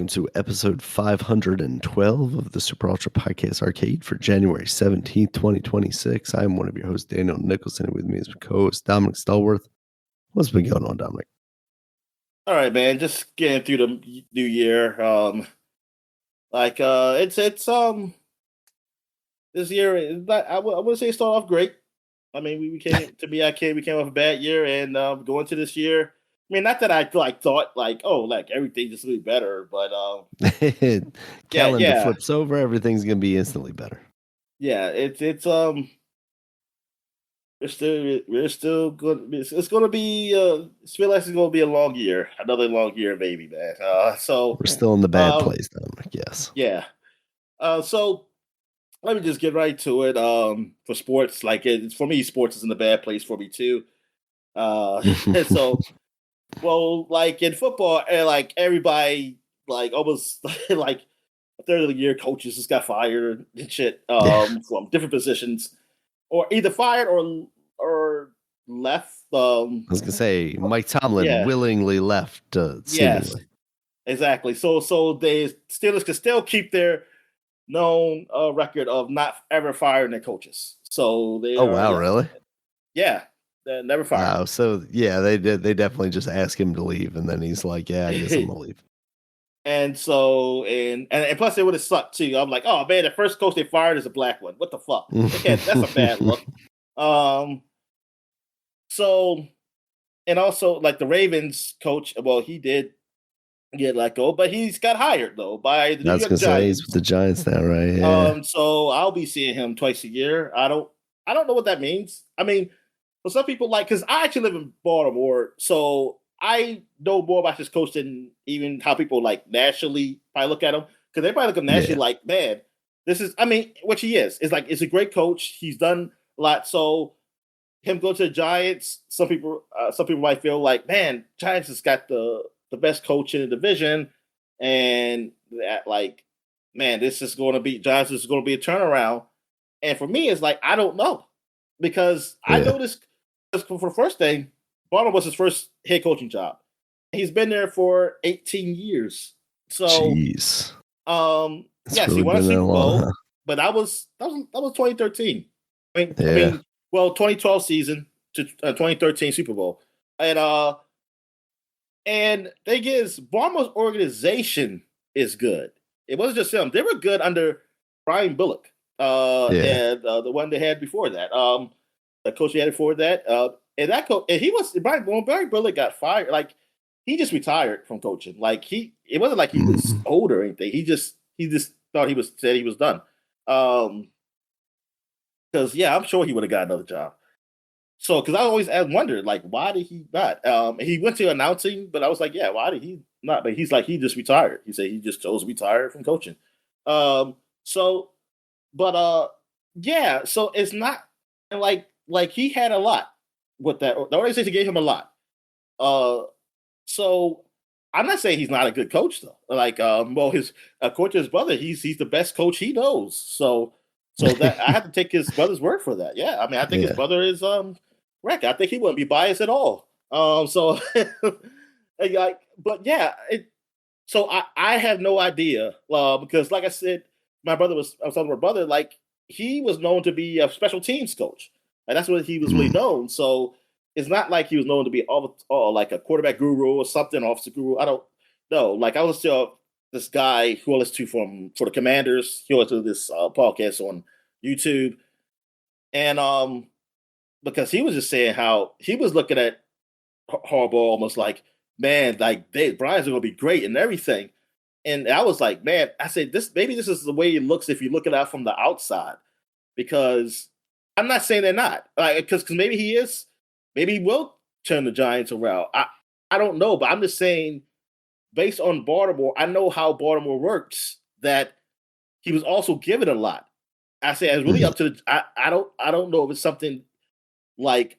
to episode 512 of the Super Ultra Podcast Arcade for January 17th, 2026. I'm one of your hosts, Daniel Nicholson, and with me is my co-host, Dominic Stallworth. What's been going on, Dominic? All right, man. Just getting through the new year. This year is not, I would say it started off great. I mean, we came off a bad year, and going to this year. I mean, not that I thought everything just really better, but calendar flips over, everything's gonna be instantly better. Yeah, we're still good. It's gonna be. It feels like it's gonna be a long year, another long year, maybe, man. So we're still in the bad place, Dominic. Yes. Yeah. So let me just get right to it. For sports, for me, sports is in the bad place for me too. So. Well, in football, and everybody, almost like a third of the year, coaches just got fired and shit from different positions, or either fired or left. I was gonna say Mike Tomlin willingly left. Yes, exactly. So the Steelers can still keep their known record of not ever firing their coaches. So they. Really? Yeah. Never fired. Wow. So yeah, they did. They definitely just asked him to leave, and then he's like, "Yeah, I guess I'm gonna leave." And so, and plus, it would have sucked too. I'm like, "Oh man, the first coach they fired is a black one. What the fuck? That's a bad look." So, and also, the Ravens coach, well, he did get let go, but he's got hired though by the New York Giants. Say he's with the Giants now, right? Yeah. So I'll be seeing him twice a year. I don't know what that means. I mean. For some people, because I actually live in Baltimore, so I know more about this coach than even how people nationally probably look at him. Because they probably look at him nationally man, this is. I mean, what he is it's a great coach. He's done a lot. So him go to the Giants, some people might feel man, Giants has got the best coach in the division, and that man, this is going to be Giants is going to be a turnaround. And for me, it's I don't know. Because I noticed for the first thing, Baltimore was his first head coaching job. He's been there for 18 years. So, jeez. Yes, he won a Super Bowl, but that was 2013. I mean, 2012 season to 2013 Super Bowl, and thing is, Baltimore's organization is good. It wasn't just him; they were good under Brian Bullock. And the one they had before that, the coach they had before that, and that coach, and he was Barry Bullock got fired. He just retired from coaching. It wasn't like he was old or anything. He just thought he was done. Because I'm sure he would have got another job. So because I always wondered why did he not? He went to announcing, but I was like, why did he not? But he's he just retired. He said he just chose to retire from coaching. So it's not he had a lot with that. The organization gave him a lot. So I'm not saying he's not a good coach though. His according to his brother, he's the best coach he knows. So that I have to take his brother's word for that. Yeah, I mean I think his brother is correct. I think he wouldn't be biased at all. So I have no idea because like I said, I was talking to my brother he was known to be a special teams coach. And that's what he was really known. So it's not like he was known to be all a quarterback guru or something, offensive guru. I don't know. I was still this guy who I listen to for the Commanders. He listened to this podcast on YouTube. And because he was just saying how he was looking at Harbaugh almost man, Brian's going to be great and everything. And I was like, man, I said, this is the way it looks if you look at it from the outside. Because I'm not saying they're not. Because maybe he is. Maybe he will turn the Giants around. I don't know. But I'm just saying, based on Baltimore, I know how Baltimore works, that he was also given a lot. I say it's really up to the I don't know if it's something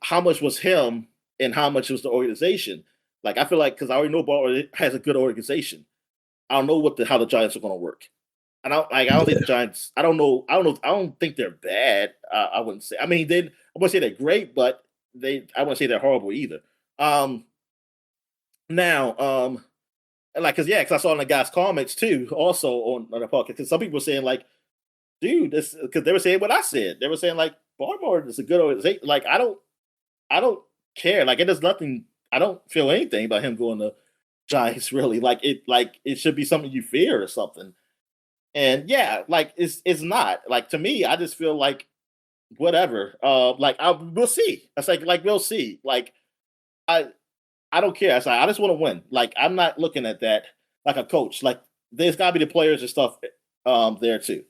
how much was him and how much was the organization. I feel because I already know Baltimore has a good organization. I don't know how the Giants are going to work. And I don't think the Giants. I don't know. I don't think they're bad. I wouldn't say. I mean, I wouldn't say they're great, but I wouldn't say they're horrible either. Now, like, because I saw in the guy's comments too, also on the podcast. Because some people were saying like, dude, this because they were saying what I said. They were saying like Baltimore is a good organization. Like I don't care. Like it does nothing. I don't feel anything about him going to Giants. Really, like it should be something you fear or something. And yeah, like it's not like to me. I just feel like whatever. Like we'll see. It's like we'll see. Like I I don't care. I just want to win. Like I'm not looking at that like a coach. Like there's got to be the players and stuff there too.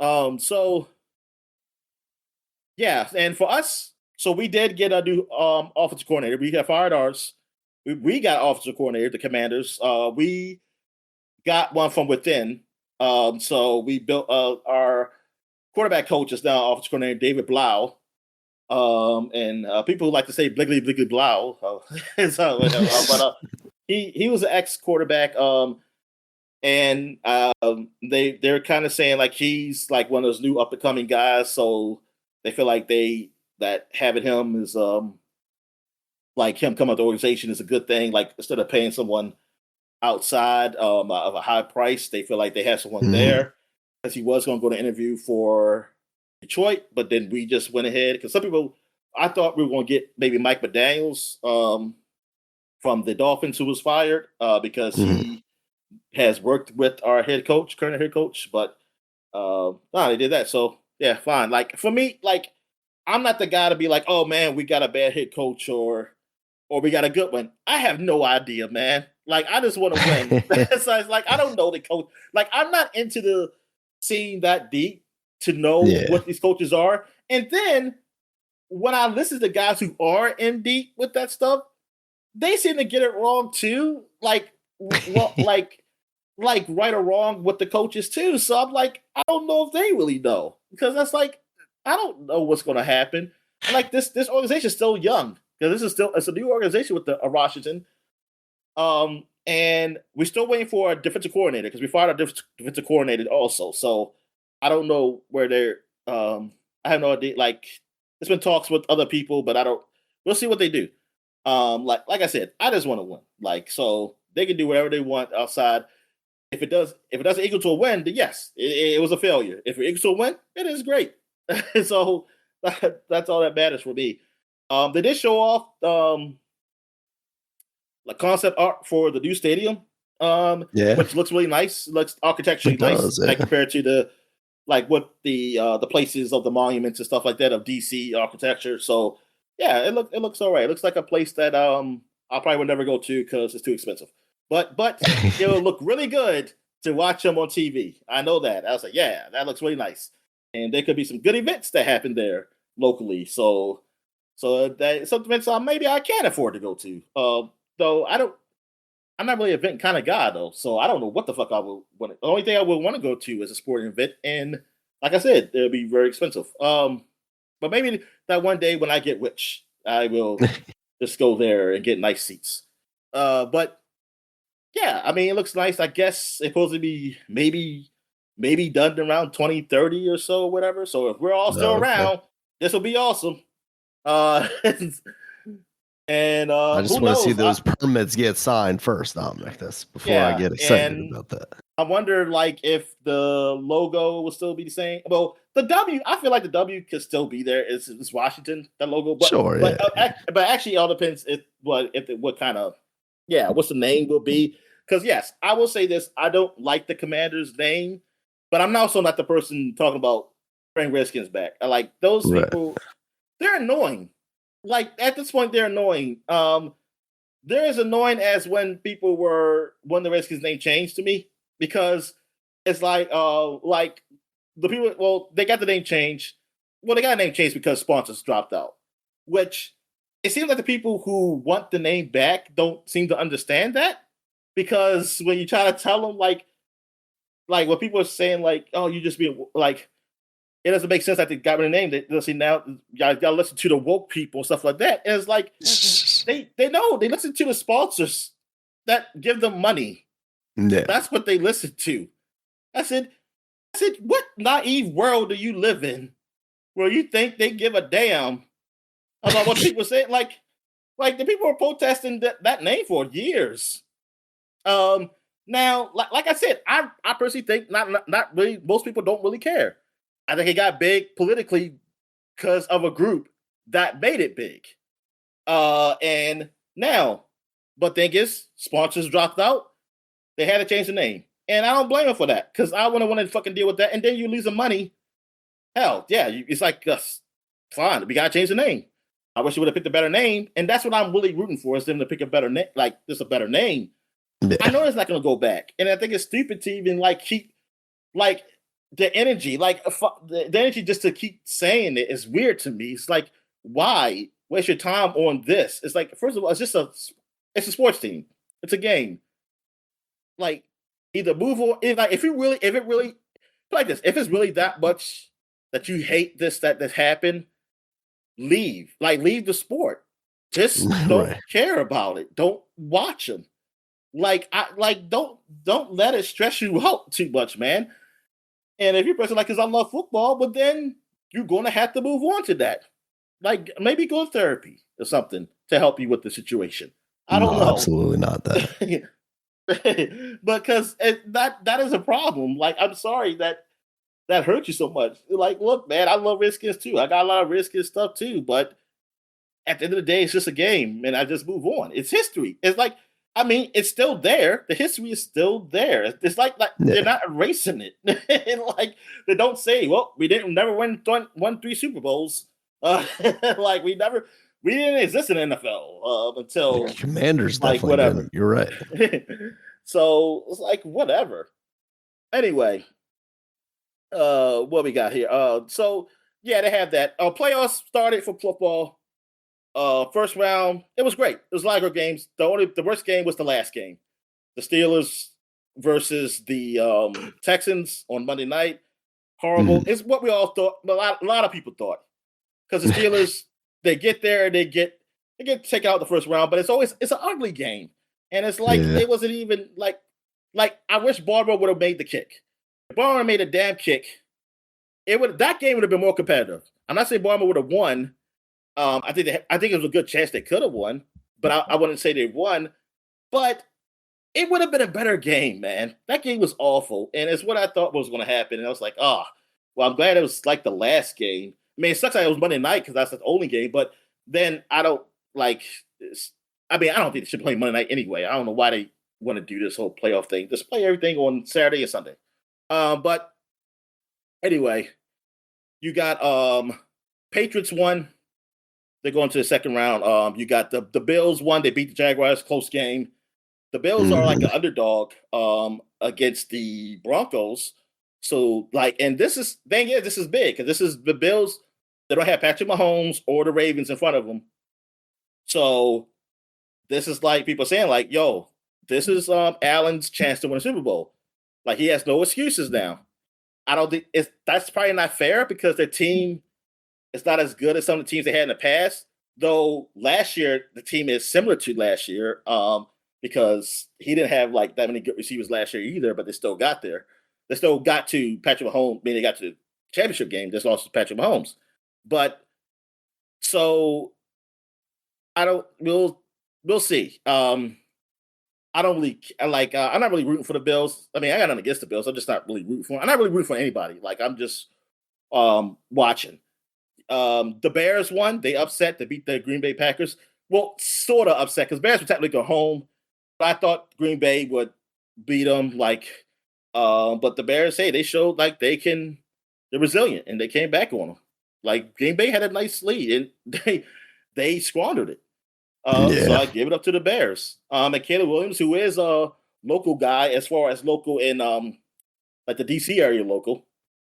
So yeah, and for us, so we did get a new offensive coordinator. We got fired ours. We got offensive coordinator, the Commanders. We got one from within. So we built our quarterback coach is now offensive coordinator David Blau. And people like to say Bliggly Bliggly Blau. But he was an ex quarterback. And they're kind of saying like he's like one of those new up and coming guys. So they feel like that having him is like him coming to the organization is a good thing. Like instead of paying someone outside of a high price, they feel like they have someone there. Because he was going to go to interview for Detroit, but then we just went ahead because some people I thought we were going to get maybe Mike McDaniels from the Dolphins who was fired because he has worked with our current head coach, but no, they did that. So yeah, fine. Like for me, like I'm not the guy to be like, oh man, we got a bad head coach or we got a good one. I have no idea, man. Like I just want to win. So it's like I don't know the coach. Like I'm not into the scene that deep to know what these coaches are. And then when I listen to guys who are in deep with that stuff, they seem to get it wrong too. Like like right or wrong with the coaches too. So I'm like, I don't know if they really know because that's like, I don't know what's going to happen. And like this organization is still young because it's a new organization with the Washington. And we're still waiting for a defensive coordinator because we fired our defensive coordinator also. So I don't know where they're. I have no idea. Like there's been talks with other people, but we'll see what they do. Like I said, I just want to win. Like so they can do whatever they want outside. If it doesn't equal to a win, then yes, it was a failure. If it equals to a win, it is great. So that's all that matters for me. They did show off like concept art for the new stadium, which looks really nice. Looks architecturally nice, like compared to the places of the monuments and stuff like that of DC architecture. So yeah, it looks all right. It looks like a place that I probably would never go to because it's too expensive. But it'll look really good to watch them on TV. I know that. I was like, yeah, that looks really nice. And there could be some good events that happen there locally. So that some events maybe I can afford to go to. Though I'm not really an event kind of guy though. So I don't know what the fuck I would want. The only thing I would want to go to is a sporting event. And like I said, it'll be very expensive. But maybe that one day when I get rich, I will just go there and get nice seats. But yeah, I mean, it looks nice. I guess it's supposed to be maybe done around 2030 or so, or whatever. So if we're all still around, this will be awesome. And I just want to see those permits get signed first, Dominic. That's before I get excited about that. I wonder, like, if the logo will still be the same. Well, the W, I feel like the W could still be there. It's Washington, that logo. But, sure, but actually, it all depends what kind of what's the name will be. Because yes, I will say this: I don't like the Commander's name, but I'm also not the person talking about bring Redskins back. I like those people. They're annoying. Like at this point, they're annoying. They're as annoying as when the Redskins name changed to me because it's like the people. Well, they got the name changed. Well, they got the name changed because sponsors dropped out, which it seems like the people who want the name back don't seem to understand that because when you try to tell them like when people are saying like, oh, you just be like. It doesn't make sense that they got rid of the name. They see now, y'all gotta listen to the woke people and stuff like that. And it's like they know they listen to the sponsors that give them money. Yeah. That's what they listen to. I said, what naive world do you live in where you think they give a damn about what people say? Like the people were protesting that name for years. Now, like I said, I personally think not really. Most people don't really care. I think it got big politically because of a group that made it big. And now, but thing is, sponsors dropped out. They had to change the name, and I don't blame them for that because I wouldn't want to fucking deal with that. And then you lose the money. Hell, yeah, it's like fine. We gotta change the name. I wish you would have picked a better name, and that's what I'm really rooting for is them to pick a better name, like just a better name. Yeah. I know it's not gonna go back, and I think it's stupid to even like keep like the energy, like the energy just to keep saying it is weird to me. It's like why waste your time on this? It's like first of all, it's a sports team. It's a game. Like either move on. If it really like this, if it's really that much that you hate that happened, leave. Like leave the sport. Just don't care about it. Don't watch them. Don't let it stress you out too much, man. And if you're a person like, because I love football, but then you're going to have to move on to that. Like maybe go to therapy or something to help you with the situation. I don't know. Absolutely not that. Because that is a problem. Like I'm sorry that hurt you so much. Like, look, man, I love Redskins too. I got a lot of Redskins stuff too, but at the end of the day, it's just a game, and I just move on. It's history. It's like, I mean, it's still there. The history is still there. It's like they're not erasing it. And like they don't say, well, we never won 3 Super Bowls. Like we didn't exist in the NFL until Commanders like definitely whatever. didn't. You're right. So it's like whatever. Anyway, what we got here? So yeah, they have that. Playoffs started for football. First round, it was great. It was a lot of good games. The worst game was the last game. The Steelers versus the Texans on Monday night. Horrible. It's what we all thought. A lot of people thought. Because the Steelers, they get there, they get taken out the first round, but it's an ugly game. And it's like it wasn't even like I wish Baltimore would have made the kick. If Baltimore made a damn kick, that game would have been more competitive. I'm not saying Baltimore would have won. I think it was a good chance they could have won, but I wouldn't say they won. But it would have been a better game, man. That game was awful, and it's what I thought was going to happen. And I was like, well, I'm glad it was like the last game. I mean, it sucks that it was Monday night because that's the only game. But then I don't like. I don't think they should play Monday night anyway. I don't know why they want to do this whole playoff thing. Just play everything on Saturday and Sunday. But anyway, you got Patriots won. They're going to the second round. You got the Bills won. They beat the Jaguars. Close game. The Bills are like an underdog against the Broncos. So and this is big because this is the Bills. They don't have Patrick Mahomes or the Ravens in front of them. So this is like people saying like, yo, this is Allen's chance to win a Super Bowl. Like he has no excuses now. I don't think that's probably not fair because their team is not as good as some of the teams they had in the past. Though last year the team is similar to last year because he didn't have like that many good receivers last year either, but they still got there. They still got to Patrick Mahomes. I mean, they got to the championship game. Just lost to Patrick Mahomes. But so we'll see. I don't really like. I'm not really rooting for the Bills. I mean, I got nothing against the Bills. I'm just not really rooting for them. I'm not really rooting for anybody. Like I'm just watching. The Bears won. They upset. They beat the Green Bay Packers. Well, sort of upset because Bears were technically go home. But I thought Green Bay would beat them. But the Bears, hey, they showed like they're resilient and they came back on them. Like Green Bay had a nice lead and they squandered it. So I give it up to the Bears. And Caleb Williams, who is a local guy as far as local in like the DC area local.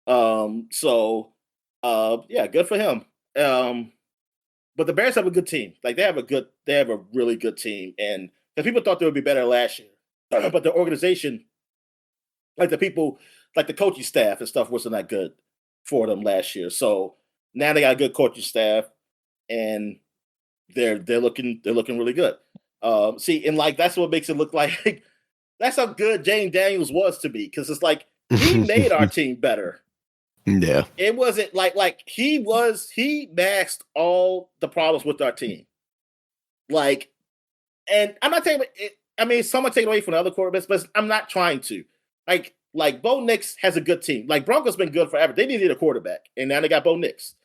Yeah, good for him. But the Bears have a good team. Like they have a really good team. And because people thought they would be better last year. But the organization, like the people, like the coaching staff and stuff wasn't that good for them last year. So now they got a good coaching staff and they're looking really good. See, and like that's what makes it look like that's how good Jane Daniels was to me because it's like he made our team better. Yeah, it wasn't like he masked all the problems with our team. Like, and I'm not saying I mean, someone take it away from the other quarterbacks, but I'm not trying to. Like Bo Nix has a good team. Like Broncos been good forever. They needed a quarterback, and now they got Bo Nix.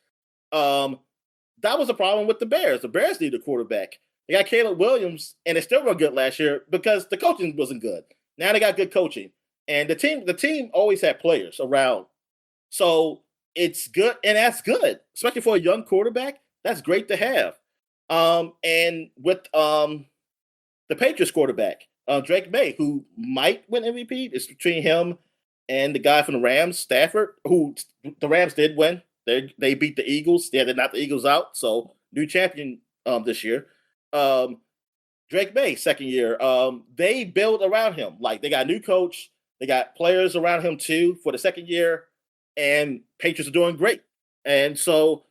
That was a problem with the Bears. The Bears needed a quarterback. They got Caleb Williams, and they still were good last year because the coaching wasn't good. Now they got good coaching, and the team always had players around, so it's good, and that's good, especially for a young quarterback. That's great to have. And with the Patriots quarterback, Drake May, who might win MVP, it's between him and the guy from the Rams, Stafford, who the Rams did win. They beat the Eagles. Yeah, they knocked the Eagles out. So new champion this year. Drake May, second year. They build around him. Like they got a new coach. They got players around him too for the second year. And Patriots are doing great. And so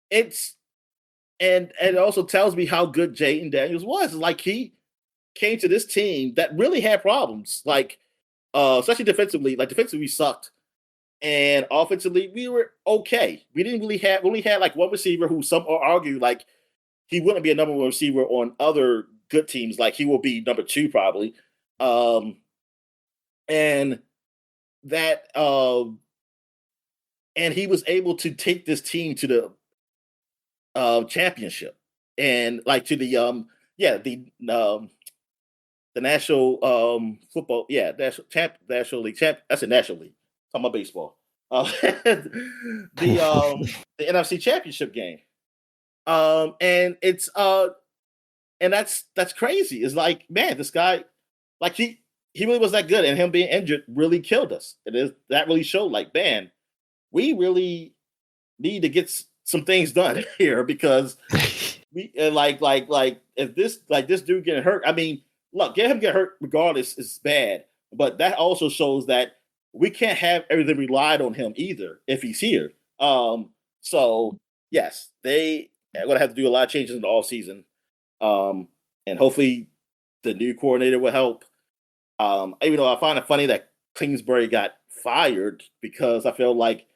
it also tells me how good Jayden Daniels was. Like he came to this team that really had problems. Like especially defensively. Like defensively we sucked. And offensively, we were okay. We only had like one receiver who some argue like he wouldn't be a number one receiver on other good teams. Like he will be number two probably. And that and he was able to take this team to the championship and like to the national football national league champ. That's a national league. Talking about baseball. The NFC Championship game. And it's and that's crazy. It's like, man, this guy, like he really was that good, and him being injured really killed us. That really showed, like, man, we really need to get some things done here because we like if this dude getting hurt. I mean, look, get hurt regardless is bad, but that also shows that we can't have everything relied on him either if he's here. So yes, they are going to have to do a lot of changes in the offseason. And hopefully the new coordinator will help. Even though I find it funny that Kingsbury got fired because I feel like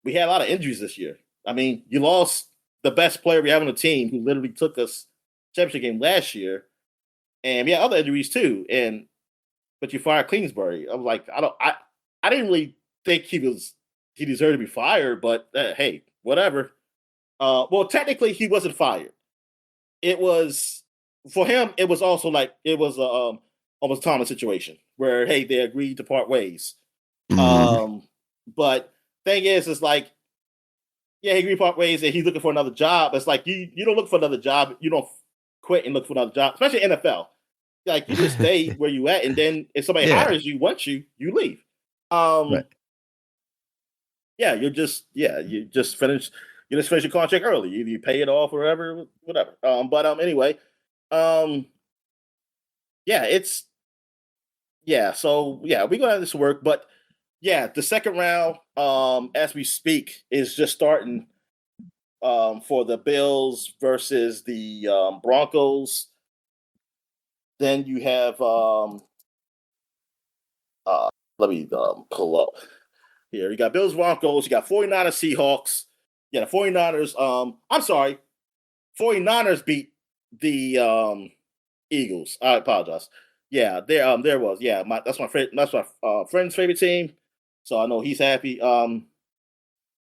we had a lot of injuries this year. I mean, you lost the best player we have on the team who literally took us championship game last year. And we had other injuries too. But you fired Kingsbury. I was like, I didn't really think he deserved to be fired, but hey, whatever. Well, technically he wasn't fired. It was for him. It was also like it was almost a Thomas situation where hey, they agreed to part ways. Mm-hmm. But thing is, it's like yeah, he agreed to part ways, and he's looking for another job. It's like you don't look for another job. You don't quit and look for another job, especially NFL. Like you just stay where you at, and then if somebody hires you, you leave. Right. Yeah, you just finish your contract early. Either you pay it off or whatever. Anyway, so we're gonna have this work, but yeah, the second round, as we speak, is just starting for the Bills versus the Broncos. Then you have let me pull up here. You got Bills, Broncos. You got 49ers, Seahawks. Yeah, the 49ers. I'm sorry. 49ers beat the Eagles. I apologize. Yeah, there was. Yeah, that's my friend's favorite team. So I know he's happy.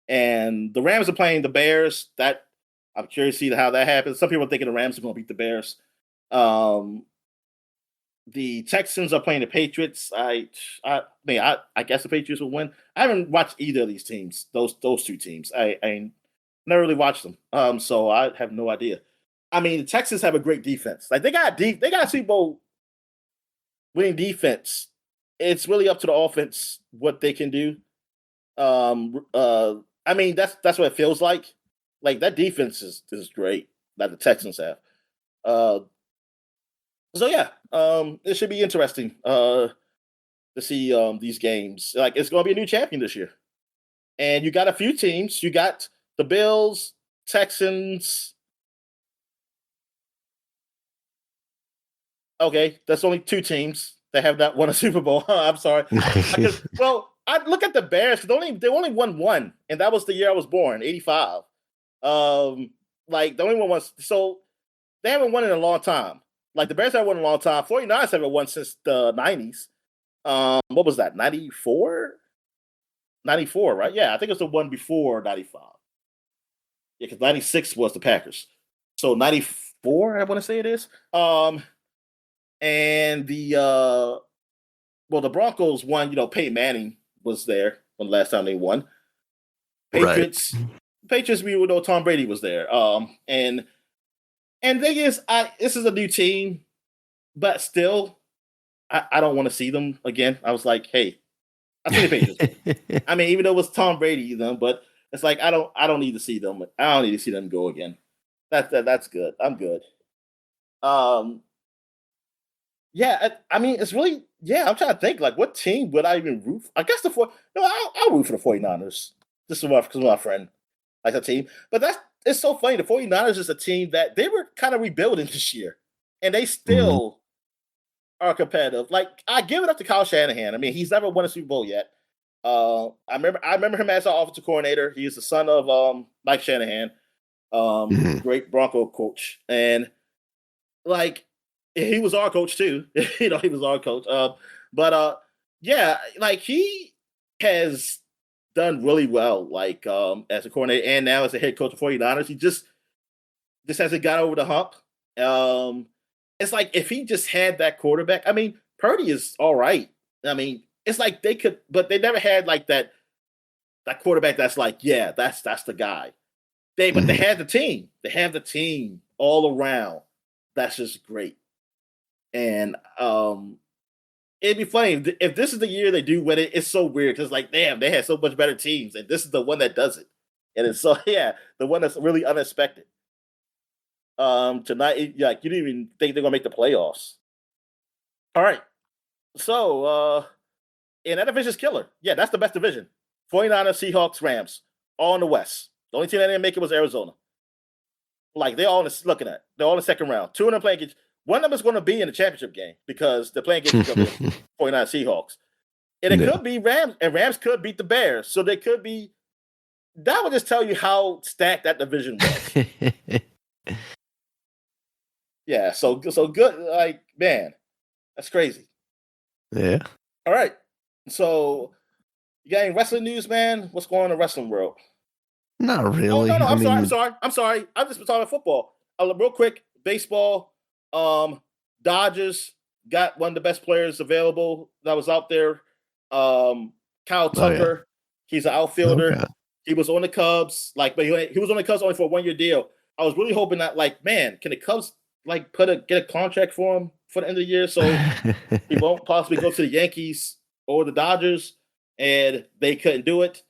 And the Rams are playing the Bears. That I'm curious to see how that happens. Some people are thinking the Rams are going to beat the Bears. The Texans are playing the Patriots. I guess the Patriots will win. I haven't watched either of these teams. Those two teams. I never really watched them. So I have no idea. I mean, the Texans have a great defense. Like they got a Super Bowl winning defense. It's really up to the offense what they can do. I mean, that's what it feels like. Like that defense is great that the Texans have. So yeah, it should be interesting to see these games. Like it's going to be a new champion this year, and you got a few teams. You got the Bills, Texans. Okay, that's only two teams that have not won a Super Bowl. I'm sorry. I look at the Bears. They only won one, and that was the year I was born, 85. Like the only one was so they haven't won in a long time. Like the Bears haven't won in a long time. 49ers haven't won since the 90s. What was that? 94? 94, right? Yeah, I think it was the one before 95. Yeah, because 96 was the Packers. So 94, I want to say it is. And the Broncos won, Peyton Manning was there when the last time they won. Patriots, we would know Tom Brady was there. And the thing is, this is a new team, but still, I don't want to see them again. I was like, hey, I see the Patriots. I mean, even though it was Tom Brady, but it's like I don't need to see them. I don't need to see them go again. That's good. I'm good. Yeah, I mean, it's really, I'm trying to think, like, what team would I even root for? I guess I'll root for the 49ers. This is because my friend likes that team. But it's so funny. The 49ers is a team that they were kind of rebuilding this year. And they still are competitive. Like, I give it up to Kyle Shanahan. I mean, he's never won a Super Bowl yet. I remember him as our offensive coordinator. He is the son of Mike Shanahan, great Bronco coach. And, like, he was our coach too. He was our coach. Like he has done really well, like as a coordinator and now as a head coach of 49ers. He just hasn't got over the hump. It's like if he just had that quarterback. I mean, Purdy is all right. I mean, it's like they could, but they never had like that quarterback that's like, that's the guy. But they had the team. They have the team all around. That's just great. And it'd be funny if this is the year they do win it. It's so weird because, like, damn, they had so much better teams, and this is the one that does it. And it's so the one that's really unexpected. Tonight, you didn't even think they're gonna make the playoffs. All right, so and that division's killer. Yeah, that's the best division. 49ers, Seahawks, Rams, all in the West. The only team that didn't make it was Arizona. Like they're all they're all in the second round. Two of them playing against. One of them is going to be in the championship game because they're playing against each other, 49 Seahawks. And it could be Rams, and Rams could beat the Bears. So they could be – that would just tell you how stacked that division was. Yeah, so good. Like, man, that's crazy. Yeah. All right. So you got any wrestling news, man? What's going on in the wrestling world? Not really. Oh, no, I'm sorry. I'm just talking about football. Real quick, baseball. Dodgers got one of the best players available that was out there. Kyle Tucker. He's an outfielder. Okay. He was on the Cubs, but he was on the Cubs only for a 1-year deal. I was really hoping that, man, can the Cubs get a contract for him for the end of the year so he won't possibly go to the Yankees or the Dodgers, and they couldn't do it,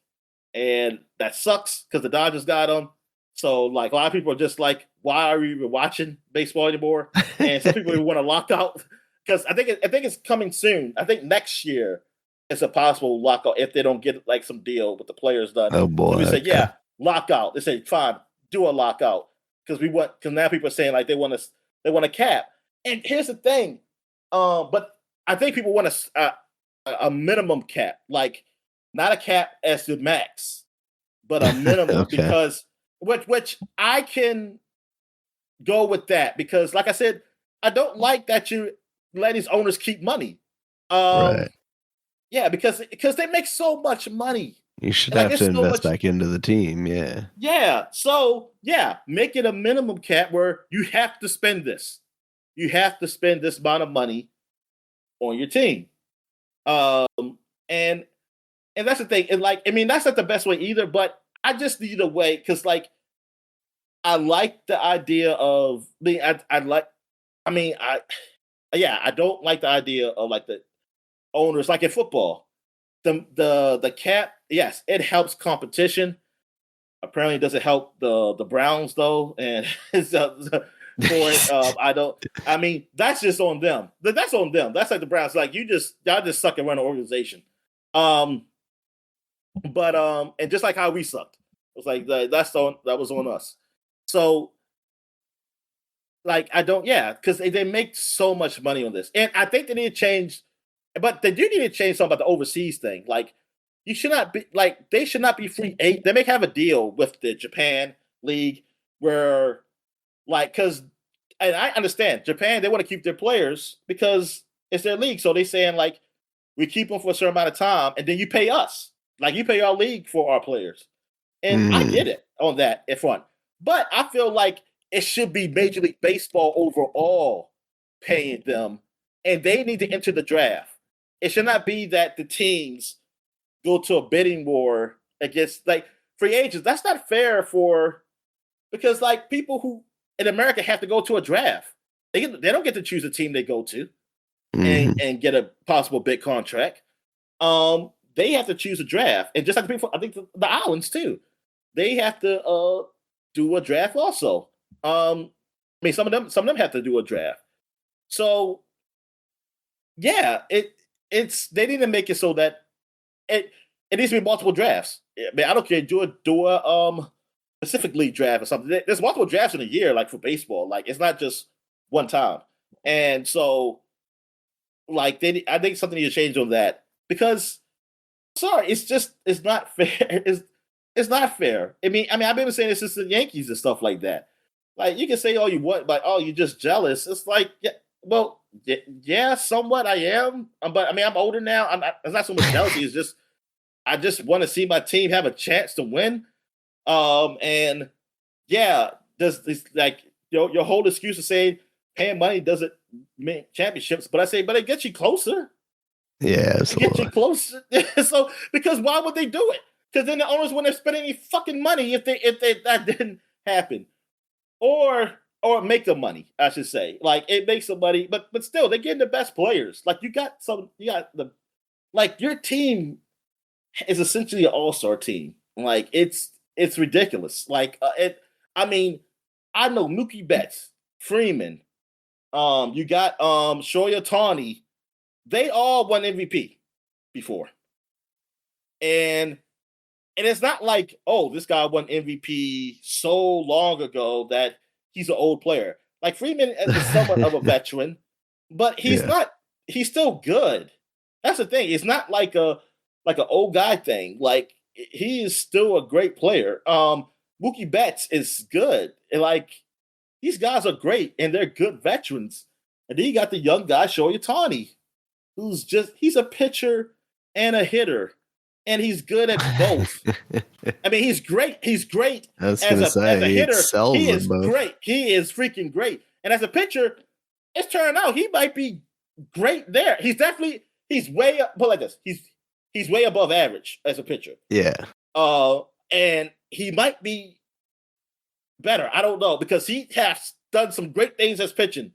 and that sucks because the Dodgers got him. So, a lot of people are just like, why are we even watching baseball anymore? And some people want to lock out because I think it's coming soon. I think next year it's a possible lockout if they don't get some deal with the players done. Oh boy! So we say, lockout. They say, fine, do a lockout because now people are saying they want a cap. And here's the thing, but I think people want a minimum cap, not a cap as the max, but a minimum because. Which I can go with that because, like I said, I don't like that you let these owners keep money. Right. Yeah, because they make so much money. You should have to invest back into the team. Yeah. Yeah. So make it a minimum cap where you have to spend this. You have to spend this amount of money on your team. And that's the thing. And that's not the best way either, but I just need a way because, I like the idea of being. I don't like the idea of the owners in football. The cap, yes, it helps competition. Apparently, it doesn't help the Browns though, and I don't. I mean, that's just on them. That's on them. That's like the Browns. Y'all just suck and run an organization. But and just like how we sucked, it was that was on us. So, I don't, because they make so much money on this, and I think they need to change, but they do need to change something about the overseas thing. You should not be they should not be free agent. They may have a deal with the Japan league where, because and I understand Japan, they want to keep their players because it's their league. So they saying like we keep them for a certain amount of time, and then you pay us, like you pay our league for our players. And I get it on that in front, but I feel like it should be Major League Baseball overall paying them, and they need to enter the draft. It should not be that the teams go to a bidding war against like free agents. That's not fair because like people who in America have to go to a draft. They don't get to choose a team they go to and get a possible big contract. They have to choose a draft, and just like the people, I think the islands too, they have to do a draft also. I mean, some of them have to do a draft. So yeah, it's they need to make it so that it needs to be multiple drafts. I mean, I don't care. Do a Pacific League draft or something. There's multiple drafts in a year, like for baseball. Like it's not just one time. And so, like I think something needs to change on that because, sorry, it's not fair. It's not fair. I mean, I've been saying this since the Yankees and stuff like that. Like you can say all you want, but oh, you're just jealous. It's like, yeah, well, yeah, somewhat I am. But I mean, I'm older now. It's not so much jealousy. It's just I just want to see my team have a chance to win. And yeah, does this like your whole excuse of saying paying money doesn't mean championships? But I say, but it gets you closer. Yeah, it gets you closer. So because why would they do it? Because then the owners wouldn't spend any fucking money if that didn't happen, or make the money. I should say, like it makes the money, but still they're getting the best players. Like you got your team is essentially an all-star team. Like it's ridiculous. Like I mean, I know Mookie Betts, Freeman. You got Shohei Ohtani. They all won MVP before, and it's not like, oh, this guy won MVP so long ago that he's an old player. Like Freeman is somewhat of a veteran, but he's not. He's still good. That's the thing. It's not like an old guy thing. Like he is still a great player. Mookie Betts is good. And like these guys are great and they're good veterans. And then you got the young guy, Shohei Ohtani, he's a pitcher and a hitter. And he's good at both. I mean, he's great. He's great as a hitter. He is great. He is freaking great. And as a pitcher, it's turning out he might be great there. He's way up. Put like this. He's way above average as a pitcher. Yeah. And he might be better. I don't know because he has done some great things as pitching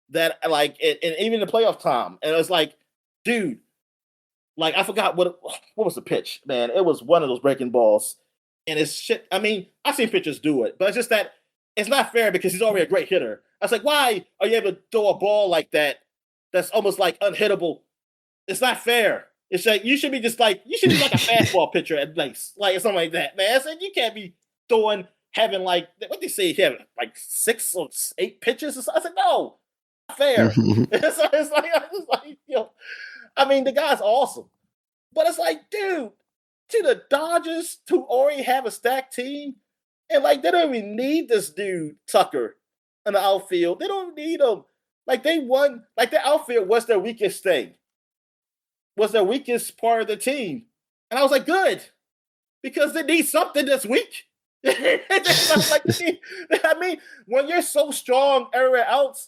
that like, and even in the playoff time. And it was like, dude. Like I forgot what was the pitch, man. It was one of those breaking balls, and it's shit. I mean, I've seen pitchers do it, but it's just that it's not fair because he's already a great hitter. I was like, why are you able to throw a ball like that? That's almost like unhittable. It's not fair. It's like you should be like a fastball pitcher at least, like something like that, man. I said you can't be having like what they say, having like 6 or 8 pitches or something. I said no, not fair. it's like I mean, the guy's awesome. But it's like, dude, to the Dodgers to already have a stacked team, and like they don't even need this dude, Tucker, in the outfield. They don't need him. Like they won, like the outfield was their weakest thing. Was their weakest part of the team. And I was like, good. Because they need something this week. I mean, when you're so strong everywhere else,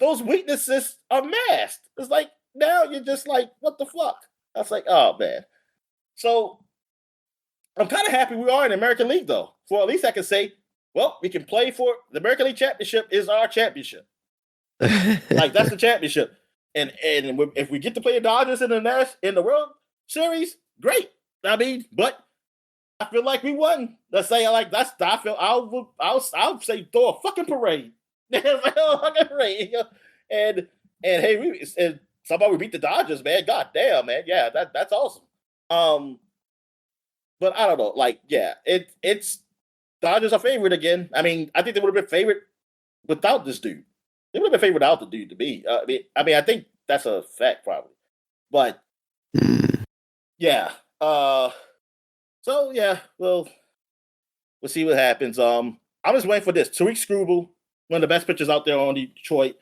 those weaknesses are masked. It's like, now you're just like, what the fuck? I was like, oh, man. So I'm kind of happy we are in the American League, though. For at least I can say, well, we can play for the American League Championship is our championship. Like, that's the championship. And if we get to play the Dodgers in the World Series, great. I mean, but I feel like we won. Let's say I'll say throw a fucking parade. And hey, somebody beat the Dodgers, man. God damn, man. Yeah, that's awesome. But I don't know. Like, yeah, it's Dodgers are favorite again. I mean, I think they would have been favorite without this dude. They would have been favorite without the dude to be. I mean, I think that's a fact probably. But yeah. So yeah, we'll see what happens. I'm just waiting for this. Tariq Skubal one of the best pitchers out there on Detroit.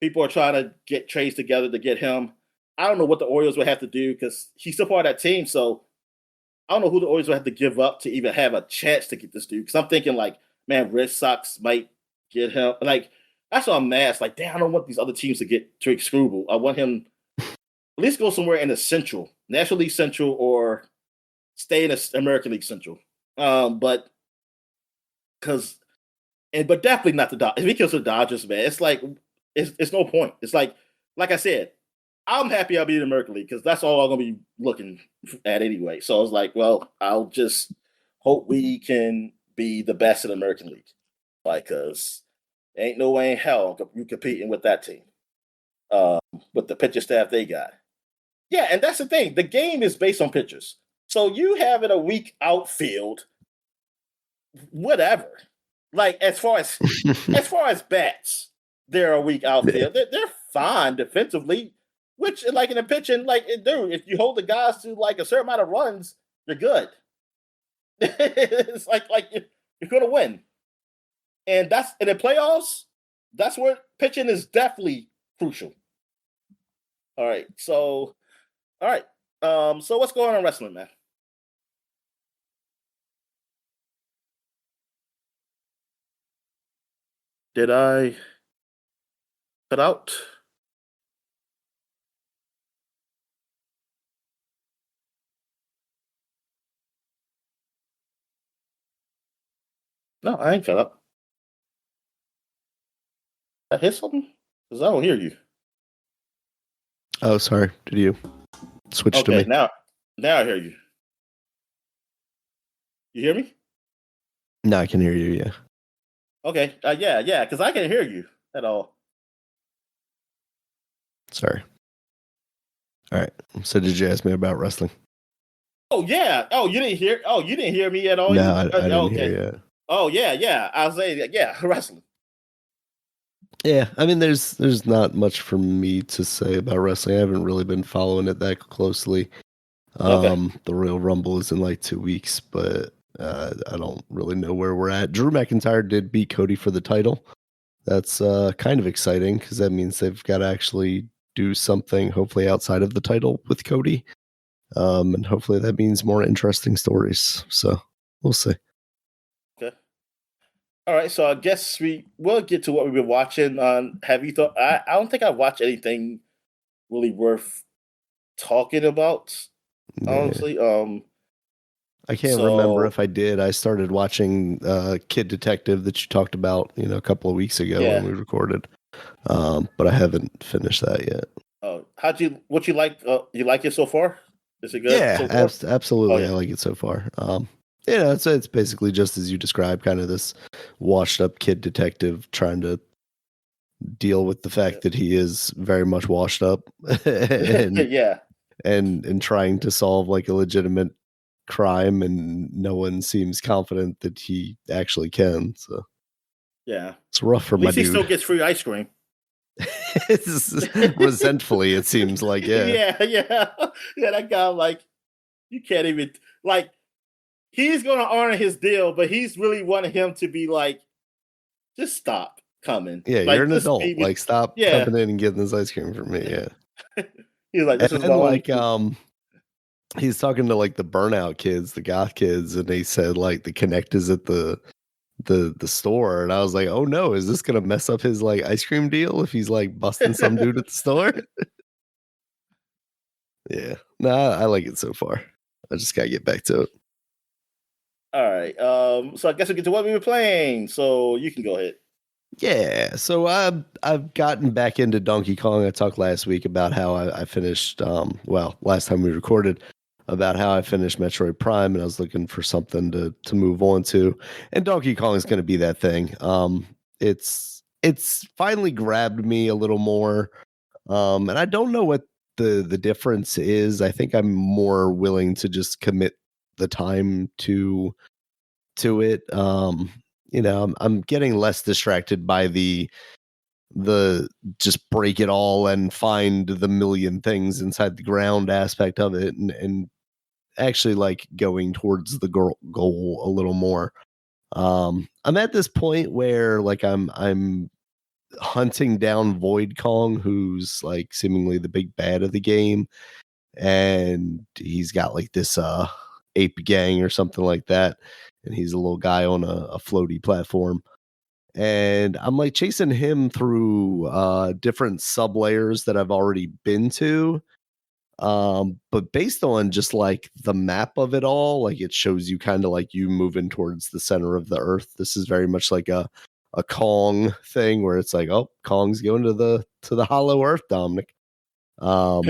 People are trying to get trades together to get him. I don't know what the Orioles would have to do because he's still part of that team. So I don't know who the Orioles would have to give up to even have a chance to get this dude. Because I'm thinking like, man, Red Sox might get him. Like that's what I'm mad. It's like, damn, I don't want these other teams to get Drake Struble. I want him at least go somewhere in the Central, National League Central, or stay in the American League Central. But definitely not the Dodgers. If he kills the Dodgers, man, it's like it's no point. It's like I said, I'm happy I'll be in the American League because that's all I'm gonna be looking at anyway. So I was like, well, I'll just hope we can be the best in the American League, like, cause ain't no way in hell you competing with that team, with the pitcher staff they got. Yeah, and that's the thing. The game is based on pitchers. So you having a weak outfield, whatever. Like as far as bats, they're a weak outfield. They're fine defensively, which like in the pitching, like dude, if you hold the guys to like a certain amount of runs, you're good. It's like you're gonna win. And that's in the playoffs, that's where pitching is definitely crucial. All right. So what's going on in wrestling, man? Did I cut out? No, I ain't cut up. I hit something? Because I don't hear you. Oh, sorry. Did you switch to me? Now I hear you. You hear me? No, I can hear you, yeah. Okay. Yeah, because I can't hear you at all. Sorry. All right. So did you ask me about wrestling? Oh, yeah. Oh, you didn't hear me at all? No, I didn't hear you. Oh, yeah. I was saying, yeah, wrestling. Yeah, I mean, there's not much for me to say about wrestling. I haven't really been following it that closely. The Royal Rumble is in like 2 weeks, but I don't really know where we're at. Drew McIntyre did beat Cody for the title. That's kind of exciting because that means they've got to actually do something, hopefully outside of the title with Cody. And hopefully that means more interesting stories. So we'll see. Okay. All right. So I guess we will get to what we've been watching. Have you thought? I don't think I've watched anything really worth talking about. Honestly, I can't remember if I did. I started watching Kid Detective that you talked about, a couple of weeks ago when we recorded, but I haven't finished that yet. What you like? You like it so far? Is it good? Yeah, so absolutely. Oh, yeah. I like it so far. It's basically just as you described, kind of this washed up kid detective trying to deal with the fact that he is very much washed up and and trying to solve like a legitimate crime, and no one seems confident that he actually can. So yeah, it's rough for my dude. At least he still gets free ice cream. Resentfully, it seems like. Yeah. That guy, like, you can't even like. He's gonna honor his deal, but he's really wanting him to be like, just stop coming. Yeah, like, you're an adult. Like, stop coming in and getting this ice cream from me. Yeah. He's like, this and is then, like, he's talking to like the burnout kids, the goth kids, and they said like the Connect is at the store, and I was like, oh no, is this gonna mess up his like ice cream deal if he's like busting some dude at the store? Yeah, I like it so far. I just gotta get back to it. All right, so I guess we get to what we were playing. So you can go ahead. Yeah, so I've gotten back into Donkey Kong. I talked last week about how I finished. Last time we recorded, about how I finished Metroid Prime, and I was looking for something to move on to. And Donkey Kong is going to be that thing. It's finally grabbed me a little more, and I don't know what the difference is. I think I'm more willing to just commit the time to it. I'm getting less distracted by the just break it all and find the million things inside the ground aspect of it, and actually like going towards the goal a little more. I'm at this point where like I'm hunting down Void Kong, who's like seemingly the big bad of the game, and he's got like this ape gang or something like that, and he's a little guy on a floaty platform. And I'm like chasing him through different sub layers that I've already been to. But based on just like the map of it all, like it shows you kind of like you moving towards the center of the earth. This is very much like a Kong thing where it's like, oh, Kong's going to the hollow earth, Dominic. But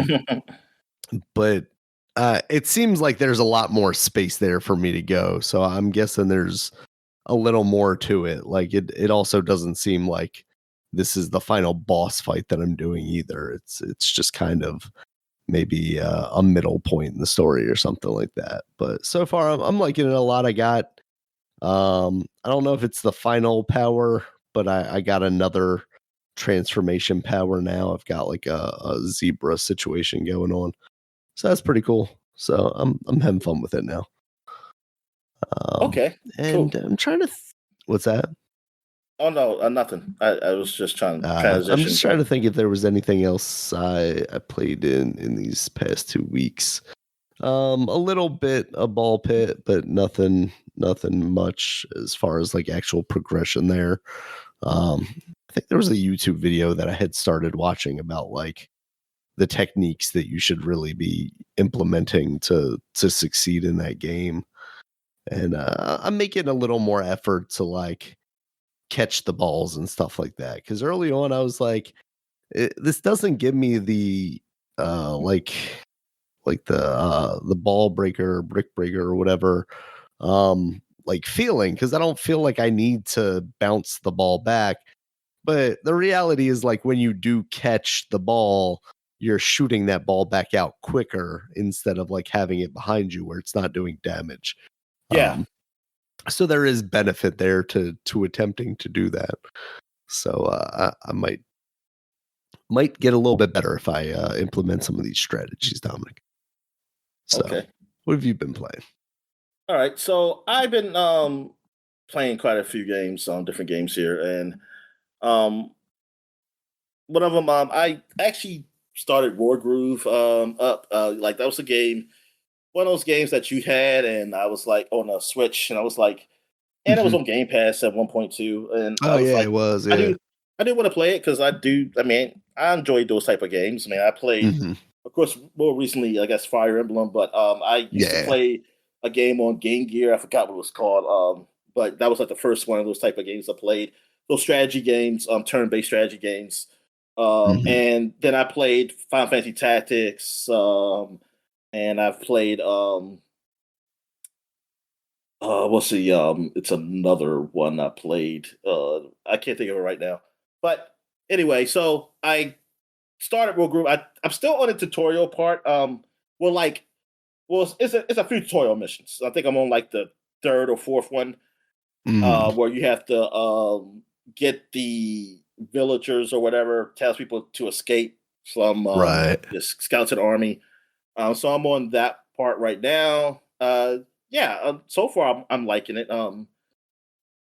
it seems like there's a lot more space there for me to go. So I'm guessing there's a little more to it. Like it also doesn't seem like this is the final boss fight that I'm doing either. It's just kind of maybe a middle point in the story or something like that. But so far I'm liking it a lot. I got I don't know if it's the final power, but I got another transformation power now. I've got like a zebra situation going on. So that's pretty cool. So I'm having fun with it now. Okay, and cool. I'm trying to what's that? Oh no, nothing. I was just trying to transition. I'm just trying to think if there was anything else I played in these past 2 weeks. A little bit a ball pit, but nothing much as far as like actual progression there. I think there was a YouTube video that I had started watching about like the techniques that you should really be implementing to succeed in that game. And I'm making a little more effort to like catch the balls and stuff like that. Because early on, I was like, this doesn't give me the like the ball breaker, brick breaker, or whatever, like feeling. Because I don't feel like I need to bounce the ball back. But the reality is, like when you do catch the ball, you're shooting that ball back out quicker instead of like having it behind you where it's not doing damage. Yeah. So there is benefit there to attempting to do that. So I might get a little bit better if I implement some of these strategies, Dominic. So, okay. What have you been playing? All right. So I've been playing quite a few games on different games here, and one of them I actually started War Groove up. Like that was a game, one of those games that you had, and I was like on a Switch, and I was like, and it was on Game Pass at 1.2, and I was like, It was. I Yeah. do, I do want to play it because I do. I mean, I enjoy those type of games. I mean, I played, of course, more recently, I guess Fire Emblem, but I used to play a game on Game Gear. I forgot what it was called, but that was like the first one of those type of games I played. Those strategy games, turn-based strategy games, and then I played Final Fantasy Tactics, and I've played what's the it's another one I played. I can't think of it right now. But anyway, so I started World Group. I'm still on the tutorial part. Well like it's a few tutorial missions. I think I'm on like the third or fourth one, where you have to get the villagers or whatever, tells people to escape from this skeleton army. So I'm on that part right now. So far I'm liking it.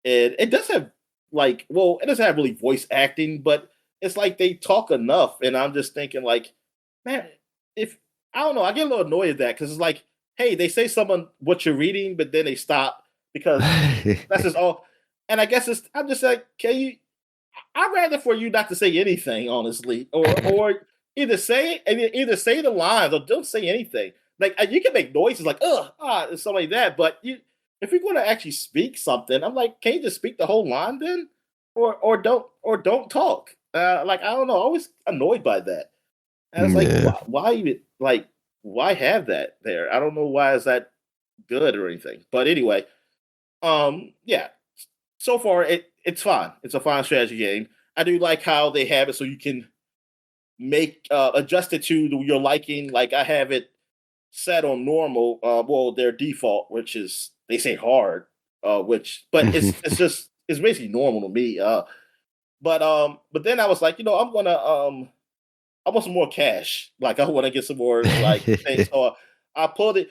It does have it doesn't have really voice acting, but it's like they talk enough, and I'm just thinking like, man, if I don't know, I get a little annoyed at that because it's like, hey, they say someone what you're reading, but then they stop because that's just all. And I guess I'm just like, can you? I'd rather for you not to say anything, honestly, or either say the lines or don't say anything. Like you can make noises like and stuff like that, but if you're going to actually speak something, I'm like, can you just speak the whole line then, or don't talk? Like I don't know, I'm always annoyed by that. And it's like, why even like why have that there? I don't know why is that good or anything. But anyway, yeah. So far it's fine. It's a fine strategy game. I do like how they have it so you can make adjust it to your liking. Like I have it set on normal, their default, which is they say hard, but it's basically normal to me. But then I was like, I want some more cash. Like I want to get some more like things. So I pulled it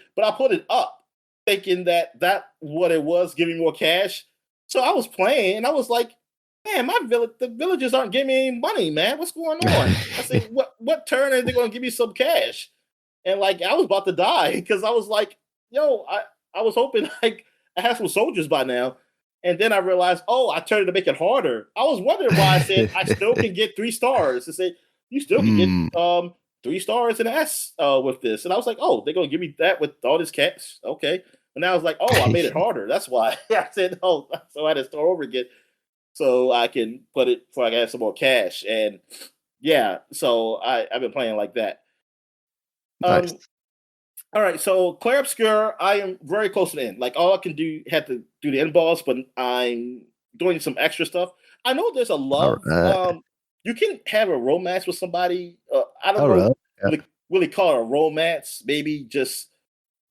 up, thinking that what it was, giving more cash. So I was playing, and I was like, "Man, the villagers aren't giving me any money, man. What's going on?" I said, "What turn are they going to give me some cash?" And like I was about to die because I was like, "Yo, I was hoping like I had some soldiers by now." And then I realized, oh, I turned it to make it harder. I was wondering why I said I still can get 3 stars. It said you still can get 3 stars and S with this. And I was like, oh, they're gonna give me that with all this cash. Okay. And I was like, oh, I made it harder. That's why. I said, oh, so I had to start over again so I can put it so I can have some more cash. And yeah, so I've been playing like that. Nice. All right, so Clair Obscure, I am very close to the end. Like all I can do had to do the end boss, but I'm doing some extra stuff. I know there's a love. Right. You can have a romance with somebody. I don't All know right. Yeah. really call it a romance. Maybe just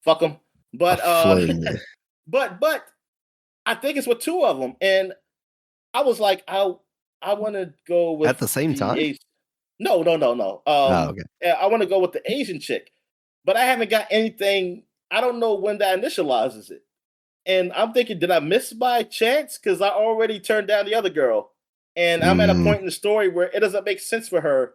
fuck them. But Flirting. but I think it's with 2 of them, and I was like, I want to go with At the same time? Asian. No. Oh, okay. I want to go with the Asian chick, but I haven't got anything. I don't know when that initializes it, and I'm thinking, did I miss by chance? Because I already turned down the other girl, and I'm at a point in the story where it doesn't make sense for her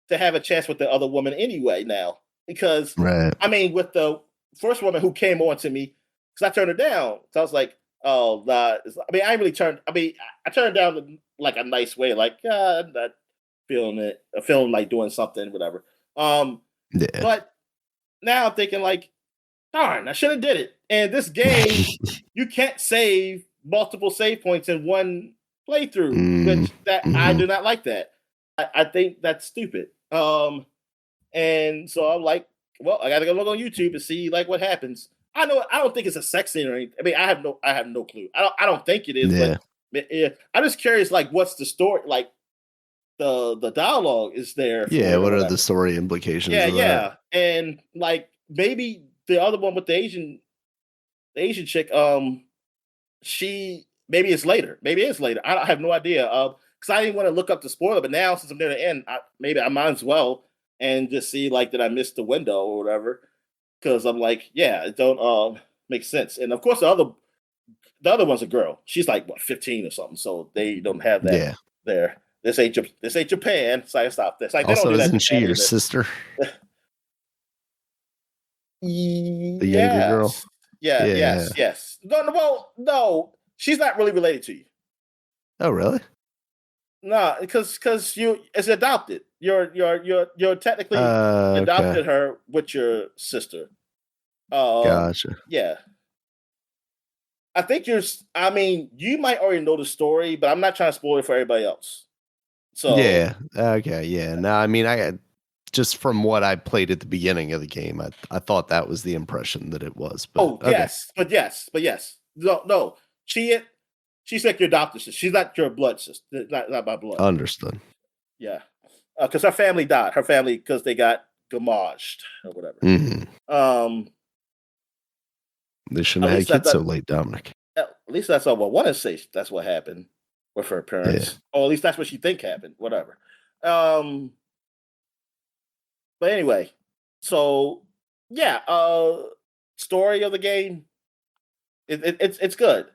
to have a chance with the other woman anyway. Now, because Right. I mean, with the first woman who came on to me, because I turned her down, so I was like, oh, nah. I mean, I really turned. I mean, I turned down in, like a nice way, like I'm not feeling it, feeling like doing something, whatever. Yeah. But now I'm thinking like, darn, I should have did it. And this game, you can't save multiple save points in one playthrough, which that I do not like that. I think that's stupid. And so I'm like, well, I gotta go look on YouTube and see like what happens. I know I don't think it's a sex scene or anything. I mean, I have no clue. I don't think it is, Yeah. but yeah, I'm just curious, like, what's the story? Like the dialogue is there. For Yeah. it or What are whatever. the story implications Yeah, of that? yeah, and like maybe the other one with the Asian chick, she maybe it's later. Maybe it's later. I have no idea. Because I didn't want to look up the spoiler, but now since I'm near the end, maybe I might as well and just see like did I miss the window or whatever. Because I'm like, yeah, it don't make sense. And of course, the other one's a girl. She's like what 15 or something, so they don't have that Yeah. there. This ain't Japan. So I stop this. Like they don't Also, do that in isn't she Japan your either. sister? The younger girl? Yes. Yeah, Yeah. yes. No, no, well, no. She's not really related to you. Oh, really? No, because you it's adopted. You're technically Okay. adopted her with your sister. Gotcha. Yeah. I think I mean, you might already know the story, but I'm not trying to spoil it for everybody else. So Yeah. Okay. Yeah. No, I mean, just from what I played at the beginning of the game, I thought that was the impression that it was. But oh okay. yes. No. She's like your adopted sister. She's not your blood sister. Not by blood. Understood. Yeah. Because her family died. Her family because they got gamaged or whatever. They shouldn't have had kids so late, Dominic. At least that's all I want to say. That's what happened with her parents. Yeah. Or at least that's what she think happened. Whatever. But anyway, so yeah, story of the game. It's good.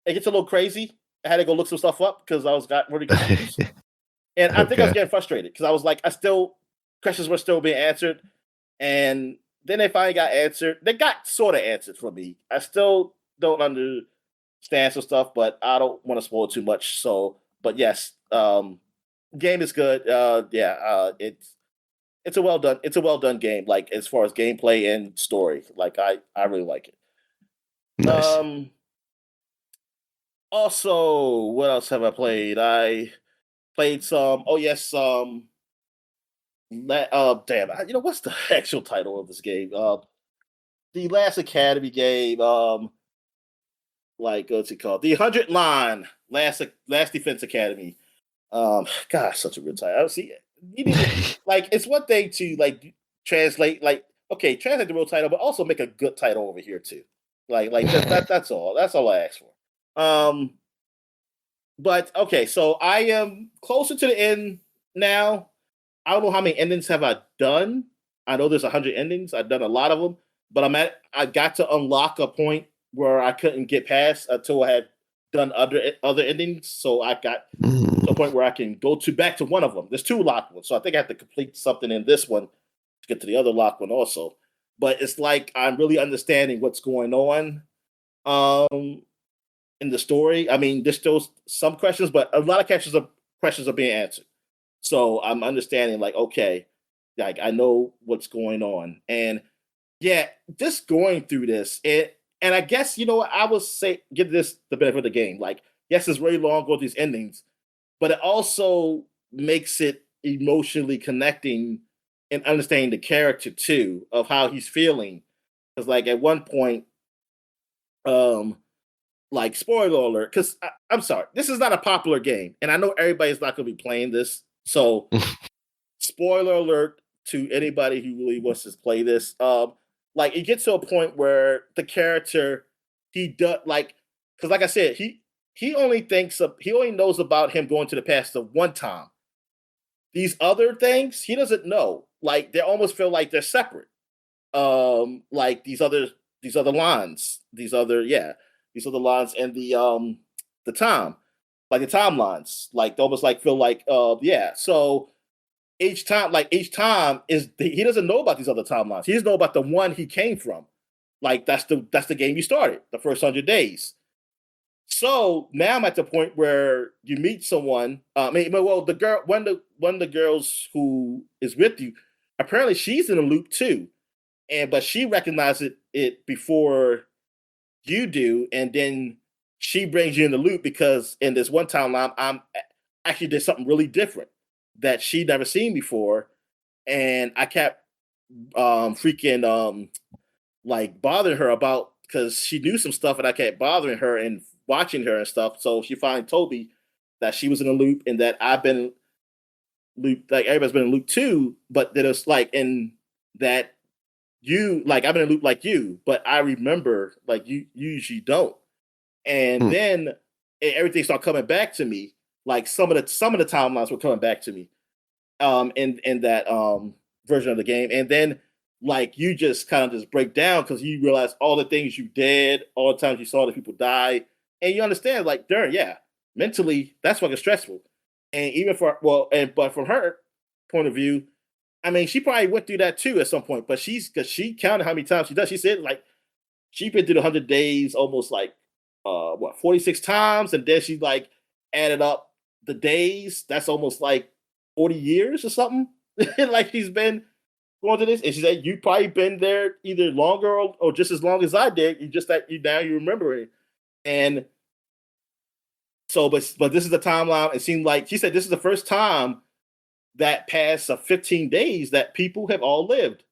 It gets a little crazy. I had to go look some stuff up because I got really confused. And I think I was getting frustrated because I was like, questions were still being answered. And then they finally got answered. They got sort of answered for me. I still don't understand some stuff, but I don't want to spoil too much. So, but yes, game is good. It's a well done game. Like as far as gameplay and story, like I really like it. Nice. Also, what else have I played? I played some. Oh yes, damn. You know what's the actual title of this game? The last Academy game. Like what's it called? The 100 Line Last Defense Academy. Gosh, such a good title. See, you need to, like it's one thing to like translate, like okay, translate the real title, but also make a good title over here too. Like that's all. That's all I ask for. But okay, so I am closer to the end now. I don't know how many endings have I done. I know there's 100 endings. I've done a lot of them, but I got to unlock a point where I couldn't get past until I had done other endings, so I got to a point where I can go back to one of them. There's 2 locked ones, so I think I have to complete something in this one to get to the other locked one also. But it's like I'm really understanding what's going on in the story. I mean, there's still some questions, but a lot of questions are being answered. So I'm understanding, like, okay, like I know what's going on, and yeah, just going through this, and I guess I would say give this the benefit of the game. Like, yes, it's really long going these endings, but it also makes it emotionally connecting and understanding the character too of how he's feeling. Because like at one point, um, like spoiler alert, because I'm sorry, this is not a popular game, and I know everybody's not going to be playing this, so spoiler alert to anybody who really wants to play this. Like it gets to a point where the character he does like because like I said, he only knows about him going to the past the one time. These other things he doesn't know. Like they almost feel like they're separate. Like these other lines, these other lines and the time, like the timelines, like they almost like feel like yeah. So each time is he doesn't know about these other timelines. He doesn't know about the one he came from. Like that's the game you started, the first 100 days. So now I'm at the point where you meet someone. Well, the girl, one of the girls who is with you, apparently she's in a loop too, but she recognizes it before you do, and then she brings you in the loop because in this one timeline, I'm actually did something really different that she never seen before, and I kept freaking like bothering her about because she knew some stuff, and I kept bothering her and watching her and stuff. So she finally told me that she was in a loop and that I've been loop, like everybody's been in loop too, but that it's like in that you like I've been in a loop like you, but I remember like you usually don't. And then everything started coming back to me. Like some of the timelines were coming back to me in that version of the game. And then like you just kind of just break down because you realize all the things you did, all the times you saw the people die, and you understand like, darn, yeah, mentally that's fucking stressful. And even but from her point of view, I mean, she probably went through that too at some point. But because she counted how many times she does. She said like she been through the 100 days almost like 46 times, and then she like added up the days. That's almost like 40 years or something. Like she's been going to this, and she said you probably been there either longer or just as long as I did. You just that you now you remember it, and so but this is the timeline. It seemed like she said this is the first time that past 15 days that people have all lived.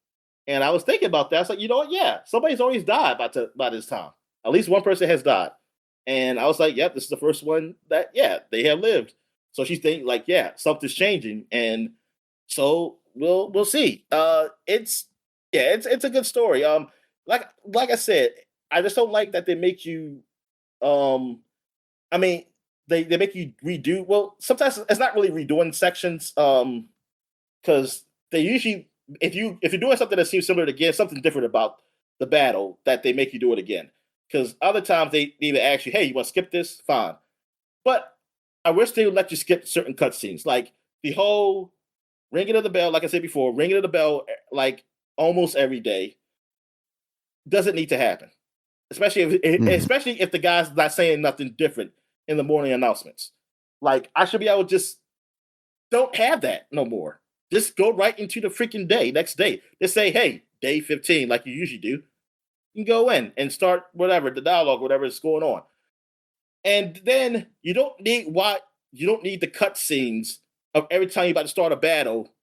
And I was thinking about that. I was like, you know what? Yeah, somebody's always died by this time. At least one person has died. And I was like, yep, this is the first one that, yeah, they have lived. So she's thinking like, yeah, something's changing. And so we'll see. It's a good story. Like I said, I just don't like that they make you I mean, they make you redo. Well, sometimes it's not really redoing sections, because they usually if you're doing something that seems similar again, something different about the battle that they make you do it again. Because other times they either ask you, hey, you want to skip this? Fine. But I wish they would let you skip certain cutscenes, like the whole ringing of the bell. Like I said before, ringing of the bell like almost every day doesn't need to happen, especially if the guy's not saying nothing different in the morning announcements. Like I should be able to just don't have that no more. Just go right into the freaking next day. Just say, hey, day 15, like you usually do. You can go in and start whatever, the dialogue, whatever is going on. And then you don't need the cutscenes of every time you're about to start a battle,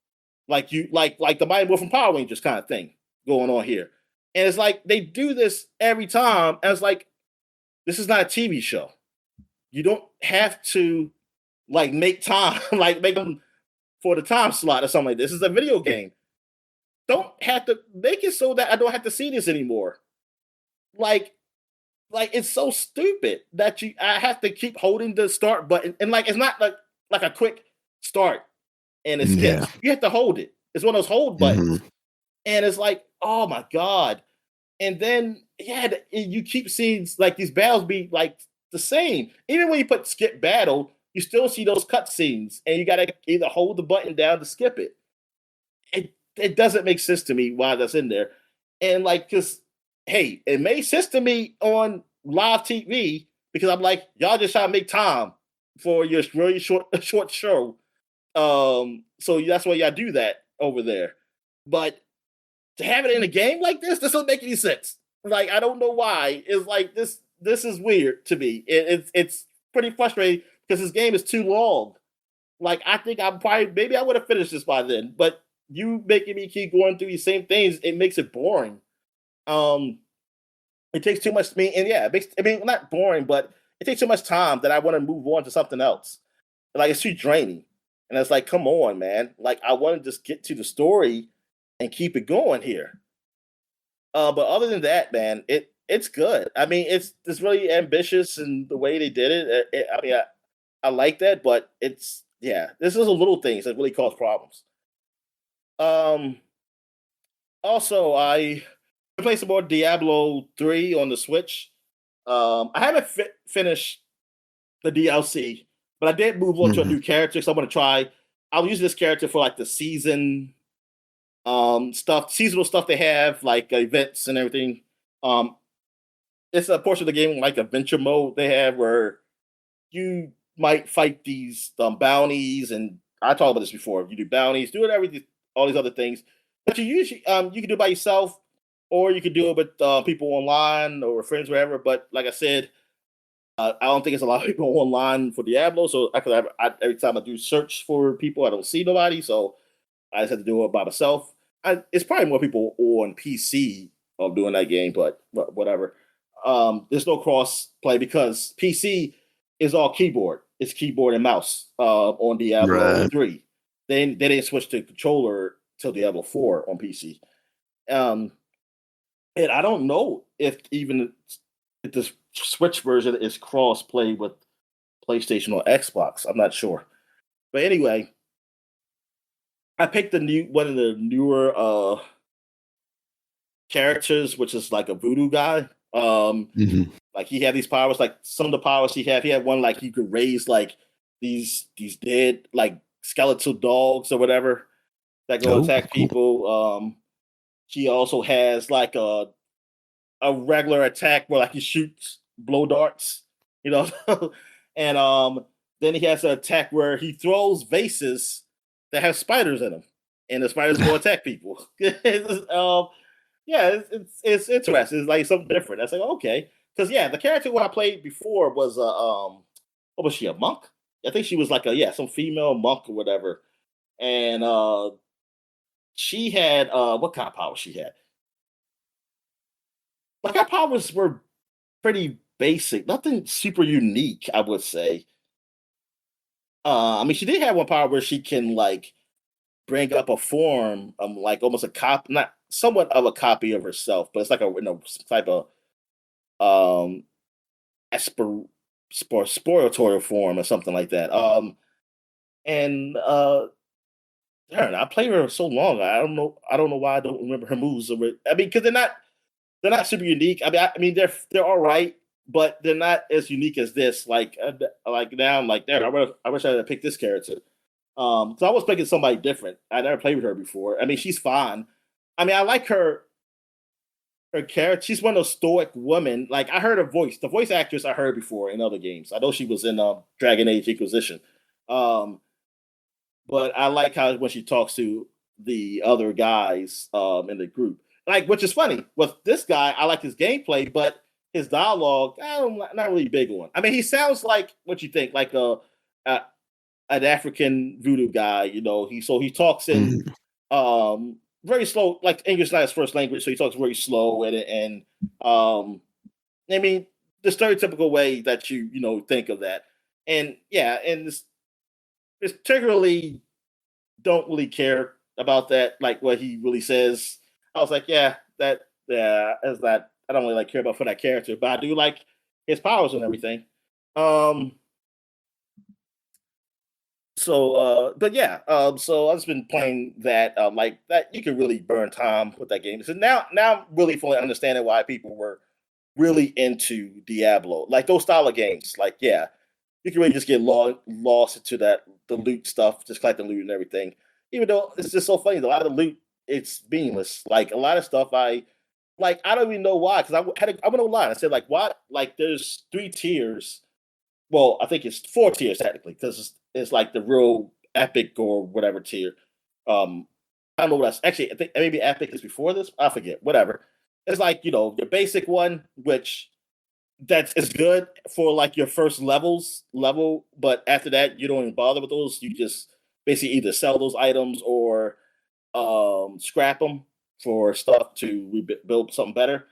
like the Mighty Morphin Power Rangers kind of thing going on here. And it's like they do this every time, and it's like this is not a TV show. You don't have to like make time, like make them for the time slot or something like this. This is a video game. Don't have to make it so that I don't have to see this anymore. Like it's so stupid that I have to keep holding the start button, and like it's not like a quick start and it skips. Yeah. You have to hold it. It's one of those hold buttons, and it's like, oh my god. And then you keep seeing like these battles be like the same. Even when you put skip battle, you still see those cutscenes, and you gotta either hold the button down to skip it. It doesn't make sense to me why that's in there. And like, cause hey, it made sense to me on live TV because I'm like, y'all just trying to make time for your really short show. So that's why y'all do that over there. But to have it in a game like this doesn't make any sense. Like, I don't know why. It's like this is weird to me. It's pretty frustrating because this game is too long. Like, I think I'm probably maybe I would have finished this by then, but you making me keep going through these same things, it makes it boring. It takes too much to me, and yeah, it makes, I mean, not boring, but it takes too much time that I want to move on to something else. Like, it's too draining. And it's like, come on, man. Like, I want to just get to the story and keep it going here. But other than that, man, it's good. I mean, it's really ambitious in the way they did it. I mean, I like that, but it's yeah, this is a little things that really cause problems. Um, Also, I played some more Diablo 3 on the Switch. I haven't finished the DLC, but I did move on to a Mhm. new character, so I'm gonna try. I'll use this character for like the season stuff, seasonal stuff they have, like events and everything. Um, it's a portion of the game like adventure mode they have where you might fight these bounties, and I talked about this before. You do bounties, do whatever, all these other things, but you usually you can do it by yourself, or you can do it with people online or friends, wherever. But like I said, I don't think it's a lot of people online for Diablo, so every time I do search for people, I don't see nobody, so I just have to do it by myself. It's probably more people on PC of doing that game, but whatever. There's no cross play because PC is all keyboard. It's keyboard and mouse on Diablo Right. 3. They didn't switch to controller till Diablo 4 on PC. Um, and I don't know if the Switch version is cross play with PlayStation or Xbox. I'm not sure. But anyway, I picked the new one of the newer characters, which is like a voodoo guy. Mhm. Like he had these powers, like some of the powers he had one like he could raise like these dead like skeletal dogs or whatever that go Oh, attack cool. people. He also has like a regular attack where like he shoots blow darts, you know, and then he has an attack where he throws vases that have spiders in them, and the spiders go attack people. Yeah, it's interesting. It's like something different. That's like okay, because yeah, the character who I played before was what was she, a monk? I think she was like a some female monk or whatever, and she had what kind of power she had? Like her powers were pretty basic, nothing super unique, I would say. I mean, she did have one power where she can like bring up a form, like almost a cop, not somewhat of a copy of herself, but it's like a type of um aspir sporitorial form or something like that. And darn, I played her so long. I don't know why I don't remember her moves. I mean, because they're not super unique. I mean they're all right, but they're not as unique as this. Like now I'm like, damn, I wish I had picked this character. So I was picking somebody different. I never played with her before. I mean, she's fine. I mean, I like her character. She's one of those stoic women. Like I heard her voice. The voice actress I heard before in other games. I know she was in Dragon Age Inquisition. Um, but I like how when she talks to the other guys in the group, like which is funny. With this guy, I like his gameplay, but his dialogue, I'm not really big on. I mean, he sounds like what you think, like a an African voodoo guy. You know, he talks in Mhm. very slow, like English not his first language, so he talks very slow and um, I mean the stereotypical way that you think of that, and yeah, and this particularly don't really care about that, like what he really says. I was like, yeah, is that I don't really like care about for that character, but I do like his powers and everything. Um, but yeah, so I've just been playing that, like that. You can really burn time with that game. So now I'm really fully understanding why people were really into Diablo, like those style of games. Like, yeah, you can really just get lost into the loot stuff, just like the loot and everything. Even though it's just so funny, a lot of the loot it's meaningless. Like a lot of stuff, I don't even know why. Because I went online. I said like, why? Like, there's 3 tiers. Well, I think it's 4 tiers technically, because it's like the real epic or whatever tier. Um, I don't know what that's actually. I think maybe epic is before this. I forget. Whatever. It's like your basic one, which that's is good for like your first level, but after that you don't even bother with those. You just basically either sell those items or scrap them for stuff to rebuild something better.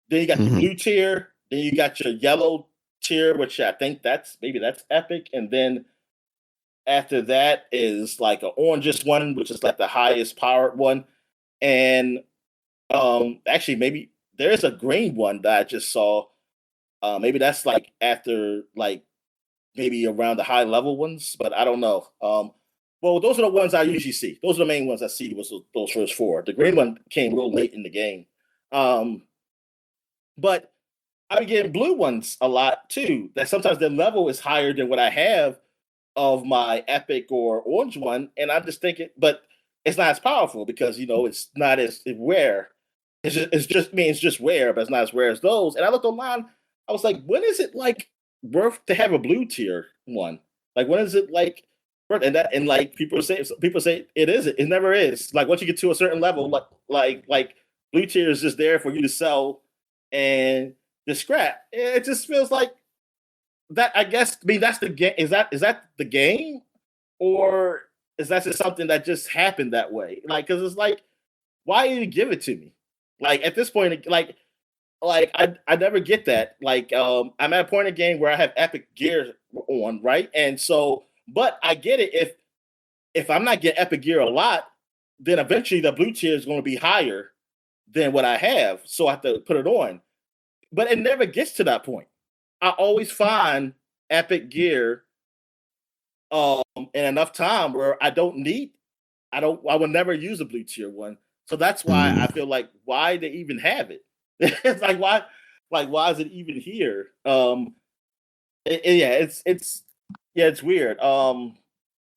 Then you got your blue tier. Then you got your yellow tier, which I think that's epic. And then after that is like an orangish one, which is like the highest powered one. And actually maybe there's a green one that I just saw. Maybe that's like after like maybe around the high level ones, but I don't know. Well, those are the ones I usually see. Those are the main ones I see. Was those first 4? The green one came real late in the game, but I've been getting blue ones a lot too. That sometimes the level is higher than what I have of my epic or orange one, and I'm just thinking, but it's not as powerful because it's not as rare. It's just rare, but it's not as rare as those. And I looked online. I was like, when is it like worth to have a blue tier one? Like, when is it like worth? And like people say it isn't. It never is. Like once you get to a certain level, like blue tier is just there for you to sell and just scrap. It just feels like that. I guess. I mean, that's the game. Is that the game, or is that just something that just happened that way? Like, because it's like, why did you give it to me? Like at this point, I never get that. Like I'm at a point in the game where I have epic gear on, right? And so, but I get it if I'm not getting epic gear a lot, then eventually the blue tier is going to be higher than what I have, so I have to put it on. But it never gets to that point. I always find epic gear in enough time where I will never use a blue tier one. So that's why I feel like why they even have it. It's why is it even here? Yeah, it's weird. How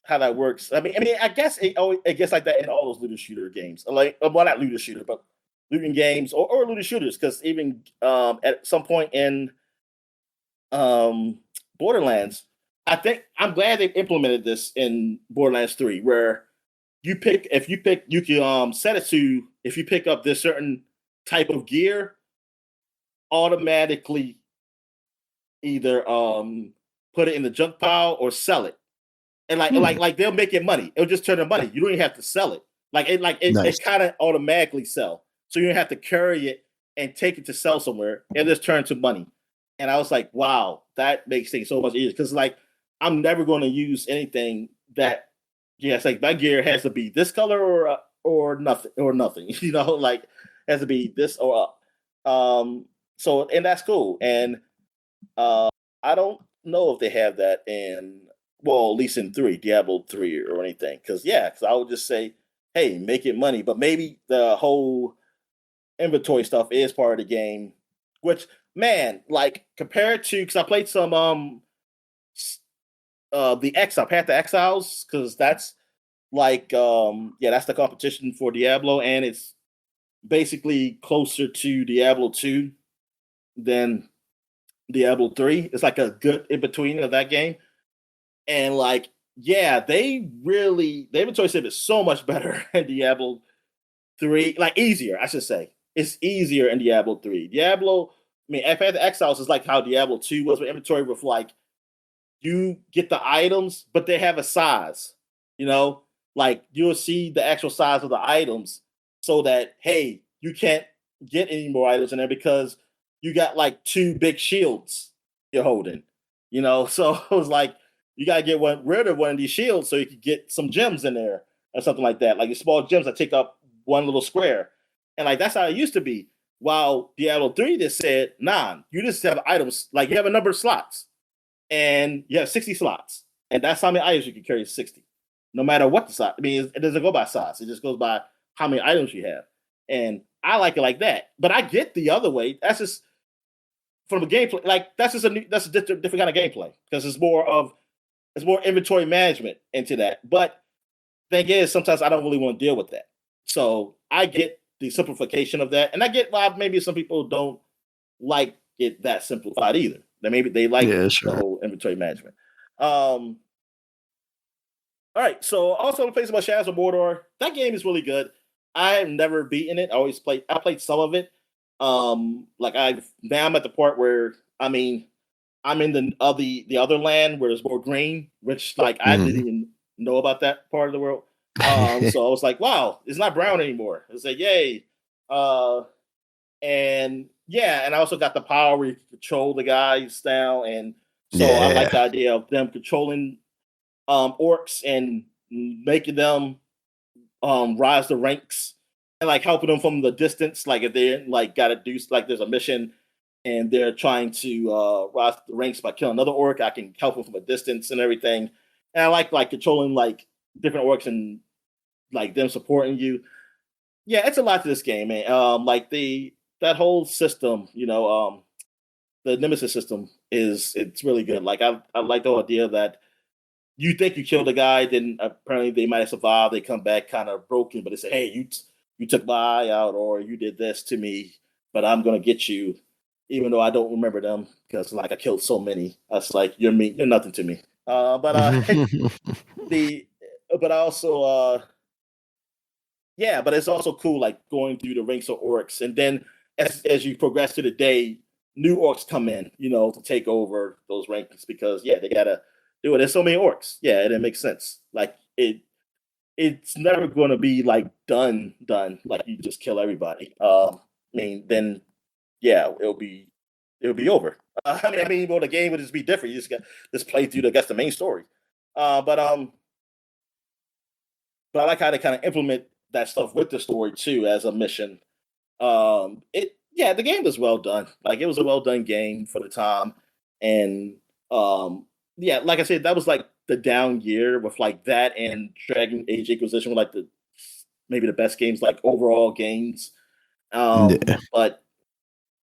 that works. I mean, I guess it gets like that in all those looter shooter games. Like, well, not looter shooter, but looting games or looter shooters. Because even at some point in Borderlands, I'm glad they implemented this in Borderlands 3, where you can set it to if you pick up this certain type of gear, automatically either put it in the junk pile or sell it. And like they'll make it money. It'll just turn to money. You don't even have to sell it. It kind of automatically sell. So you don't have to carry it and take it to sell somewhere. It just turn to money. And I was like, wow, that makes things so much easier. Because like I'm never going to use anything that it's like my gear has to be this color or nothing. Like it has to be this or up. So and that's cool. And I don't know if they have that in at least in Diablo 3 or anything. Because I would just say, hey, make it money. But maybe the whole inventory stuff is part of the game. Which, man, like compared to because I played some Path to Exiles, because that's like that's the competition for Diablo, and it's basically closer to Diablo 2 than Diablo 3. It's like a good in between of that game. And like, the inventory system is so much better in Diablo 3, like easier, I should say. It's easier in Diablo 3. Path to Exiles is like how Diablo 2 was with inventory, with like you get the items, but they have a size, like you'll see the actual size of the items so that, hey, you can't get any more items in there because you got like 2 big shields you're holding, so it was like, you got to get rid of one of these shields so you can get some gems in there or something like that. Like the small gems that take up one little square. And like, that's how it used to be. While Diablo 3 just said, nah, you just have items, like you have a number of slots and you have 60 slots. And that's how many items you can carry, 60. No matter what the slot. I mean, it doesn't go by size. It just goes by how many items you have. And I like it like that. But I get the other way. That's just, from a gameplay, like that's a different kind of gameplay because it's more inventory management into that. But thing is, sometimes I don't really want to deal with that. So I get the simplification of that, and I get why maybe some people don't like it that simplified either. That maybe they like the whole inventory management. All right, so also plays about Shadows of Mordor. That game is really good. I have never beaten it. I played some of it. Now I'm at the part where I'm in the other land where there's more green, which like I didn't even know about that part of the world. So I was like, wow, it's not brown anymore. It's like, yay. And I also got the power where you can control the guys now. And so I like the idea of them controlling orcs and making them rise the ranks and like helping them from the distance. Like if they like got to do like there's a mission and they're trying to rise the ranks by killing another orc, I can help them from a distance and everything. And I like controlling like different orcs and like them supporting you. Yeah, it's a lot to this game, man. That whole system, the Nemesis system it's really good. Like I like the idea that you think you killed a guy, then apparently they might have survived. They come back kind of broken, but they say, "Hey, you took my eye out, or you did this to me, but I'm gonna get you," even though I don't remember them because like I killed so many. That's like you're nothing to me. But it's also cool like going through the ranks of orcs, and then as you progress through the day, new orcs come in, to take over those rankings because they gotta do it. There's so many orcs. Yeah, and it makes sense. Like it's never going to be like done. Like you just kill everybody. Then it'll be over. The game would just be different. You just play through the main story. But I like how they kind of implement that stuff with the story too as a mission. The game was well done. Like it was a well done game for the time, and like I said, that was like the down year with like that and Dragon Age Inquisition were like maybe the best games, like overall games. But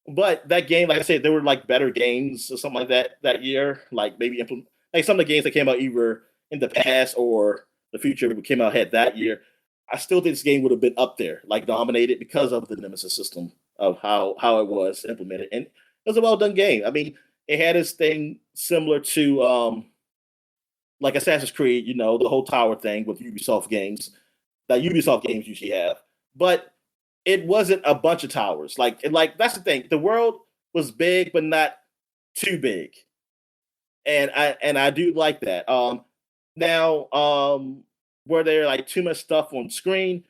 that game, like I said, there were like better games or something like that year. Like maybe like some of the games that came out either in the past or the future came out ahead that year. I still think this game would have been up there, like dominated because of the Nemesis system of how it was implemented, and it was a well done game. I mean, it had this thing similar to like Assassin's Creed, the whole tower thing with Ubisoft games that Ubisoft games usually have, but it wasn't a bunch of towers. Like that's the thing. The world was big, but not too big, and I do like that. Were there like too much stuff on screen?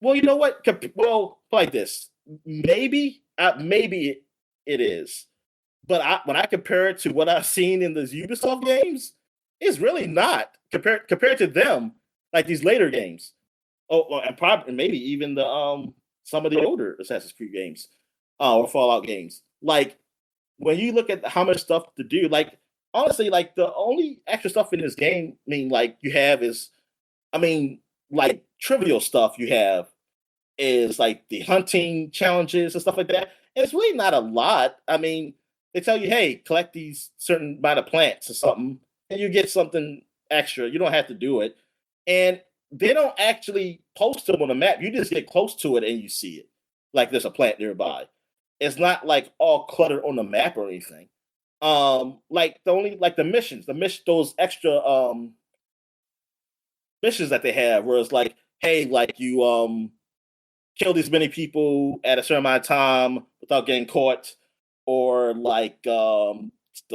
Well, you know what? Well, like this, maybe it is, but when I compare it to what I've seen in those Ubisoft games, it's really not compared to them. Like these later games, and probably maybe even the some of the older Assassin's Creed games or Fallout games. Like when you look at how much stuff to do, like honestly, like the only extra stuff in this game, like you have is, like trivial stuff you have is like the hunting challenges and stuff like that. And it's really not a lot. They tell you, hey, collect these certain amount of plants or something, and you get something extra. You don't have to do it. And they don't actually post them on the map. You just get close to it and you see it. Like there's a plant nearby. It's not like all cluttered on the map or anything. Like the missions, those extra missions that they have, where it's like, hey, like you kill these many people at a certain amount of time without getting caught, or like the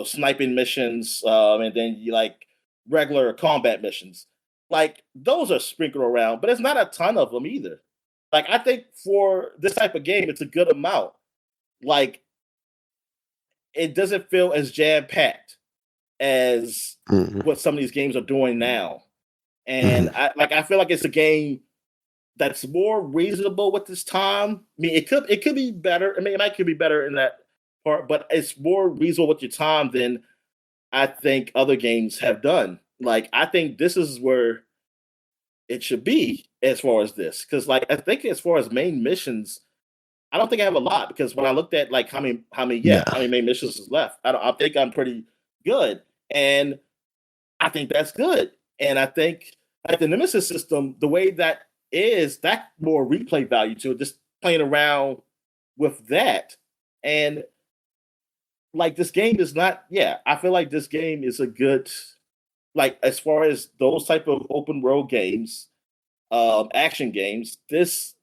sniping missions, and then you like regular combat missions. Like those are sprinkled around, but it's not a ton of them either. Like I think for this type of game, it's a good amount. Like it doesn't feel as jam packed as what some of these games are doing now. And I feel like it's a game that's more reasonable with this time. It could be better. It could be better in that part, but it's more reasonable with your time than I think other games have done. Like I think this is where it should be as far as this, because like I think as far as main missions, I don't think I have a lot because when I looked at like how many Yeah. main missions is left, I think I'm pretty good, and I think that's good. And I think like the Nemesis system, the way that is, that more replay value to it, just playing around with that. And like this game is not, yeah, I feel like this game is a good, like as far as those type of open world games, action games, this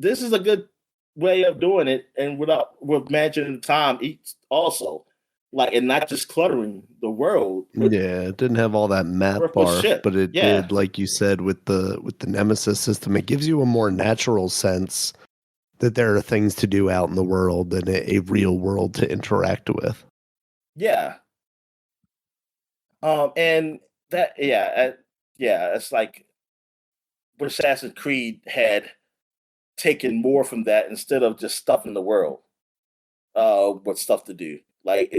is a good way of doing it, and with managing the time each also, like, and not just cluttering the world Yeah, it didn't have all that map with barf, shit. but it Yeah, did, like you said, with the Nemesis system, it gives you a more natural sense that there are things to do out in the world than a real world to interact with. yeah. And that, yeah, it's like what Assassin's Creed had taken more from that instead of just stuff in the world, with stuff to do. Like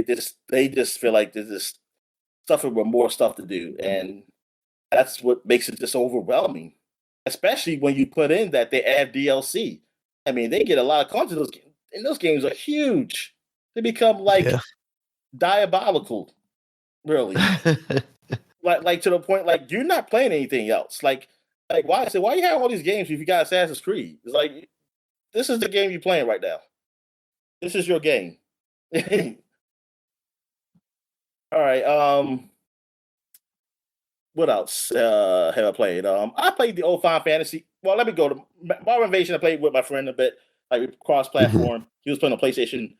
they just feel like there's this stuff with more stuff to do, and that's what makes it just overwhelming. Especially when you put in that they add DLC. I mean, they get a lot of content. Those games, and those games are huge. They become like Yeah. diabolical, really. Like to the point like you're not playing anything else. Like why I say why you have all these games if you got Assassin's Creed? It's like this is the game you're playing right now. This is your game. All right. What else have I played? I played the old Final Fantasy. Well, let me go to Marvel Invasion. I played with my friend a bit, like cross Mhm. platform. He was playing on PlayStation.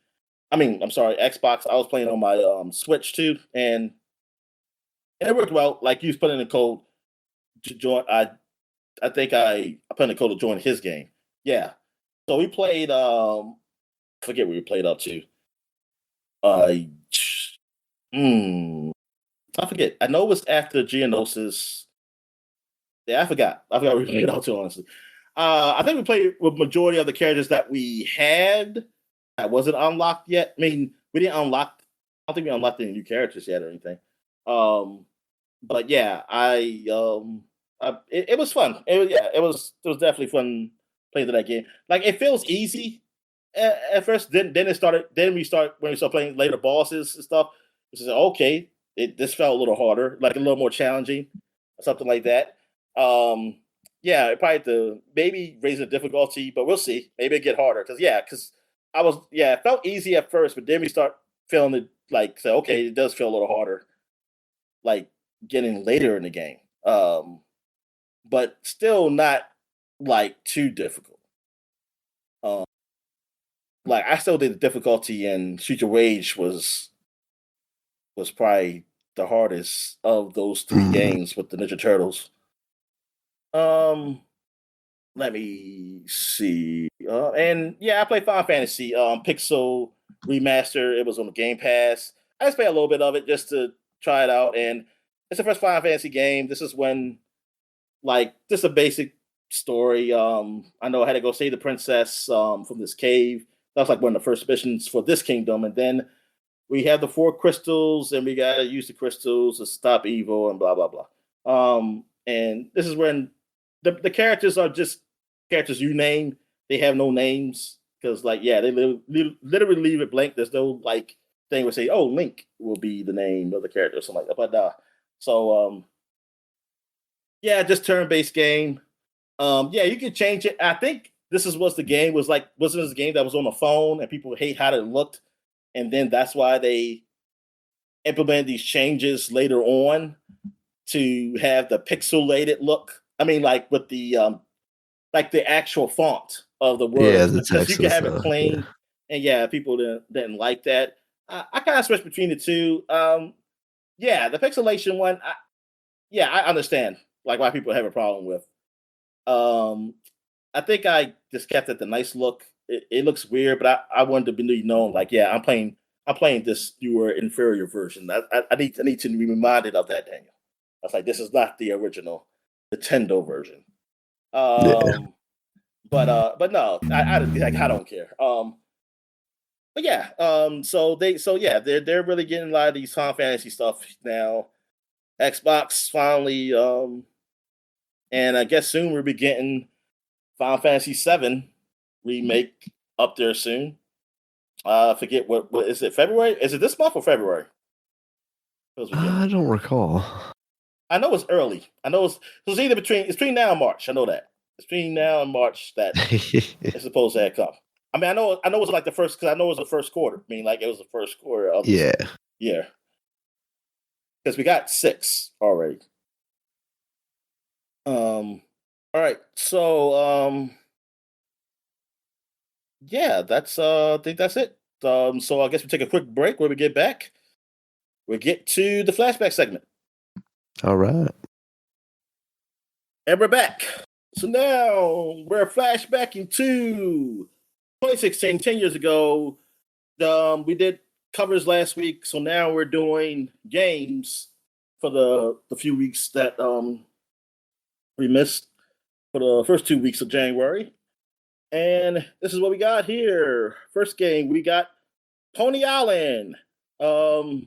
I mean, I'm sorry, Xbox. I was playing on my Switch too, and it worked well. Like he was putting in the code to join. I think I put in the code to join his game. Yeah. So we played. I forget what we played up to. Uh, hmm, I forget. I know it was after Geonosis. Yeah, I forgot. I forgot we played out to honestly. I think we played with majority of the characters that we had that wasn't unlocked yet. I mean, we didn't unlock. I don't think we unlocked any new characters yet or anything. Um, but yeah, it was fun. It was definitely fun playing that game. Like it feels easy at first. Then it started. Then when we start playing later bosses and stuff. It's just okay. This felt a little harder, like a little more challenging, or something like that. Um, yeah, it probably to maybe raise the difficulty, but we'll see. Maybe it get harder because it felt easy at first, but then we start feeling it like say okay, it does feel a little harder, like getting later in the game. But still not like too difficult. Um, like I still think the difficulty in Shoot Your Wage was probably the hardest of those three Mhm. games with the Ninja Turtles. Um, Let me see. And yeah, I played Final Fantasy Pixel Remaster. It was on the Game Pass. I just played a little bit of it just to try it out, and it's the first Final Fantasy game. This is when like just a basic story. I know I had to go save the princess from this cave. That was like one of the first missions for this kingdom, and then we have the four crystals, and we gotta use the crystals to stop evil and blah blah blah. And this is when the characters are just characters you name. They have no names because, like, yeah, they literally leave it blank. There's no like thing where say, "Oh, Link will be the name of the character" or something like that. But so yeah, just turn-based game. Yeah, you can change it. I think this is what the game was like. Wasn't this a game that was on the phone and people hate how it looked, and then that's why they implemented these changes later on to have the pixelated look. I mean, like the actual font of the Yeah, words the because you text can and have it stuff. Yeah. plain, and yeah, people didn't like that. I kind of switched between the two. Yeah, the pixelation one. Yeah, I understand like why people have a problem with. Um, I think I just kept it the nice look. It looks weird, but I wanted to be known like, yeah, I'm playing this newer inferior version. I need to be reminded of that, Daniel. I was like, this is not the original Nintendo version. Yeah. Um, but no, I don't care. But yeah, so yeah, they're really getting a lot of these Final Fantasy stuff now. Xbox finally, and I guess soon we'll be getting Final Fantasy VII remake up there soon. I forget what is it, February? Is it this month or February? I don't recall. I know it's early. I know it's either between now and March. I know that. It's between now and March that it's supposed to have come. I mean, I know it's like the first, because I know it was the first quarter. I mean, like it was the first quarter of this year. Because we got 6 already. All right. So yeah, that's I think that's it. So I guess we take a quick break. When we get back, we get to the flashback segment. All right. And we're back. So now we're flashbacking to 2016, 10 years ago. We did covers last week, so now we're doing games for the few weeks that we missed for the first 2 weeks of January. And this is what we got here. First game, we got Pony Island for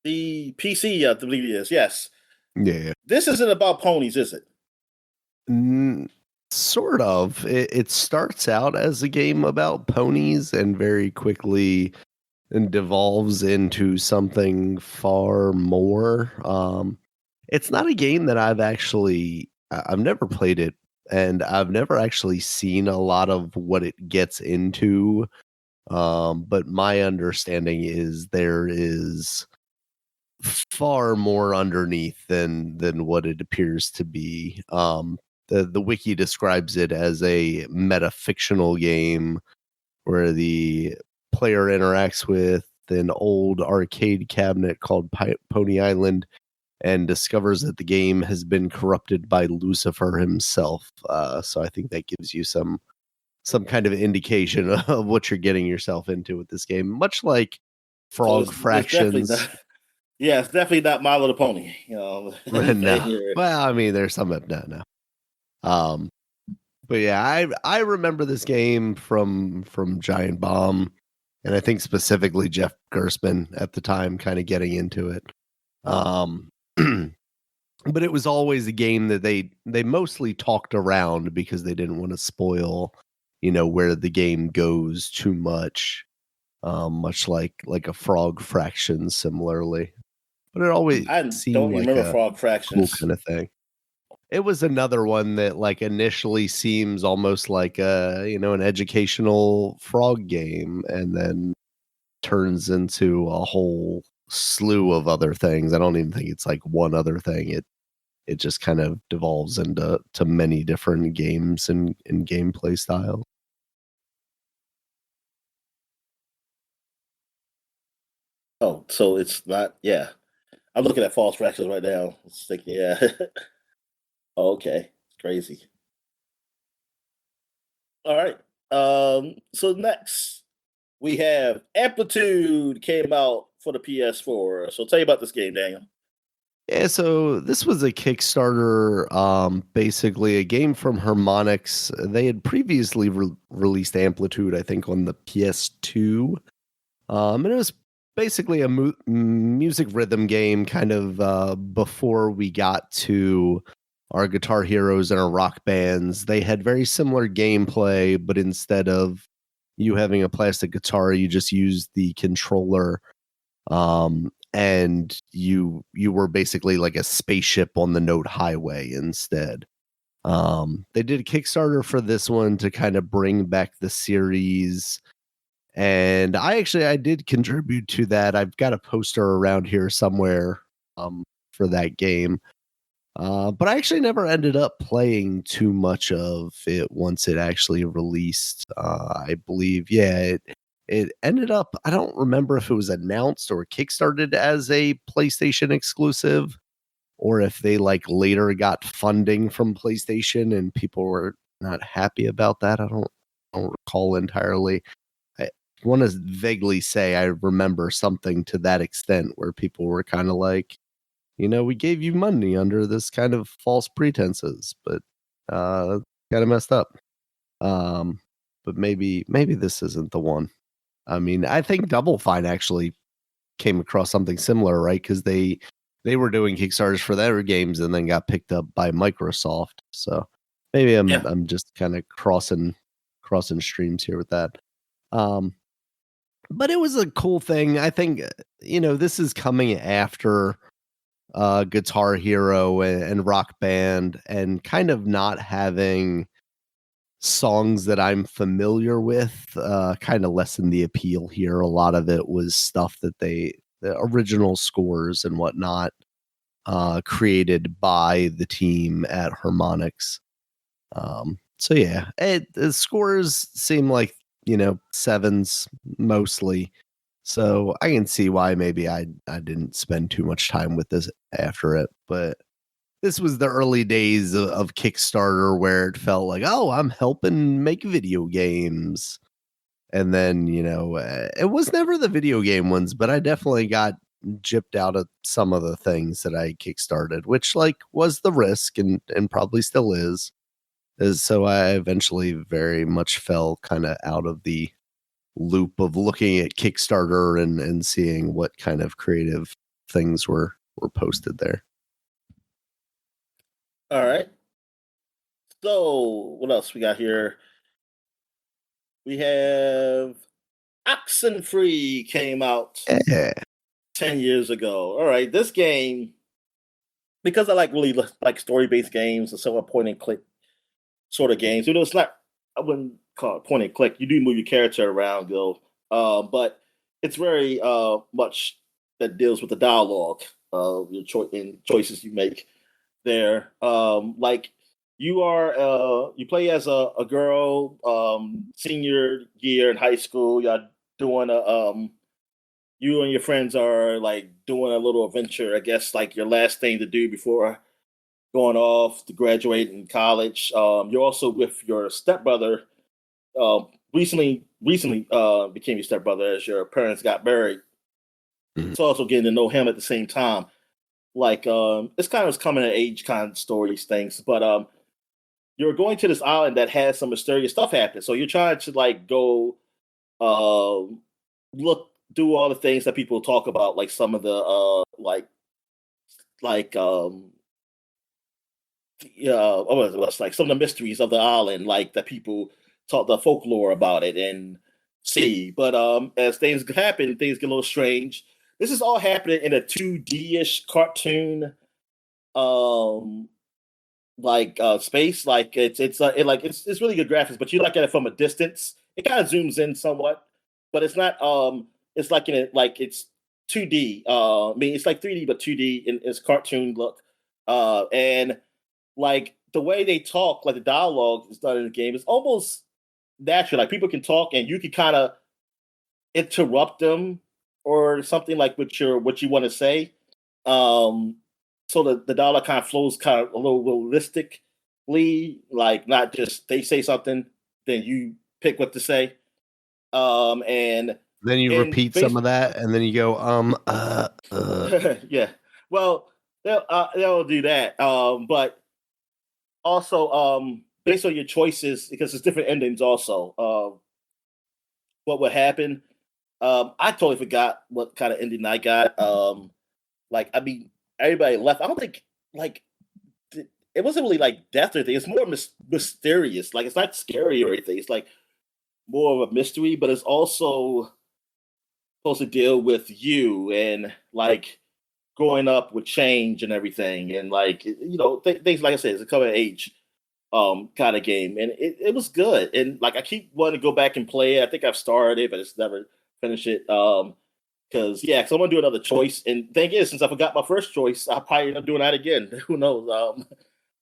the PC, I believe it is. Yes. Yeah. This isn't about ponies, is it? Sort of. It starts out as a game about ponies and very quickly devolves into something far more. It's not a game that I've never played it, and I've never actually seen a lot of what it gets into. But my understanding is there is far more underneath than what it appears to be. The wiki describes it as a metafictional game where the player interacts with an old arcade cabinet called Pony Island and discovers that the game has been corrupted by Lucifer himself. So I think that gives you some kind of indication of what you're getting yourself into with this game, much like Frog Fractions. It's definitely not My Little Pony. You know, no. Well, I mean, there's some no. But yeah, I remember this game from Giant Bomb, and I think specifically Jeff Gerstmann at the time kind of getting into it. But it was always a game that they mostly talked around because they didn't want to spoil, where the game goes too much. Much like a Frog Fractions similarly. But it always seemed don't like remember a Frog Fractions. cool kind of thing. It was another one that like initially seems almost like an educational frog game, and then turns into a whole slew of other things. I don't even think it's like one other thing. It just kind of devolves into many different games and gameplay styles. Oh, so it's not, yeah. I'm looking at False Fractions right now. It's like, yeah. Oh, okay. Crazy. All right. So next we have Amplitude came out for the PS4. So tell you about this game, Daniel. Yeah, so this was a Kickstarter, basically a game from Harmonix. They had previously released Amplitude, I think, on the PS2. And it was basically a music rhythm game kind of before we got to our Guitar Heroes and our rock bands. They had very similar gameplay, but instead of you having a plastic guitar, you just used the controller. And you were basically like a spaceship on the Note Highway instead. They did a Kickstarter for this one to kind of bring back the series. And I did contribute to that. I've got a poster around here somewhere for that game. But I actually never ended up playing too much of it once it actually released. I believe, it ended up, I don't remember if it was announced or kickstarted as a PlayStation exclusive, or if they like later got funding from PlayStation and people were not happy about that. I don't recall entirely. I want to vaguely say I remember something to that extent where people were kind of like, we gave you money under this kind of false pretenses, but kind of messed up. But maybe this isn't the one. I mean, I think Double Fine actually came across something similar, right? Because they were doing Kickstarters for their games and then got picked up by Microsoft. So Maybe Yeah. I'm just kind of crossing streams here with that. Um, but it was a cool thing. I think this is coming after Guitar Hero and Rock Band, and kind of not having songs that I'm familiar with kind of lessened the appeal here. A lot of it was stuff that the original scores and whatnot created by the team at Harmonix. So yeah, the scores seem like sevens mostly. So I can see why maybe I didn't spend too much time with this after it, but this was the early days of Kickstarter where it felt like, oh, I'm helping make video games. And then, it was never the video game ones, but I definitely got gypped out of some of the things that I kickstarted, which was the risk and probably still is. So I eventually very much fell kind of out of the loop of looking at Kickstarter and seeing what kind of creative things were posted there. All right. So what else we got here? We have Oxenfree came out Yeah. 10 years ago. All right, this game, because I really like story-based games and some point and click sort of games. It's not, I wouldn't call it point and click. You do move your character around, though, but it's very much that deals with the dialogue of your choices you make there. Like you play as a girl, senior year in high school. You're doing you and your friends are doing a little adventure. I guess your last thing to do before going off to graduate in college. You're also with your stepbrother. Recently became your stepbrother as your parents got married. Mhm. It's also getting to know him at the same time. It's kind of coming of age kind of stories things, but you're going to this island that has some mysterious stuff happen. So you're trying to go look do all the things that people talk about, like some of the like what was it? What's like some of the mysteries of the island, like that people talk the folklore about it and see. But as things happen, things get a little strange. This is all happening in a 2D-ish cartoon um space. It's really good graphics, but you look at it from a distance. It kind of zooms in somewhat, but it's not it's like in it like it's 2D. I mean it's like 3D but 2D in its cartoon look. And the way they talk, like the dialogue is done in the game, is almost natural. Like people can talk and you can kind of interrupt them or something like what you want to say. Um, so the dialogue kind of flows kind of a little realistically, like not just they say something, then you pick what to say. And Then you repeat some of basically, that, and then you go, yeah. Well, they'll do that. But also, based on your choices, because there's different endings. Also, what would happen? I totally forgot what kind of ending I got. I mean, everybody left. I don't think like it wasn't really death or anything. It's more mysterious. Like it's not scary or anything. It's more of a mystery, but it's also supposed to deal with you and growing up with change and everything, and things like I said, it's a coming of age kind of game, and it was good. And I keep wanting to go back and play it. I think I've started it, but it's never finished it. Because I want to do another choice. And thing is, since I forgot my first choice, I'll probably end up doing that again. Who knows?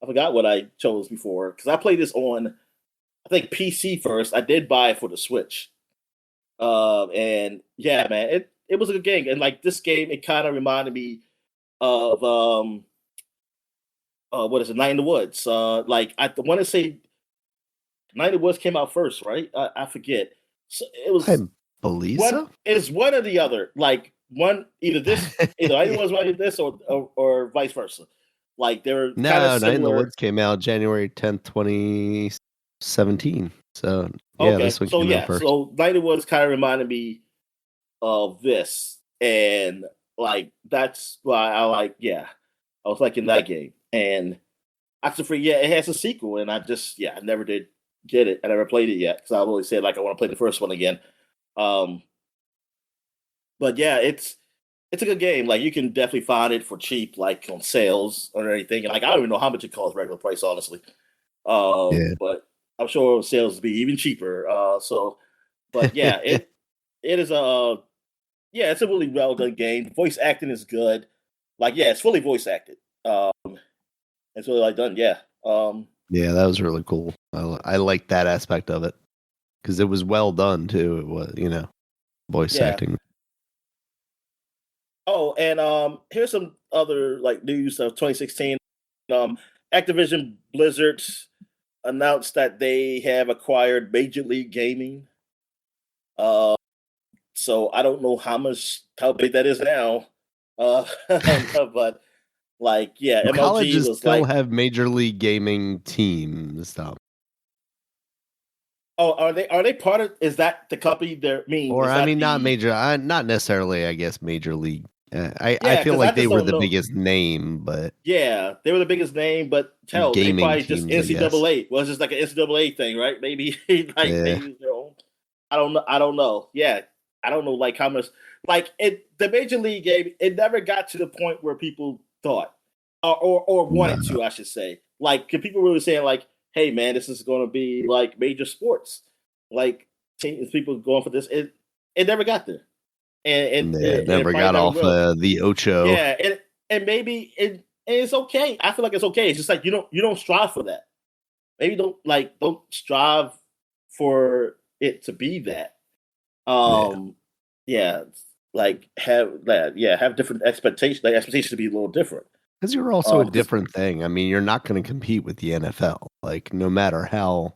I forgot what I chose before because I played this on I think PC first. I did buy it for the Switch. And yeah, man, it was a good game. And this game, it kind of reminded me of what is it, Night in the Woods? I want to say Night in the Woods came out first, right? I forget. So it I was believe one. so. It's one or the other. One either Night in the Woods like this or vice versa. They're kind of No, Night in the similar. Woods came out January 10th, 2017. So yeah, Okay, this one so came out yeah, first. so Night in the Woods kind of reminded me of this, and that's why I was liking that game. And Oxenfree, yeah, it has a sequel, and I never did get it. I never played it yet because I always said like I want to play the first one again. Um, but yeah, it's a good game. Like you can definitely find it for cheap, like on sales or anything. And like I don't even know how much it costs regular price, honestly. Yeah. But I'm sure sales will be even cheaper. But yeah, it is it's a really well done game. Voice acting is good. Like yeah, it's fully voice acted. It's really like done. Yeah. Yeah, that was really cool. I like that aspect of it because it was well done too. It was, voice Yeah. acting. Oh, and here's some other like news of 2016. Activision Blizzard announced that they have acquired Major League Gaming. Uh, so I don't know how big that is now. But like, yeah, Well, MLG colleges was still like, have major league gaming teams, stuff. oh, are they part of? Is that the company? Or Is I that mean, not the? major, not necessarily. I guess major league. I Yeah, feel because I like they just were don't the know. biggest name, but Yeah, they were the biggest name, but hell, they gaming probably just teams, I guess. NCAA. Well, it's just like an NCAA thing, right? Maybe like they Yeah, use their own. I don't know. I don't know. Yeah, I don't know. Like how much? Like it, the major league game. It never got to the point where people thought, or wanted no, to, I should say. Like, people were saying, like, "Hey, man, this is going to be like major sports." Like, people going for this. It never got there, and yeah, it, it it never probably got never off will. the Ocho. Yeah, and maybe it's okay. I feel like it's okay. It's just like you don't strive for that. Maybe don't strive for it to be that. Yeah, Yeah, like have that. Yeah, have different expectations. Like expectations to be a little different. because you're also a Because different thing. I mean, you're not going to compete with the NFL. Like, no matter how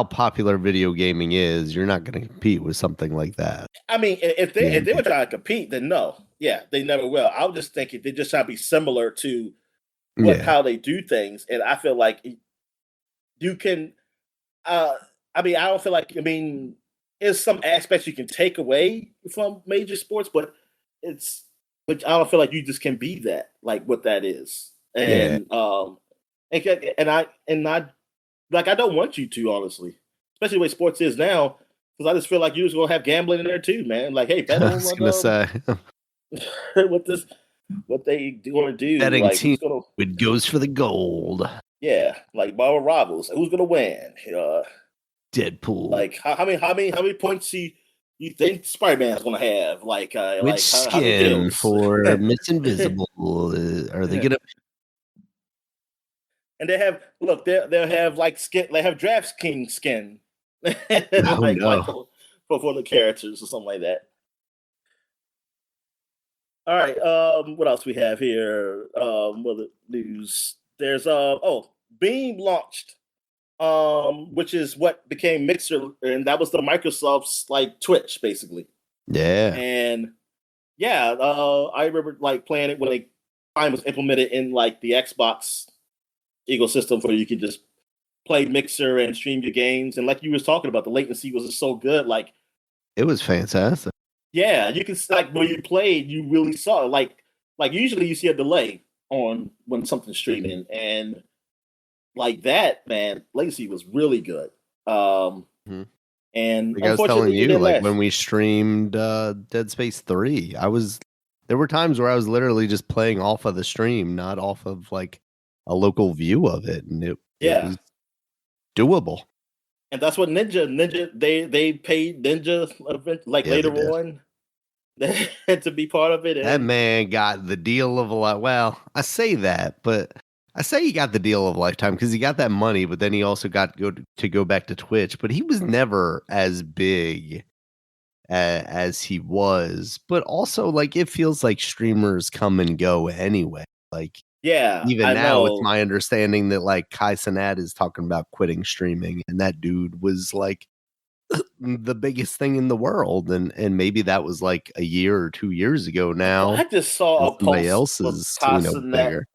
popular video gaming is, you're not going to compete with something like that. I mean, if they Yeah, were trying to compete, then no, yeah, they never will. I was just thinking they just try to be similar to yeah, how they do things, and I feel like you can Uh, I mean, I don't feel like. I mean, there's some aspects you can take away from major sports, but it's. But I don't feel like you just can be that, like what that is, yeah. and I like I don't want you to honestly, especially the way sports is now, because I just feel like you're just gonna have gambling in there too, man. Like, hey, bet I was on gonna say what this what they want to do, betting like team who's gonna it goes for the gold. yeah, like Marvel Rivals, who's gonna win? Deadpool. Like how many points you think Spider Man's gonna have? Which Like how many skin kills? for And Miss Invisible? Are they gonna? they have look they'll have like skin they have draft king skin Oh like no! for the characters or something like that. All right, what else we have here? What the news? There's Beam launched, which is what became Mixer, and that was the Microsoft's like Twitch basically. Yeah, And yeah, I remember like playing it when it finally was implemented in like the Xbox ecosystem, where you could just play Mixer and stream your games. And like you was talking about, the latency was just so good. Like, it was fantastic. yeah, you can like when you played, you really saw it. Like usually you see a delay on when something's streaming, and like that, man, latency was really good. Um, Mhm. and Like I was telling unfortunately, it you, didn't like when last. we streamed Dead Space 3, there were times where I was literally just playing off of the stream, not off of like a local view of it, and it Yeah, was doable. and that's what Ninja they paid Ninja like Yeah, they later did. on to be part of it, That and man got the deal of a life. Well, I say that, but I say he got the deal of a lifetime because he got that money, but then he also got to go back to Twitch. But he was never as big as he was. But also, like, it feels like streamers come and go anyway. Like, yeah, even I now, it's know. my understanding that like Kai Cenat is talking about quitting streaming, and that dude was like the biggest thing in the world, and maybe that was like a year or 2 years ago Well, now, I just and saw a somebody post else of is Casanet bigger.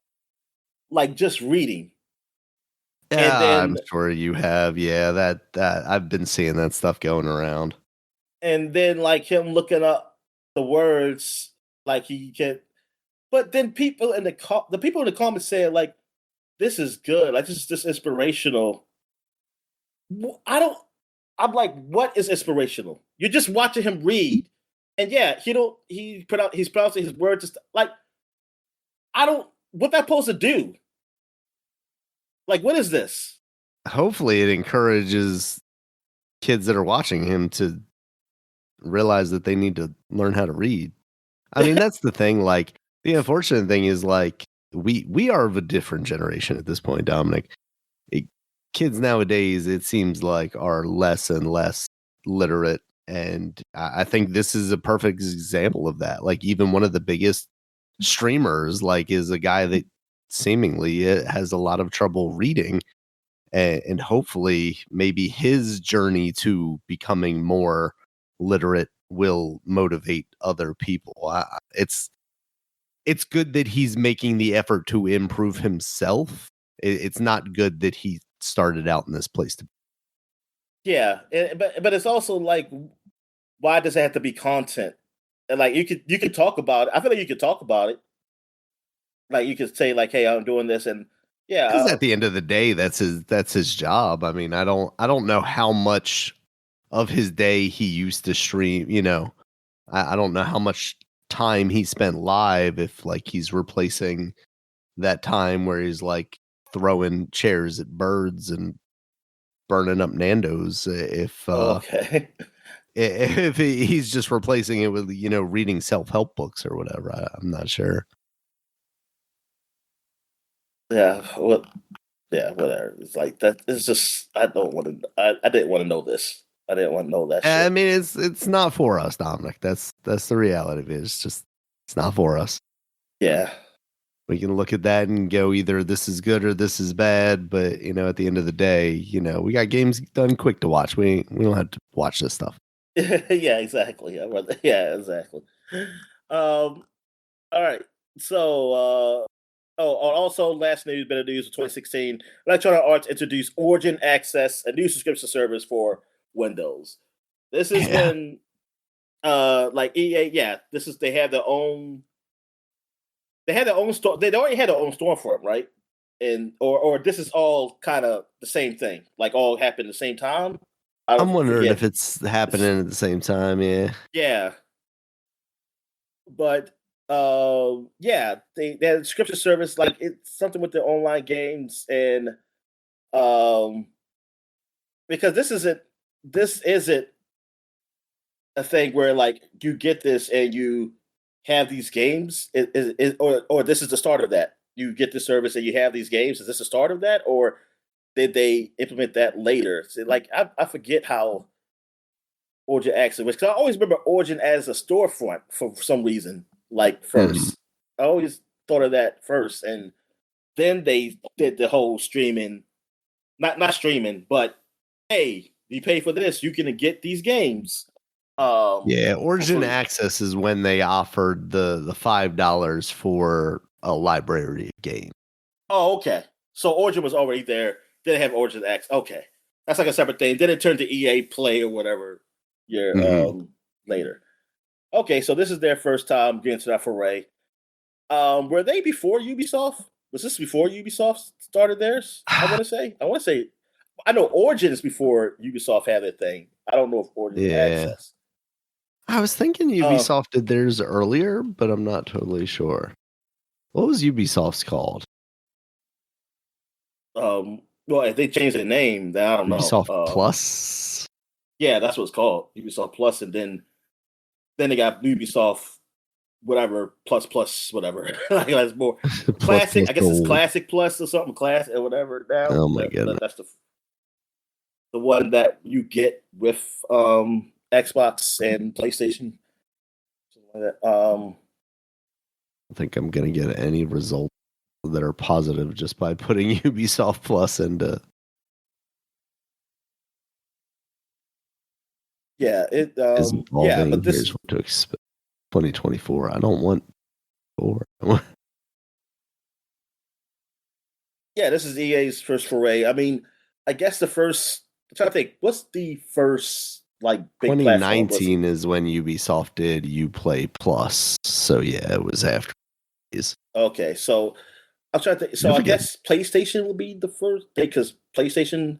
like just reading, and Yeah, I'm then sure you have. Yeah, that I've been seeing that stuff going around. like him looking up the words like he can. But then people in the comments said like, this is good. Like, this is just inspirational. I'm like, what is inspirational? You're just watching him read. And yeah, he's pronouncing his words just like, what that supposed to do? Like, what is this? Hopefully it encourages kids that are watching him to realize that they need to learn how to read. I mean, that's the thing. Like, the unfortunate thing is, like, we are of a different generation at this point, Dominic. Kids nowadays, it seems like, are less and less literate. And I think this is a perfect example of that. Like, even one of the biggest streamers, like, is a guy that seemingly has a lot of trouble reading. And hopefully maybe his journey to becoming more literate will motivate other people. It's good that he's making the effort to improve himself. It's not good that he started out in this place. Yeah, but it's also like, why does it have to be content? And like, you could talk about it. I feel like you could talk about it. Like, you could say like, "Hey, I'm doing this," and yeah, Because at the end of the day, that's his job. I mean, I don't know how much of his day he used to stream. You know, I don't know how much time he spent live. If like he's replacing that time where he's like throwing chairs at birds and burning up Nando's. okay. If he's just replacing it with, you know, reading self-help books or whatever, I'm not sure. Yeah, well, yeah, whatever. It's like that. It's just, I don't want to. I didn't want to know this. I didn't want to know that I shit. mean, it's not for us, Dominic. That's the reality of it. It's not for us. Yeah. We can look at that and go either this is good or this is bad. But, you know, at the end of the day, you know, we got games done quick to watch. We don't have to watch this stuff. Yeah, exactly. Yeah, exactly. All right. So, also last news, better news of 2016. Electronic Arts introduced Origin Access, a new subscription service for Windows. This is when, like EA, yeah, they have their own. They had their own store. They already had their own storefront, right? And or this is all kind of the same thing, like all happened at the same time. I'm wondering if it's happening at the same time. Yeah. Yeah. But yeah, they had a subscription service, like it's something with the online games, and because this isn't a thing where like you get this and you have these games, or this is the start of that. You get the service and you have these games. Is this the start of that, or did they implement that later? So, like, I forget how Origin actually was, because I always remember Origin as a storefront for some reason. Like first, I always thought of that first, and then they did the whole streaming, not streaming, but hey, you pay for this, you can get these games. Yeah, Origin Access is when they offered the $5 for a library of games. Oh, okay. So Origin was already there. Then they have Origin Access. Okay, that's like a separate thing. Then it turned to EA Play or whatever later. Okay, so this is their first time getting to that foray. Were they before Ubisoft? Was this before Ubisoft started theirs? I want to say. I know Origin is before Ubisoft had their thing. I don't know if Origin Access. I was thinking Ubisoft did theirs earlier, but I'm not totally sure. What was Ubisoft's called? Well, if they changed the name, then I don't know. Ubisoft Plus? Yeah, that's what it's called. Ubisoft Plus, and then they got Ubisoft whatever plus whatever. Like that's more classic. Plus, I guess it's Classic Plus or something, class or whatever now. Oh my goodness. That's the one that you get with Xbox and PlayStation. Something like that. I think I'm gonna get any results that are positive just by putting Ubisoft Plus into. Yeah, it is evolving. yeah, but Here's what to expect. 2024. I don't want 4. Yeah, this is EA's first foray. I mean, I guess the first. I'm trying to think. What's the first like big 2019 is when Ubisoft did Uplay Plus. So yeah, it was after. Okay, so I'm trying to think. So I guess PlayStation would be the first thing because PlayStation,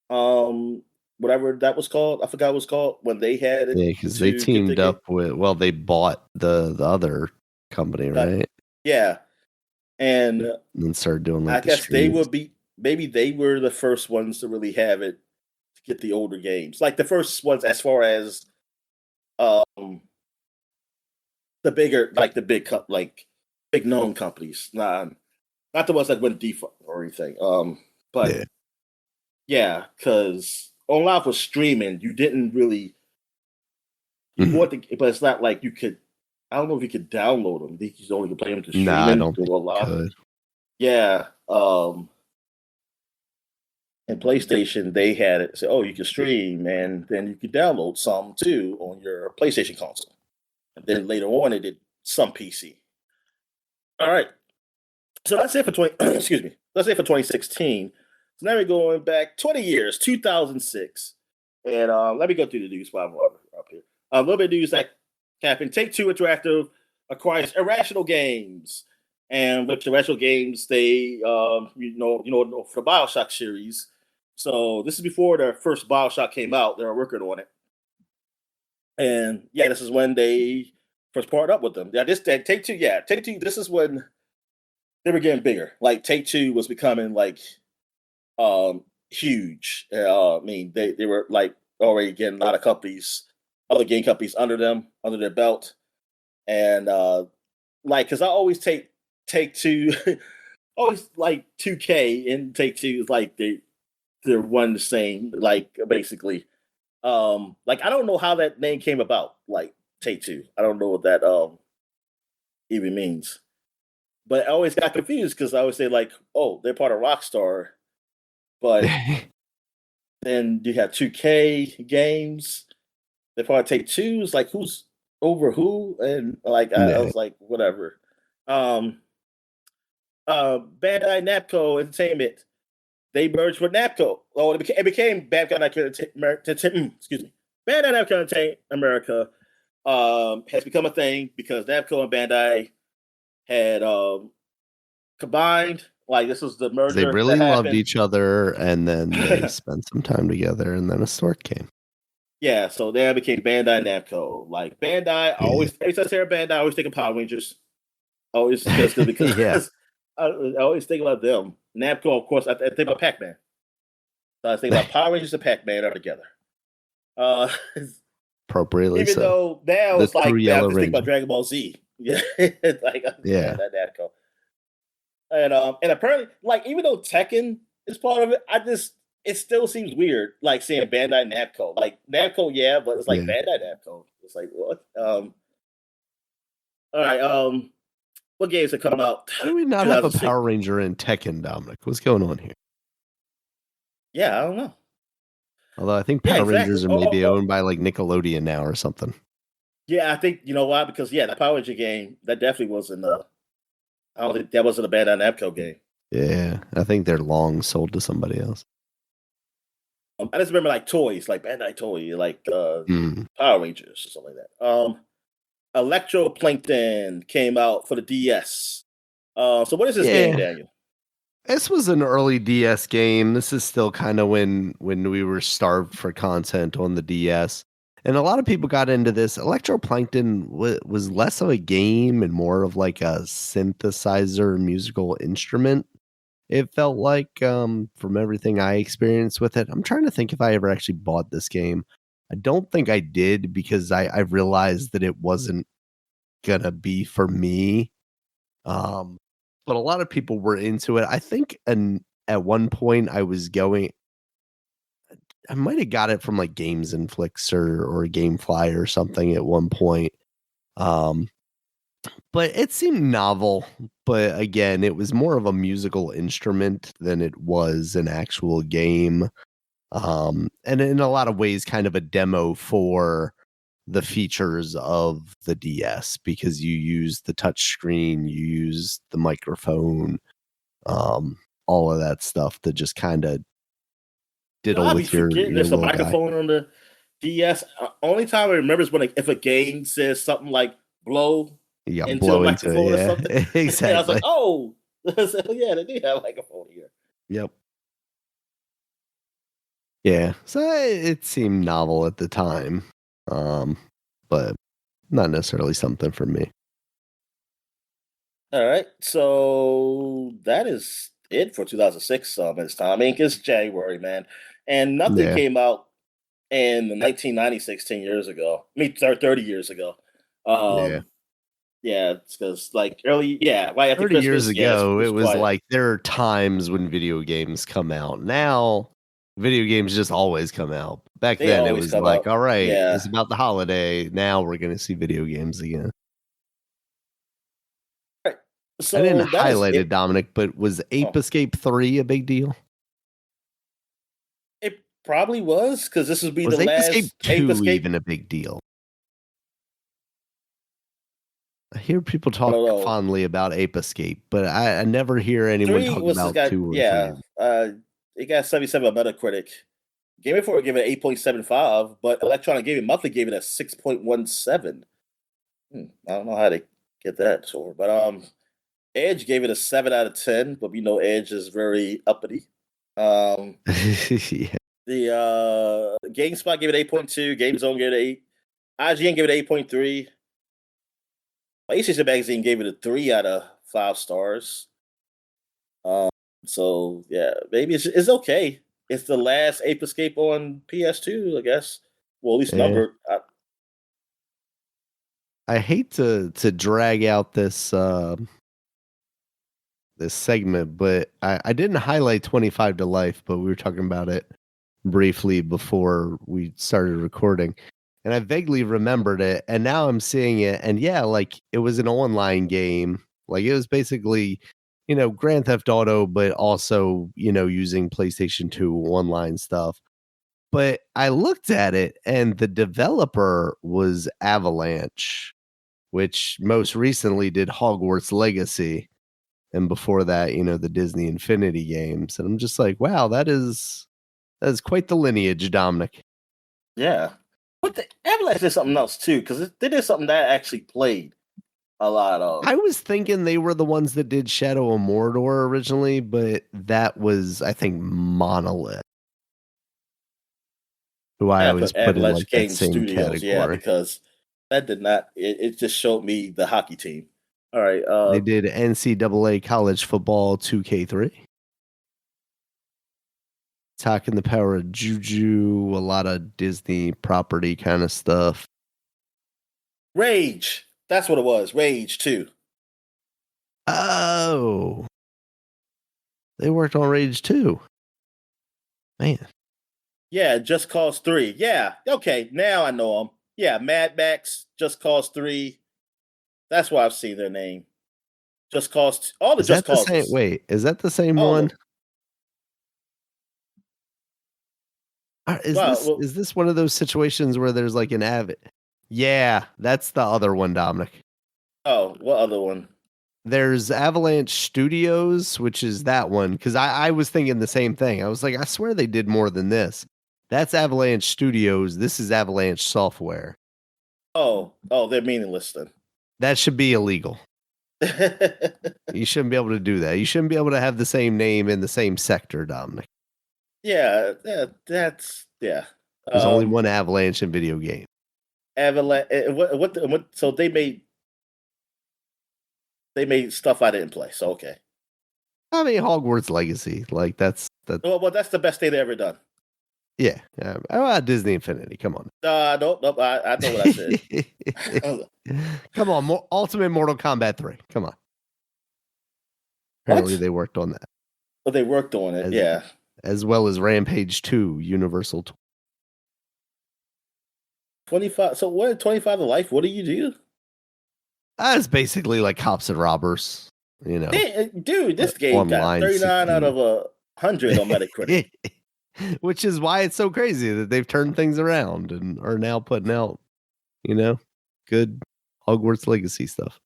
whatever that was called, I forgot what it was called when they had it. Yeah, because they teamed up with. Well, they bought the other company, right? Yeah, and then started doing like I guess they would be. Maybe they were the first ones to really have it to get the older games, like the first ones as far as the bigger, like the big big known companies. Not the ones that went default or anything. But yeah, because online was streaming, you didn't really want to, but it's not like you could. I don't know if you could download them. You just only could play them to streaming. I don't think you could. Yeah. And PlayStation, they had it. Say, oh, you can stream, and then you could download some too on your PlayStation console. And then later on, it did some PC. All right. So that's it for 20. Excuse me. That's it for 2016. So now we're going back 20 years, 2006, and let me go through the news while I'm up here. A little bit of news that happened. Take-Two Interactive acquires Irrational Games, and with Irrational Games, they for the BioShock series. So this is before the first BioShock came out. They were working on it, and yeah, this is when they first partnered up with them. Yeah, Take-Two. Yeah, Take-Two. This is when they were getting bigger. Like Take-Two was becoming like huge. I mean, they were like already getting a lot of companies, other game companies under their belt, and like because I always take Take-Two, always like 2K and Take-Two is like they're one the same. Like basically, like I don't know how that name came about. Like Take-Two, I don't know what that even means. But I always got confused because I always say like, oh, they're part of Rockstar, but then you have 2K games. They probably Take-Two. It's like who's over who, and like I was like, whatever. Bandai Namco Entertainment. They merged with Namco. Oh, it became Bandai Namco. Excuse me. Bandai Namco Entertainment America has become a thing because Namco and Bandai had combined. Like this was the merger. They really loved each other, and then they spent some time together, and then a stork came. Yeah, so then became Bandai Namco. Like Bandai, every time I say Bandai, I always think of Power Rangers. Always because I always think about them. Namco, of course, I think about Pac-Man. So I think about Power Rangers and Pac-Man are together. Appropriately even so. Though now it's like I just think about Dragon Ball Z. Yeah, like Namco. And apparently, like even though Tekken is part of it, it still seems weird, like saying Bandai Namco. Like Namco, yeah, but it's like Bandai Namco. It's like what? All right. What games have come out? How do we not have a Power Ranger in Tekken, Dominic? What's going on here? Yeah, I don't know. Although I think Power Rangers are maybe owned by like Nickelodeon now or something. Yeah, I think you know why? Because the Power Ranger game that definitely wasn't. I don't think that wasn't a Bandai Namco game. Yeah, I think they're long sold to somebody else. I just remember like toys, like Bandai Toy, like Power Rangers or something like that. Electroplankton came out for the DS. So what is this game, Daniel? This was an early DS game. This is still kind of when we were starved for content on the DS. And a lot of people got into this. Electroplankton was less of a game and more of like a synthesizer musical instrument. It felt like from everything I experienced with it. I'm trying to think if I ever actually bought this game. I don't think I did because I realized that it wasn't gonna be for me. But a lot of people were into it. I think at one point I might have got it from like Games and Flicks or Gamefly or something at one point. But it seemed novel. But again, it was more of a musical instrument than it was an actual game. And in a lot of ways, kind of a demo for the features of the DS because you use the touch screen, you use the microphone, all of that stuff to just kind of diddle with your there's a microphone guy. on the DS. Only time I remember is when if a game says something like blow into a microphone or something. Exactly. And I was like, oh, So, yeah, they do have like a full year. Yep. Yeah. So it seemed novel at the time, but not necessarily something for me. All right, so that is it for 2006. It's time. I mean, it's January, man, and nothing Yeah. came out in 1996, 10 years ago. I mean, 30 years ago. Yeah. Yeah, it's because like early, yeah, right after 30 years Christmas, yeah, ago, it's it was quiet. like there are times when video games come out. Now, video games just always come out. Back They then, it always was come like, out. all right, Yeah. it's about the holiday. Now we're going to see video games again. Right. I didn't So that is highlight it, it. Dominic, but was Ape Oh, Escape 3 a big deal? it probably was because this would be the Was Ape Escape last Ape 2 Escape. even a big deal? I hear people I don't talk know. fondly about Ape Escape, but I never hear anyone Three talk was about got 2 or yeah. 3. It got 77 on Metacritic. Game Informer gave it 8.75, but Electronic Gaming Monthly gave it a 6.17. I don't know how they get that score, but Edge gave it a 7 out of 10. But we know Edge is very uppity. Um, Yeah. the GameSpot gave it 8.2. GameZone gave it 8. IGN gave it 8.3. PlayStation Magazine gave it a 3 out of 5 stars. Um, so yeah, maybe it's okay. It's the last Ape Escape on PS2, I guess. Well, at least Yeah. numbered. I hate to drag out this segment, but I didn't highlight 25 to Life, but we were talking about it briefly before we started recording. And I vaguely remembered it, and now I'm seeing it, and yeah, like it was an online game. Like it was basically, Grand Theft Auto, but also, using PlayStation 2 online stuff. But I looked at it and the developer was Avalanche, which most recently did Hogwarts Legacy. And before that, the Disney Infinity games. And I'm just like, wow, that is quite the lineage, Dominic. Yeah. But the Avalanche did something else too, because they did something that I actually played a lot of. I was thinking they were the ones that did Shadow of Mordor originally, but that was, I think, Monolith, who I I always put put in Avalanche like that Game same Studios, yeah, category. because that did not. It just showed me the hockey team. All right. They did NCAA College Football 2K3. Talking the Power of Juju, a lot of Disney property kind of stuff. Rage. That's what it was. Rage 2. Oh, they worked on Rage 2. Man. Yeah, Just Cause 3. Yeah. Okay, now I know them. Yeah, Mad Max, Just Cause 3. That's why I've seen their name. Just Cause. All the Is Just that the same? Causes. Wait, is that the same All one? of them. Is Wow. this Well, is this one of those situations where there's like an avid? Yeah, that's the other one, Dominic. oh, what other one? There's Avalanche Studios, which is that one, because I was thinking the same thing. I was like, I swear they did more than this. That's Avalanche Studios. This is Avalanche Software. Oh, they're meaningless then. That should be illegal. You shouldn't be able to do that. You shouldn't be able to have the same name in the same sector, Dominic. Yeah, that's yeah. There's only one Avalanche in video game. Avalanche. What? So they made stuff I didn't play. So okay. I mean, Hogwarts Legacy, like that's. Well, that's the best they've ever done. Yeah. Disney Infinity. Come on. Nope. I know what I said. Come on. Ultimate Mortal Kombat 3. Come on. Apparently What? they worked on that. But they worked on it. Yeah. As well as Rampage 2 Universal. 25. So what? 25 to life. What do you do? It's basically like Cops and Robbers. Dude, this game got online 39 out 16. of 100 on Metacritic. Which is why it's so crazy that they've turned things around and are now putting out, good Hogwarts Legacy stuff.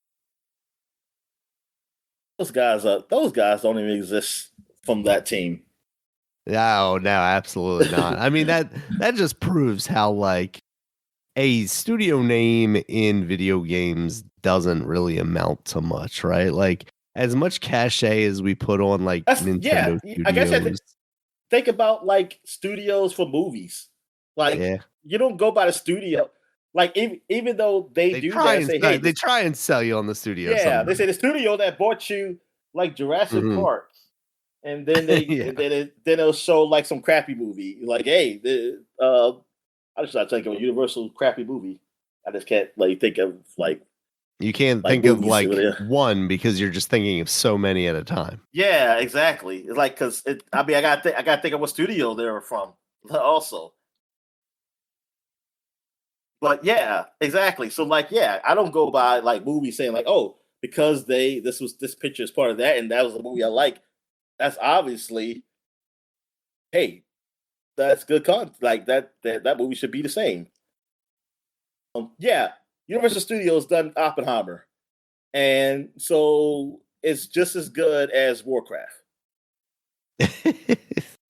Those guys don't even exist from that team. No, absolutely not. I mean, that just proves how like a studio name in video games doesn't really amount to much, right? Like as much cachet as we put on like Nintendo I guess Studios. think about like studios for movies. Like you don't go by the studio. Like even though they do try that, and say, hey, they try and sell you on the studio. Yeah, they say the studio that bought you like Jurassic Park, and then then they'll show like some crappy movie. Like, hey, I just not think of a Universal crappy movie. I just can't like think of like. You can't think of like one because you're just thinking of so many at a time. Yeah, exactly. It's like because I gotta think of what studio they were from also. But yeah, exactly. So like, yeah, I don't go by like movies saying like, oh, because this picture is part of that, and that was a movie I like. That's obviously, hey, that's good content. Like that movie should be the same. Yeah, Universal Studios done Oppenheimer, and so it's just as good as Warcraft.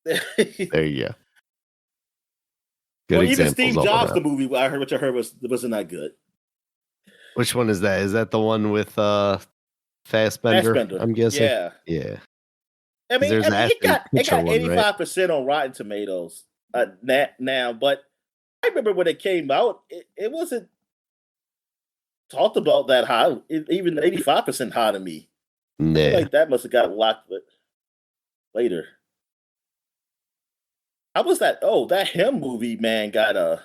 There you go. Good even Steve Jobs, the movie which I heard wasn't that good. Which one is that? Is that the one with Fassbender? I'm guessing. Yeah. I mean it got 85% on Rotten Tomatoes now, but I remember when it came out, it wasn't talked about that high. Even 85% high to me. Yeah. Like that must have got locked later. How was that? Oh, that Him movie, man, got a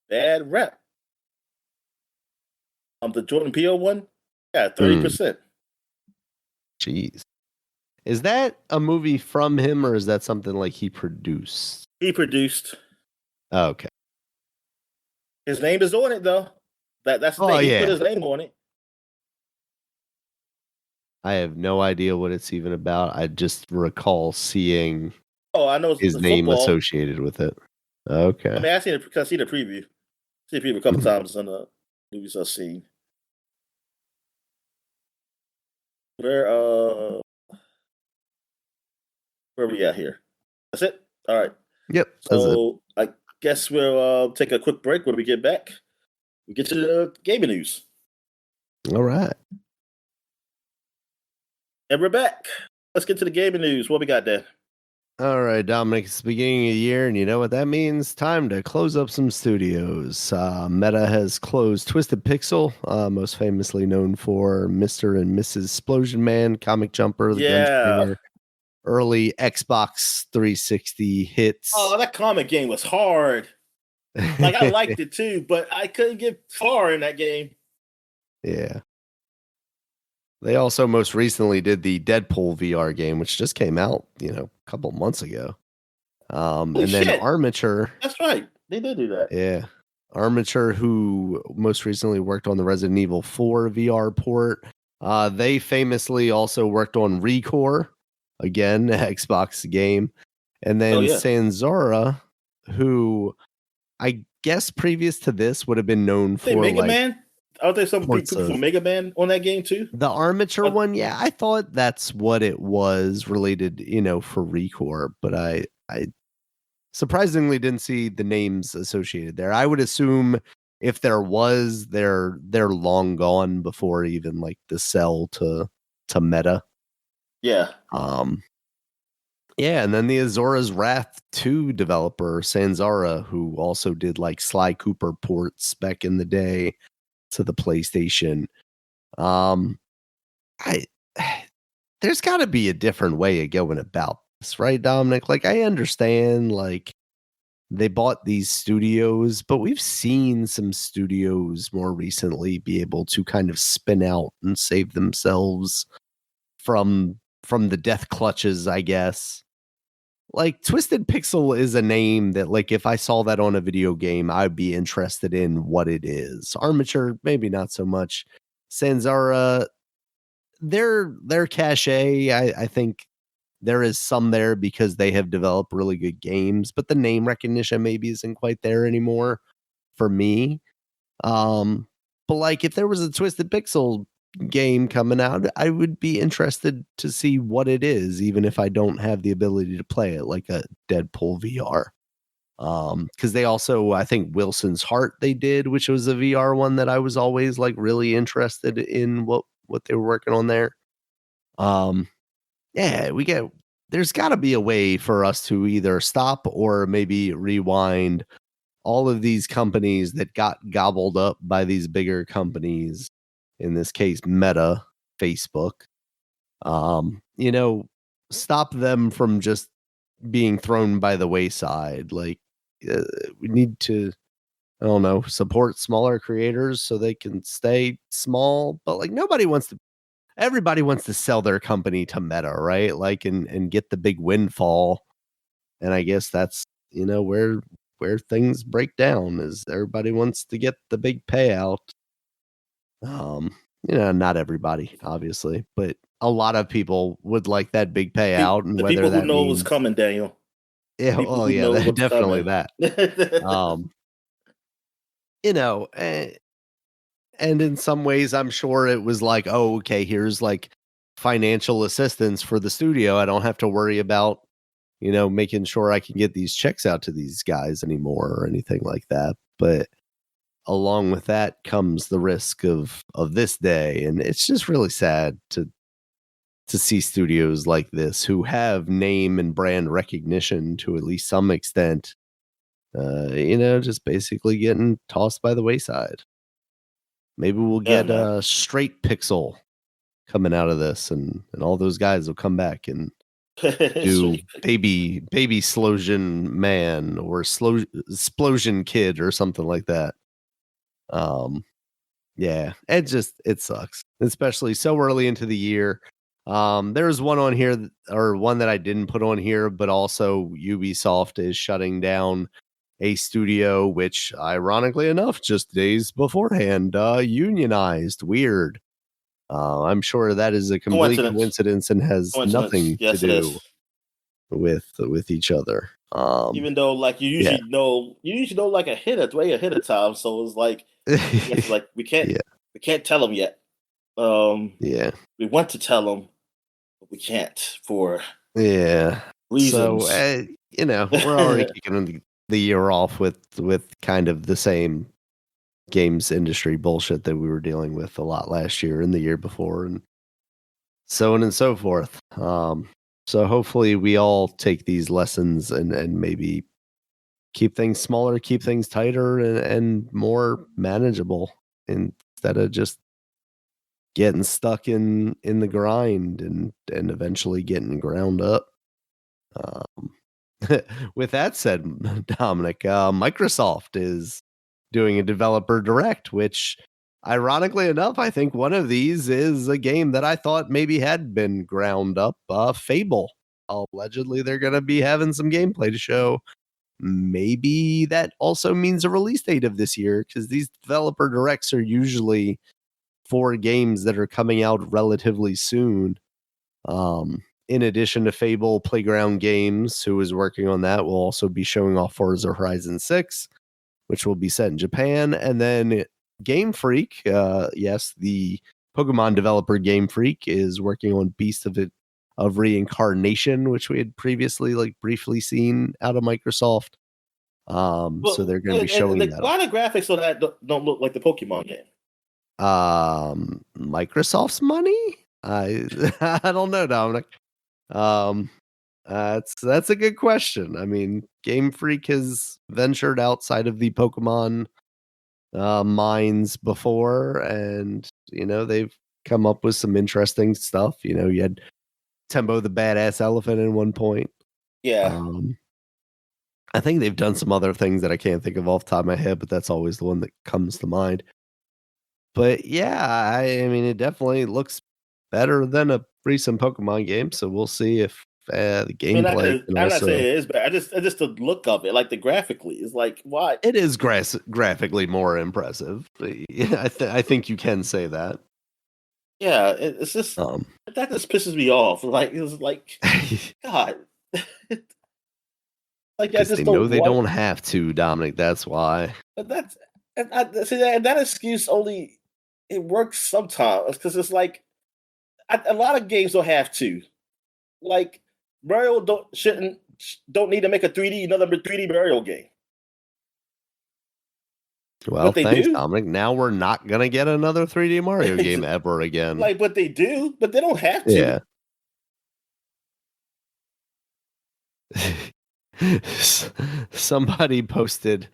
bad rep. The Jordan Peele one, 30%. Jeez, is that a movie from him, or is that something like he produced? He produced. Oh, okay. His name is on it, though. That's the thing. He put his name on it. I have no idea what it's even about. I just recall seeing. Oh, I know his name associated with it. Okay. I mean, I've seen the preview. See the preview a couple times on the movies I've seen. Where we at here? That's it? All right. Yep. So I guess we'll take a quick break. When we get back, we get to the gaming news. All right. And we're back. Let's get to the gaming news. What we got there? All right, Dominic, it's the beginning of the year, and you know what that means? Time to close up some studios. Meta has closed Twisted Pixel, most famously known for Mr. and Mrs. Splosion Man, Comic Jumper, the Gunstringer, early Xbox 360 hits. Oh, that comic game was hard. Like, I liked it too, but I couldn't get far in that game. Yeah. They also most recently did the Deadpool VR game, which just came out, a couple months ago. Then Armature. That's right. They did do that. Yeah. Armature, who most recently worked on the Resident Evil 4 VR port. They famously also worked on ReCore, again, Xbox game. And then Sanzaru, who I guess previous to this would have been known for Mega Man? Are there some people from Mega Man on that game too? The Armature one, yeah, I thought that's what it was related, for ReCore, but I surprisingly didn't see the names associated there. I would assume if there was, they're long gone before even like the sell to Meta. Yeah. Yeah, and then the Azora's Wrath 2 developer, Sanzaru, who also did like Sly Cooper ports back in the day to the PlayStation. There's got to be a different way of going about this, right, Dominic? Like, I understand, like, they bought these studios, but we've seen some studios more recently be able to kind of spin out and save themselves from the death clutches, I guess. Like, Twisted Pixel is a name that, like, if I saw that on a video game, I'd be interested in what it is. Armature, maybe not so much. Sanzaru, their cachet, I think there is some there because they have developed really good games, but the name recognition maybe isn't quite there anymore for me. But, like, if there was a Twisted Pixel game coming out, I would be interested to see what it is, even if I don't have the ability to play it, like a Deadpool VR. Because they also, I think Wilson's Heart they did, which was a VR one that I was always like really interested in what they were working on there. Yeah, there's got to be a way for us to either stop or maybe rewind all of these companies that got gobbled up by these bigger companies, in this case, Meta, Facebook. Stop them from just being thrown by the wayside. Like, we need to, I don't know, support smaller creators so they can stay small. But like, everybody wants to sell their company to Meta, right? Like, and get the big windfall. And I guess that's, where things break down, is everybody wants to get the big payout. Not everybody, obviously, but a lot of people would like that big payout, and The whether people who that know what's means, coming, Daniel. yeah, People oh who yeah, know what's definitely coming. that. Um, you know, eh, and in some ways, I'm sure it was like, oh, okay, here's like financial assistance for the studio. I don't have to worry about, making sure I can get these checks out to these guys anymore or anything like that. But along with that comes the risk of this day, and it's just really sad to see studios like this who have name and brand recognition to at least some extent, just basically getting tossed by the wayside. Maybe we'll Yeah, get man. a straight pixel coming out of this, and all those guys will come back and do baby Splosion Man or Splosion Kid or something like that. Yeah, it sucks, especially so early into the year. There's one on here, or one that I didn't put on here, but also Ubisoft is shutting down a studio, which ironically enough, just days beforehand, unionized. Weird. I'm sure that is a complete coincidence and has nothing to Yes, it do is. with each other. Even though, like, Yeah. you usually know like way ahead of time. So it's like, it's like we Yeah. can't tell them yet. Yeah. We want to tell them, but we can't for Yeah. So, reasons. we're already kicking the year off with kind of the same games industry bullshit that we were dealing with a lot last year and the year before, and so on and so forth. So hopefully we all take these lessons and maybe keep things smaller, keep things tighter, and more manageable, instead of just getting stuck in the grind and eventually getting ground up. Um, with that said, Dominic, Microsoft is doing a developer direct, which ironically enough, I think one of these is a game that I thought maybe had been ground up, Fable. Allegedly, they're going to be having some gameplay to show. Maybe that also means a release date of this year, because these developer directs are usually for games that are coming out relatively soon. In addition to Fable, Playground Games, who is working on that, will also be showing off Forza Horizon 6, which will be set in Japan. And then Game Freak, yes, the Pokemon developer Game Freak is working on Beast of Reincarnation, which we had previously like briefly seen out of Microsoft. So they're going to be showing that. Why the graphics on that don't look like the Pokemon game? Microsoft's money? I I don't know, Dominic. Um, that's a good question. I mean, Game Freak has ventured outside of the Pokemon mines before, and they've come up with some interesting stuff. You had Tembo the Badass Elephant in one point. Yeah. I think they've done some other things that I can't think of off the top of my head, but that's always the one that comes to mind. But yeah, I mean, it definitely looks better than a recent Pokemon game. So we'll see if the gameplay can I'm not also. saying it is bad. Just the look of it, like the graphically, is like why It is graphically more impressive. Yeah, I think you can say that. Yeah, it's just that just pisses me off. Like it's like God, like I because just they know don't they want. don't have to, Dominic. That's why. But that's see that excuse only it works sometimes because it's like a lot of games don't have to. Like Mario don't need to make a 3D another 3D Mario game. Well, But they thanks, do. Dominic. Now we're not gonna get another 3D Mario game ever again. Like, but they do, but they don't have to. Yeah. Somebody posted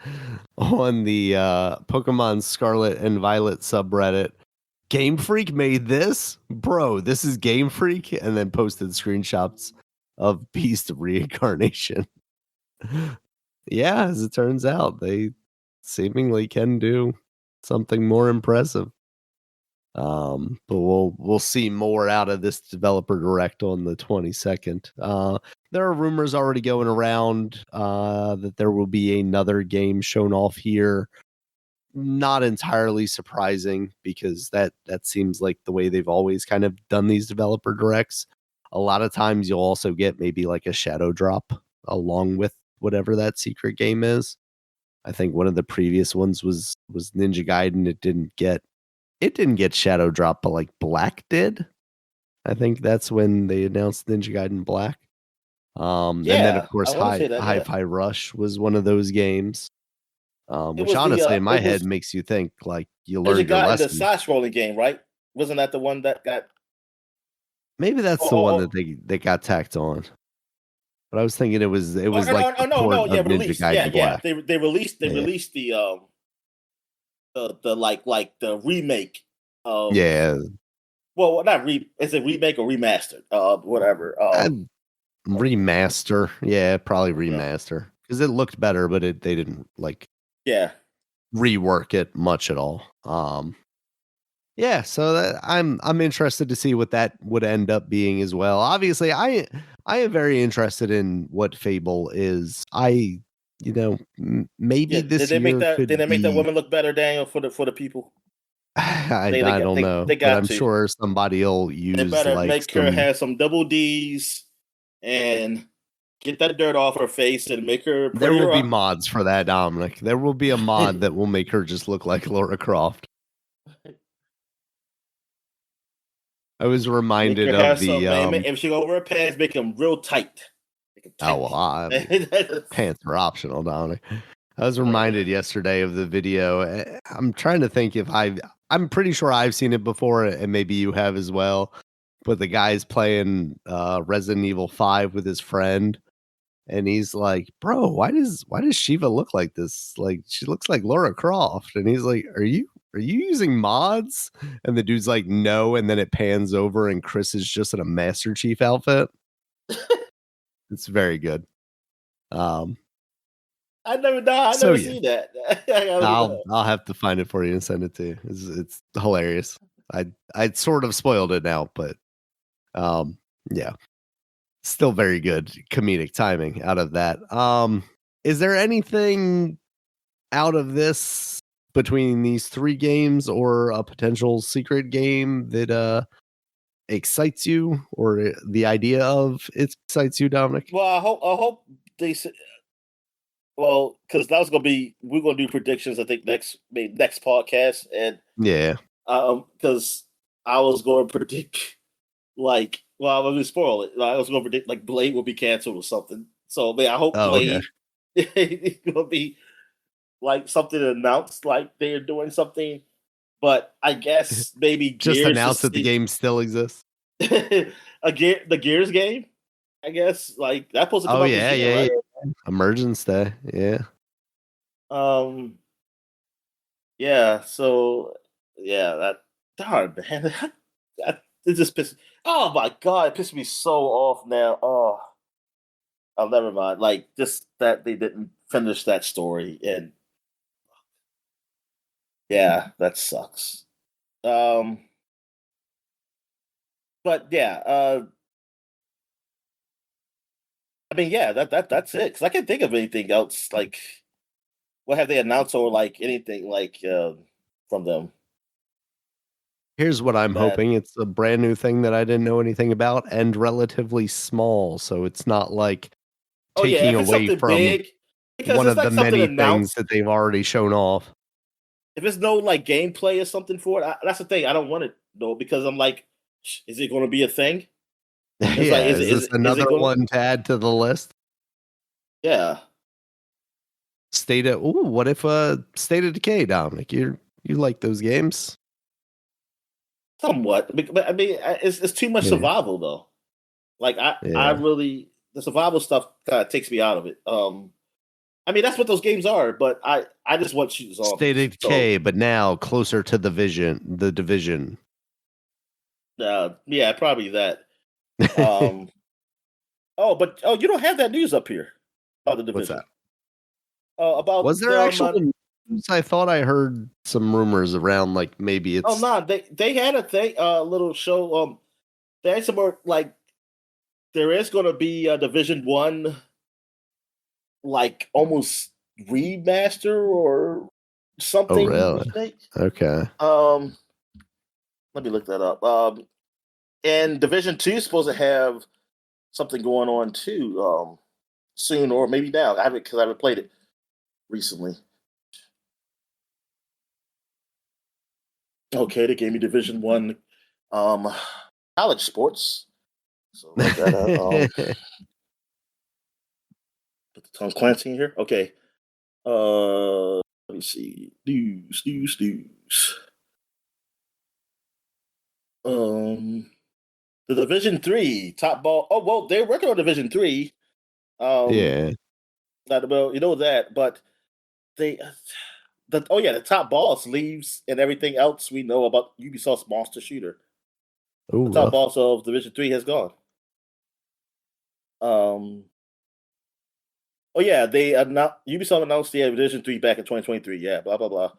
on the Pokemon Scarlet and Violet subreddit, Game Freak made this? Bro, this is Game Freak? And then posted screenshots of Beast Reincarnation. Yeah, as it turns out, they seemingly can do something more impressive. But we'll see more out of this developer direct on the 22nd. There are rumors already going around that there will be another game shown off here. Not entirely surprising because that seems like the way they've always kind of done these developer directs. A lot of times you'll also get maybe like a shadow drop along with whatever that secret game is. I think one of the previous ones was Ninja Gaiden. It didn't get shadow drop, but like Black did. I think that's when they announced Ninja Gaiden Black. And then of course Hi-Fi Rush was one of those games. Which honestly in my head makes you think like you learned your lesson. The side-scrolling game, right? Wasn't that the one that got? Maybe that's the one that they got tacked on. But I was thinking it was like Ninja Gaiden Black. They released the the remake of well, not is it remake or remastered? Whatever. Remaster. Yeah, probably remaster. Because it looked better, but they didn't rework it much at all. So I'm interested to see what that would end up being as well. Obviously, I am very interested in what Fable is. Maybe this year did they make that woman look better, Daniel, for the people? I don't know, but I'm sure somebody will use. They better make her have some double D's and get that dirt off her face and make her. There will be mods for that, Dominic. There will be a mod that will make her just look like Lara Croft. I was reminded of the if she go over her pants, make them real tight. Pants are optional, Dominic. I was reminded yesterday of the video. I'm trying to think if I'm pretty sure I've seen it before, and maybe you have as well. But the guy's playing Resident Evil 5 with his friend, and he's like, "Bro, why does Shiva look like this? Like she looks like Lara Croft." And he's like, "Are you using mods?" And the dude's like, "No." And then it pans over, and Chris is just in a Master Chief outfit. It's very good. I never seen that. I'll have to find it for you and send it to you. It's hilarious. I sort of spoiled it now, but still very good comedic timing out of that. Is there anything out of this between these three games or a potential secret game that excites you, or the idea of it excites you, Dominic? Well, I hope they. Well, because that was we're gonna do predictions. I think next podcast, and because I was going to predict I'm gonna spoil it. I was going to predict Blade will be canceled or something. So I hope Blade is gonna be something announced, like they're doing something. But I guess maybe just announce that the game still exists. The Gears game, I guess, that supposed to come out this year, right? Emergence Day, that darn man, it just pisses. Oh my god, it pissed me so off now. Oh, never mind. Just that they didn't finish that story, and that sucks. But I mean, that's it. Because I can't think of anything else. What have they announced or anything from them? Here's what I'm hoping. It's a brand new thing that I didn't know anything about and relatively small, so it's not taking away from one of the many things that they've already shown off. If there's no gameplay or something for it, that's the thing. I don't want it though, because I'm is it going to be a thing? Is this another one to add to the list? Yeah. What if State of Decay, Dominic? You like those games? Somewhat, but I mean, it's too much survival though. Like I really the survival stuff kind of takes me out of it. I mean that's what those games are, but I just want to shoot zombies. State of Decay, but now closer to the division. Yeah, probably that. You don't have that news up here about the division. What's that? About was there actual news? I thought I heard some rumors around, like maybe it's. Oh no, they had a thing, little show. They had some more like there is going to be a Division 1, like almost remaster or something. Oh really? Okay. Let me look that up. And Division 2 is supposed to have something going on too, soon or maybe now. I haven't played it recently. Okay, they gave me Division 1 college sports. So like that, put the Tom Clancy in here. Okay. Let me see. News. The Division 3 top ball. Oh well, they're working on Division 3. Yeah. Well, you know that, but the top boss leaves and everything else we know about Ubisoft's monster shooter. Ooh, the top boss of Division 3 has gone. They Ubisoft announced the Division 3 back in 2023. Yeah, blah blah blah.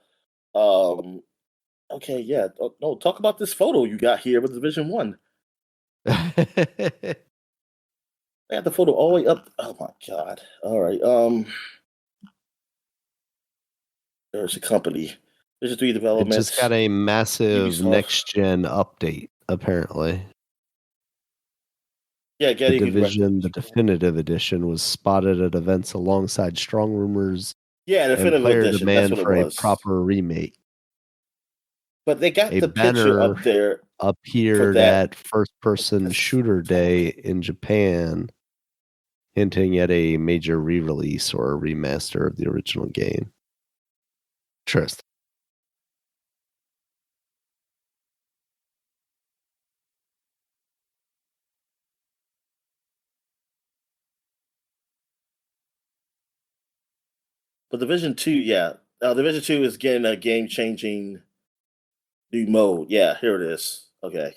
Okay, yeah. No, talk about this photo you got here with Division 1. I got the photo all the way up. Oh my god. All right. There's a company. Division 3 development. It just got a massive next-gen update, apparently. Yeah, the Division, the definitive edition, was spotted at events alongside strong rumors. Yeah, definitive player edition. demand That's what for it was. A proper remake. But they got the picture up there. Appeared at first-person shooter day in Japan, hinting at a major re-release or a remaster of the original game. Interesting. But Division 2, yeah. Division 2 is getting a game-changing new mode. Yeah, here it is. Okay.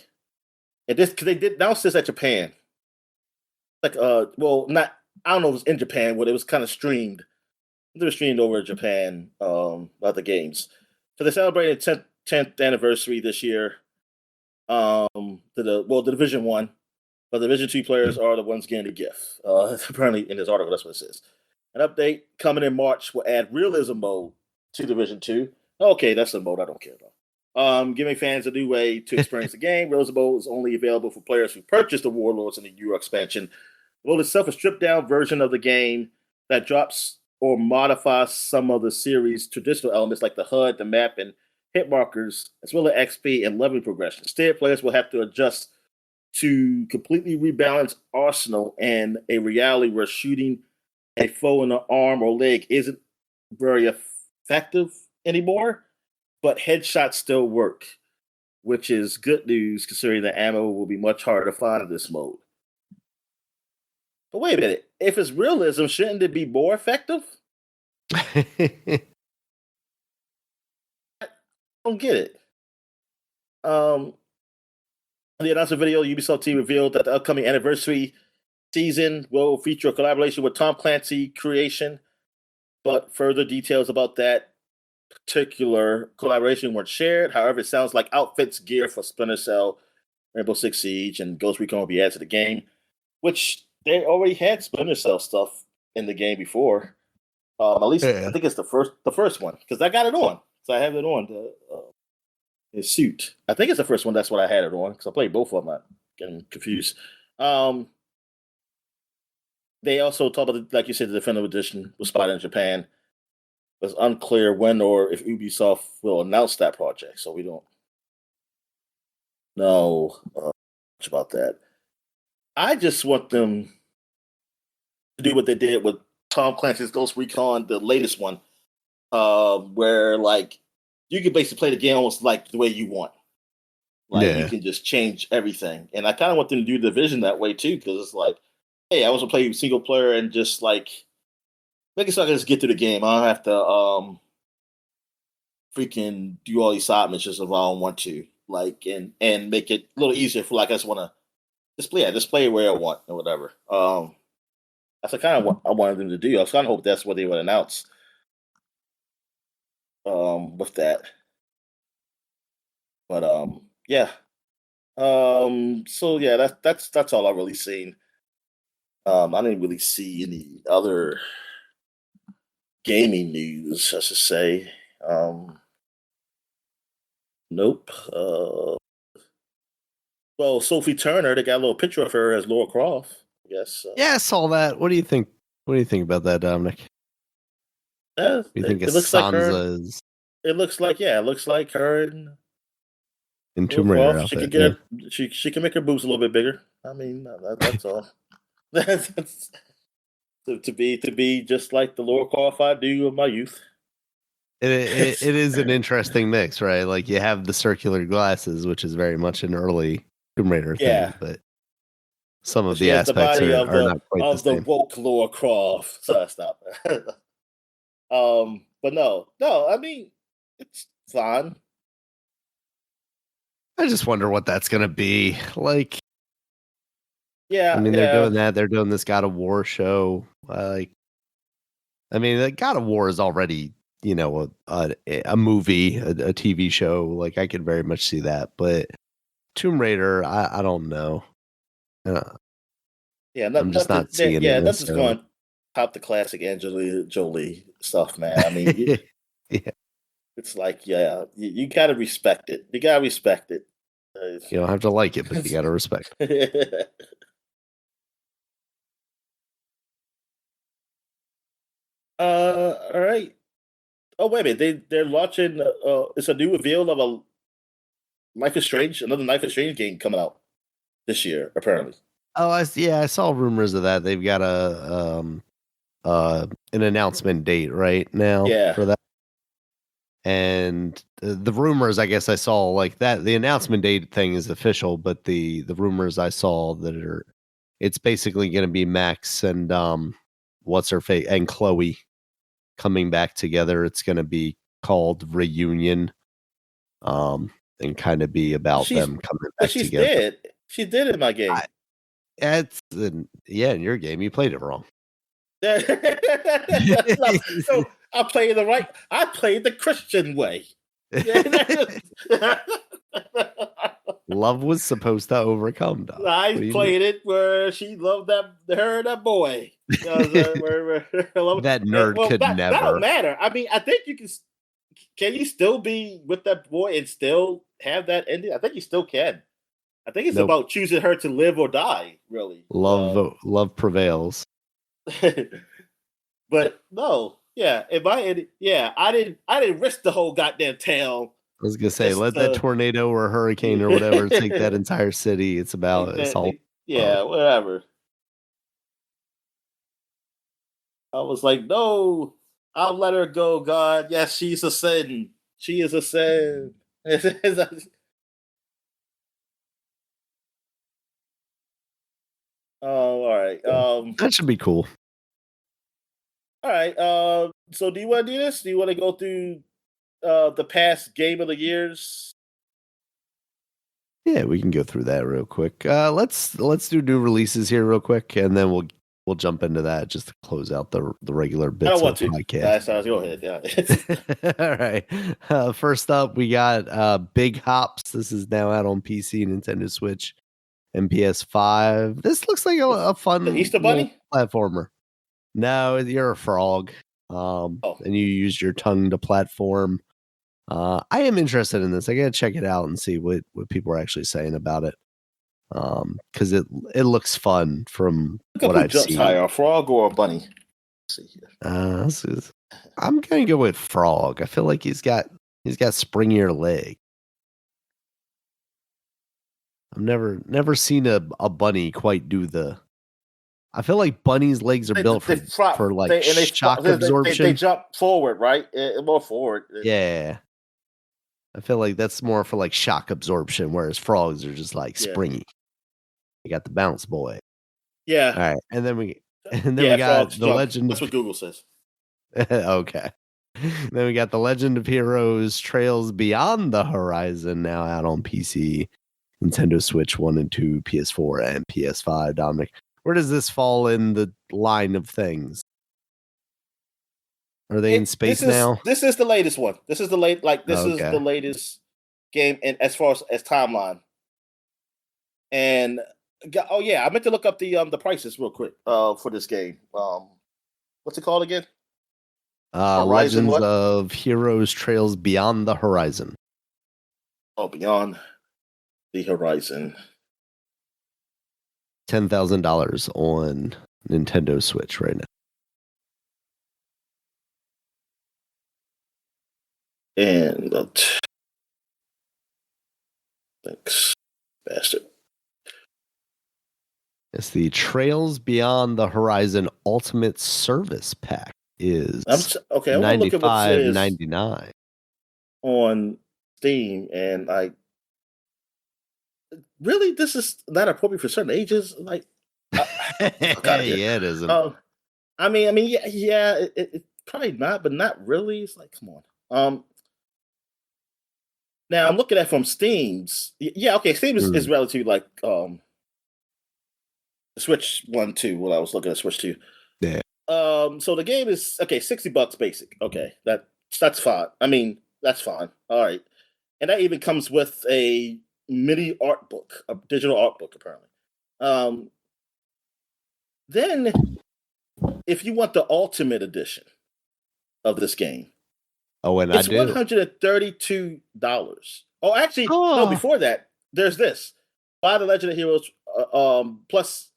And this, because they did announce this at Japan. Like, not, I don't know if it was in Japan, but it was kind of streamed. They were streamed over in Japan, about the games. So they celebrated 10th anniversary this year. The Division 1. But the Division 2 players are the ones getting the gift. Apparently, in this article, that's what it says. An update coming in March will add realism mode to Division 2. Okay, that's the mode I don't care about. Giving fans a new way to experience the game. Realism mode is only available for players who purchase the Warlords and the Euro expansion. The mode itself is a stripped-down version of the game that drops or modifies some of the series' traditional elements like the HUD, the map, and hit markers, as well as XP and leveling progression. Instead, players will have to adjust to completely rebalance arsenal and a reality where shooting a foe in the arm or leg isn't very effective anymore, but headshots still work, which is good news considering the ammo will be much harder to find in this mode. But wait a minute, if it's realism, shouldn't it be more effective? I don't get it. The announcement video, Ubisoft team revealed that the upcoming anniversary season will feature a collaboration with Tom Clancy Creation, but further details about that particular collaboration weren't shared. However, it sounds like outfits, gear for Splinter Cell, Rainbow Six Siege, and Ghost Recon will be added to the game, which they already had Splinter Cell stuff in the game before. At least I think it's the first one because I got it on, so I have it on his suit. I think it's the first one. That's what I had it on because I played both of them. I'm getting confused. They also talked about, like you said, the definitive edition was spotted in Japan. It's unclear when or if Ubisoft will announce that project, so we don't know much about that. I just want them to do what they did with Tom Clancy's Ghost Recon, the latest one, where like you can basically play the game almost like the way you want. Like you can just change everything, and I kind of want them to do Division that way too, because it's like, hey, I want to play single player and just like make it so I can just get through the game. I don't have to freaking do all these side missions if I don't want to, like, and make it a little easier for like I just want to just play it where I want or whatever. That's kind of what I wanted them to do. I was kind of hope that's what they would announce with that. But yeah. So yeah, that's all I've really seen. I didn't really see any other gaming news, I should say. Nope. Well, Sophie Turner, they got a little picture of her as Laura Croft. I guess. Yeah, I saw that. What do you think? What do you think about that, Dominic? Yeah, Do you think it looks like her. Sansa's It looks like her and in Laura Tomb Raider Croft. She outfit? can get she can make her boobs a little bit bigger. I mean, that's all. That's to be just like the Laura Croft I do of my youth. It is an interesting mix, right? Like you have the circular glasses, which is very much an early Tomb Raider thing, but some of she the has aspects the body are not quite the same. woke Laura Croft. So I stop. But no. I mean, it's fine. I just wonder what that's gonna be like. Yeah, I mean, they're doing that. They're doing this God of War show. I mean, God of War is already, you know, a movie, a TV show. Like I could very much see that, but Tomb Raider, I don't know. I'm just not seeing it. Yeah, that's just going to top the classic Angelina Jolie stuff, man. I mean, yeah. It's like, you got to respect it. You got to respect it. You don't have to like it, but you got to respect it. All right. Oh, wait a minute. They're launching. It's a new reveal of a Life is Strange, another Life is Strange game coming out this year, apparently. Oh, I saw rumors of that. They've got an announcement date right now for that. And the rumors, I guess I saw like that the announcement date thing is official, but the rumors I saw that it's basically going to be Max and what's her face and Chloe coming back together. It's going to be called Reunion, and kind of be about them coming back together. Dead. She's dead in my game. In your game you played it wrong. No, I played the Christian way. Love was supposed to overcome. Dog. I played it where she loved that boy. That nerd could never. That don't matter. I mean, I think you can. Can you still be with that boy and still have that ending? I think you still can. I think it's about choosing her to live or die. Really, love prevails. But no, I didn't risk the whole goddamn town. I was gonna say, let that tornado or hurricane or whatever take that entire city. It's about it's all whatever. I was like, no, I'll let her go, God. Yes, she's a sin. She is a sin. All right. That should be cool. All right. So do you want to do this? Do you want to go through the past game of the years? Yeah, we can go through that real quick. Let's do new releases here real quick, and then we'll jump into that just to close out the regular bits. I don't want to. Podcast. Go ahead. Yeah. All right. First up, we got Big Hops. This is now out on PC, Nintendo Switch, and PS5. This looks like a fun the Easter Bunny platformer. No, you're a frog. And you use your tongue to platform. I am interested in this. I gotta check it out and see what people are actually saying about it. Because it looks fun from what I've seen. Higher, a frog or a bunny? Let's see here. I'm gonna go with frog. I feel like he's got springier leg. I've never seen a bunny quite do the I feel like Bunny's legs are built for shock absorption. They jump forward, right? More forward. Yeah. I feel like that's more for like shock absorption, whereas frogs are just like springy. You got the bounce boy. Yeah. All right. And then we got the jump. legend. That's what Google says. Okay. Then we got the Legend of Heroes Trails Beyond the Horizon now out on PC, Nintendo Switch 1 and 2, PS4, and PS5. Dominic, where does this fall in the line of things? Are they in space now? This is the latest one. This is the the latest game and as far as timeline. And I meant to look up the prices real quick for this game. What's it called again? Legends of Heroes Trails Beyond the Horizon. Oh, Beyond the Horizon. $10,000 on Nintendo Switch right now. And thanks, bastard. It's the Trails Beyond the Horizon Ultimate Service Pack is $95.99 on Steam, and really, this is not appropriate for certain ages. Like, it isn't. I mean, it's probably not, but not really. It's like, come on. Now I'm looking at from Steam's. Yeah, okay. Steam is relatively like Switch 1, 2. Well, I was looking at Switch 2. Yeah. So the game is $60 basic. Okay, that's fine. I mean, that's fine. All right, and that even comes with a mini art book, a digital art book, apparently. Then, if you want the ultimate edition of this game, it's $132. Oh, actually, no. Before that, there's this: Buy the Legend of Heroes plus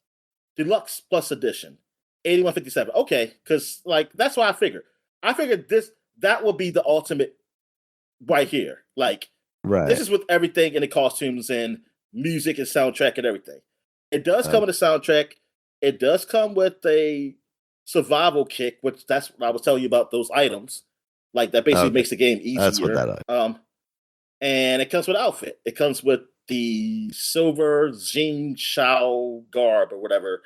Deluxe Plus Edition, $81.57. Okay, because that's what I figured. I figured that will be the ultimate right here. This is with everything in the costumes and music and soundtrack and everything. It does come with a soundtrack. It does come with a survival kit, which that's what I was telling you about, those items. That basically makes the game easier. That's what that is. And it comes with outfit. It comes with the silver Jin Shao garb or whatever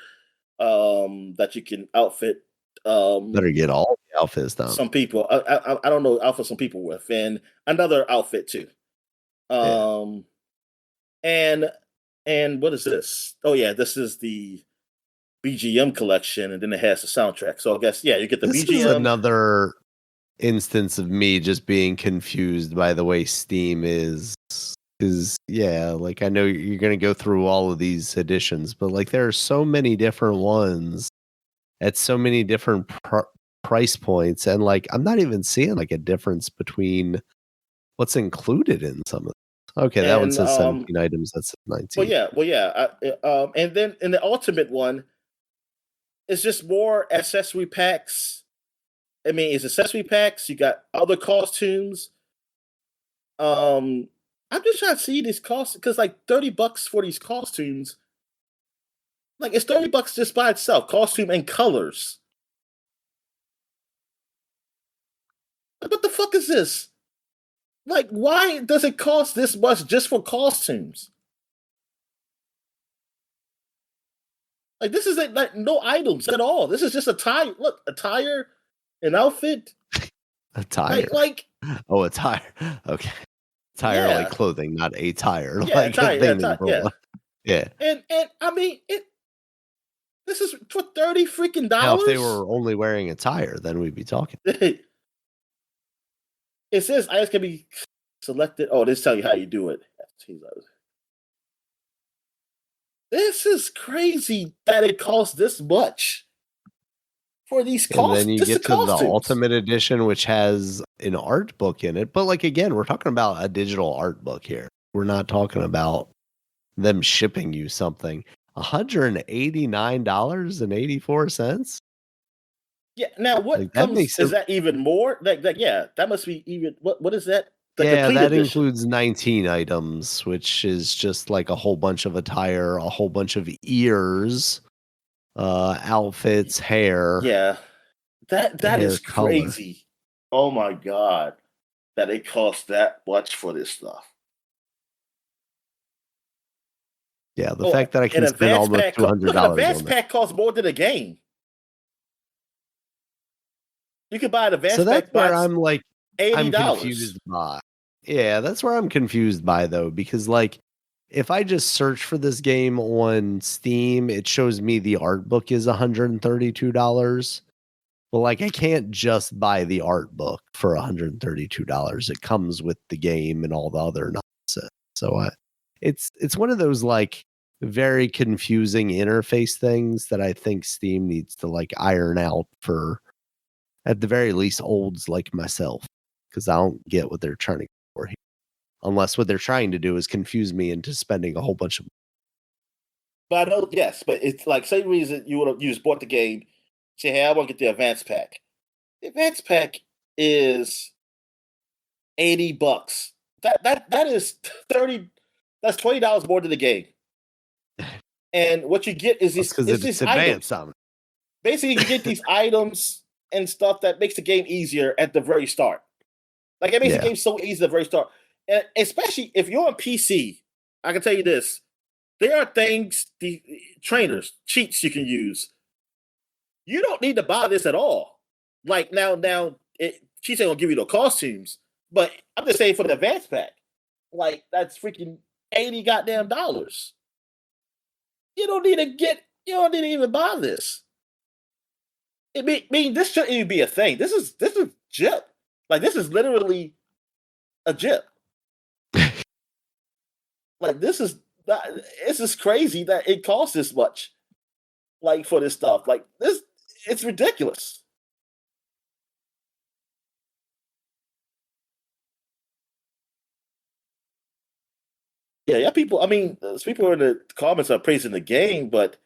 that you can outfit. Better get all the outfits done. Some people, I don't know, outfit some people with, and another outfit too. And what is this? Oh yeah, this is the BGM collection, and then it has the soundtrack. So I guess you get the BGM. This is another instance of me just being confused by the way Steam is I know you're going to go through all of these editions, but there are so many different ones at so many different price points, and I'm not even seeing a difference between what's included in some of them. Okay, that one says 17 items. That's 19. Well, yeah. And then in the ultimate one, it's just more accessory packs. I mean, it's accessory packs. You got other costumes. I'm just trying to see these costs because $30 for these costumes. It's $30 just by itself, costume and colors. What the fuck is this? Why does it cost this much just for costumes? This is no items at all. This is just attire. Look, attire, an outfit. Attire. Attire. Okay. Attire like clothing, not a tire. Yeah, attire. Yeah. And I mean this is for $30 freaking dollars. Now, if they were only wearing attire, then we'd be talking. It says items can be selected. Oh, this tells you how you do it. This is crazy that it costs this much for these costumes. And then you get to the Ultimate Edition, which has an art book in it. But again, we're talking about a digital art book here. We're not talking about them shipping you something. $189.84. Yeah. Now, what comes? Is that even more? That must be even. What is that? That includes 19 items, which is just a whole bunch of attire, a whole bunch of ears, outfits, hair, Yeah, that hair is color. crazy. Oh my god, that it costs that much for this stuff. Yeah, the Oh, fact that I an can spend advanced almost pack. Look, an $200 on advanced that. pack costs more than a game. You could buy an So advanced that's pack where by I'm like, I'm $80. confused by. Yeah, that's where I'm confused by though, because like if I just search for this game on Steam, it shows me the art book is $132. Well, like I can't just buy the art book for $132. It comes with the game and all the other nonsense. So it's one of those like very confusing interface things that I think Steam needs to like iron out for at the very least olds like myself, because I don't get what they're trying to go for here. Unless what they're trying to do is confuse me into spending a whole bunch of. But I know, yes, but it's like same reason you just bought the game. Say, hey, I want to get the advanced pack. The advanced pack is $80. That is 30. That's $20 more than the game. And what you get is That's these because is these it's advanced items. on it. Basically, you get these items and stuff that makes the game easier at the very start. Like it makes the Yeah. game so easy at the very start. And especially if you're on PC, I can tell you this. There are things, the trainers, cheats you can use. You don't need to buy this at all. Like cheats ain't gonna give you no costumes, but I'm just saying for the advanced pack, like that's freaking 80 goddamn dollars. You don't need to even buy this. Mean this shouldn't even be a thing. This is JIP. Like this is literally a JIP. Like this is crazy that it costs this much. Like for this stuff. Like this it's ridiculous. Yeah, people. I mean, people in the comments are praising the game, but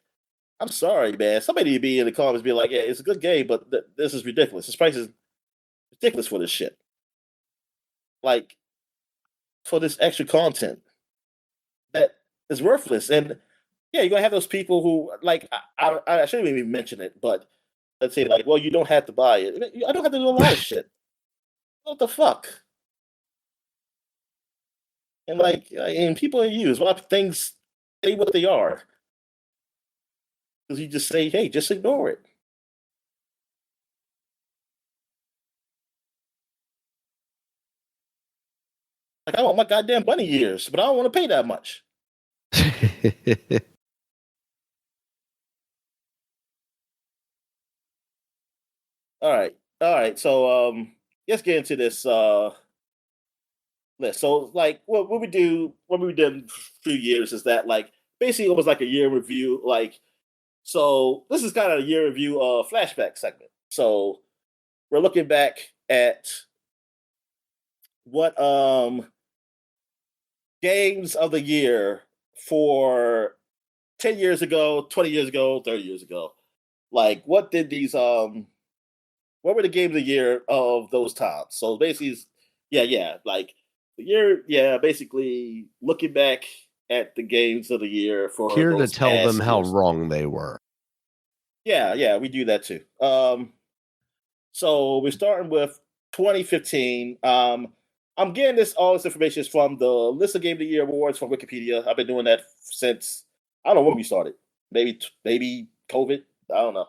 I'm sorry, man. Somebody be in the comments be like, "Yeah, it's a good game, but this is ridiculous. This price is ridiculous for this shit. Like for this extra content that is worthless." And yeah, you're gonna have those people who like I shouldn't even mention it, but let's say like, well, you don't have to buy it. I don't have to do a lot of shit. What the fuck? And like, and people use a lot of things say what they are because you just say, hey, just ignore it. Like I want my goddamn bunny ears, but I don't want to pay that much. All right. So let's get into this list. So like what we did in a few years is that like basically it was like a year review. Like so this is kind of a year review flashback segment. So we're looking back at what games of the year for 10 years ago, 20 years ago, 30 years ago. Like what did these what were the games of the year of those times? So basically, like the year, basically looking back at the games of the year for Here to those tell them past how years. wrong they were. Yeah, we do that too. So we're starting with 2015. I'm getting all this information is from the list of Game of the Year awards from Wikipedia. I've been doing that since I don't know when we started. Maybe COVID. I don't know.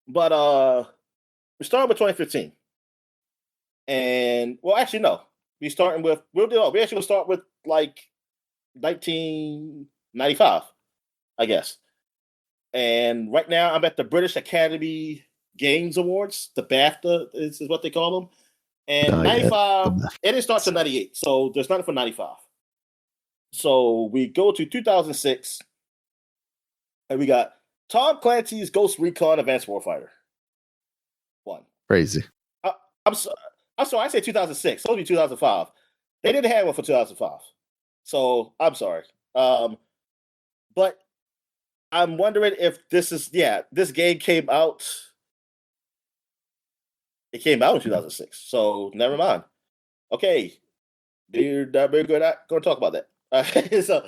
But we're starting with 2015. And well, actually, no. We actually will start with like 1995, I guess. And right now, I'm at the British Academy Games Awards. The BAFTA is what they call them. And Not yet. 95, it didn't start to 98, so there's nothing for 95. So we go to 2006, and we got Tom Clancy's Ghost Recon Advanced Warfighter. One. Crazy. I'm sorry. I said 2006. It's only 2005. They didn't have one for 2005. So I'm sorry. But I'm wondering if this game came out. It came out in 2006. So never mind. Okay. We're not going to talk about that. So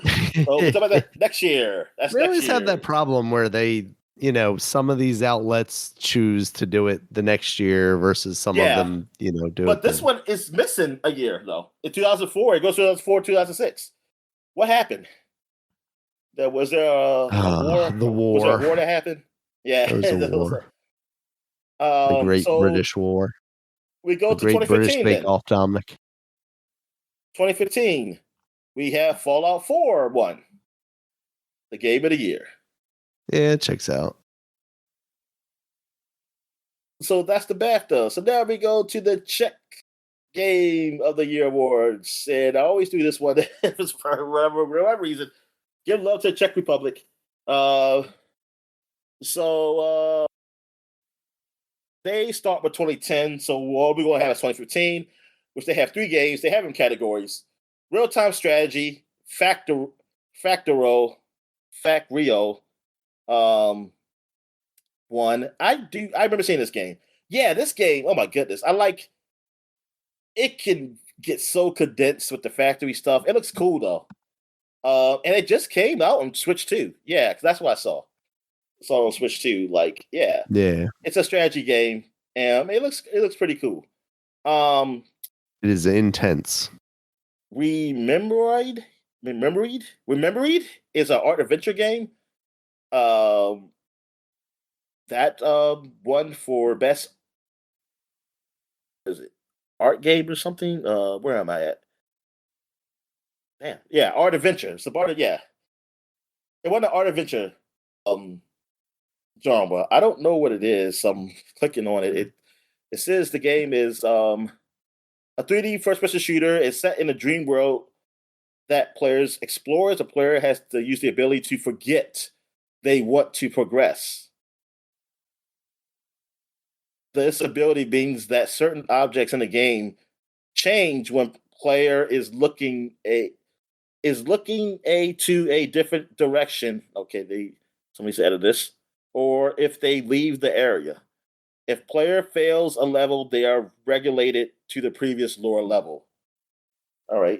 we'll talk about that next year. That's They next always have year. that problem where they, some of these outlets choose to do it the next year versus some of Yeah. them, do But it this then. one is missing a year, though. In 2004, it goes to 2004, 2006. What happened? Was there a war? The Was there a war war. that happened? Yeah. There was a war. The Great So British War. we go The to Great British 2015 Bake then. Off, Dominic. 2015, we have Fallout 4 one, the game of the year. Yeah, it checks out. So that's the BAFTA. So now we go to the Czech Game of the Year awards, and I always do this one for whatever reason. Give love to the Czech Republic. So they start with 2010. So what we're going to have is 2015, which they have 3 games. They have them categories: real time strategy, Factorio, Factrio. One. I remember seeing this game. Yeah, this game. Oh my goodness, I like. It can get so condensed with the factory stuff. It looks cool though. And it just came out on Switch 2. Yeah, because that's what I saw. Saw on Switch 2. Like, yeah, Yeah. it's a strategy game, and it looks pretty cool. Um, It is intense. Remembered is an art adventure game. Um, that won for best. Is it art game or something? Where am I at? Damn. Yeah, art adventure. It's the art. Yeah, it wasn't an art adventure um genre. I don't know what it is. I'm clicking on it. It says the game is a 3D first person shooter. It's set in a dream world that players explore. The player has to use the ability to forget they want to progress. This ability means that certain objects in the game change when player is looking to a different direction. Okay, somebody said edit this, or if they leave the area. If player fails a level, they are regulated to the previous lower level. All right,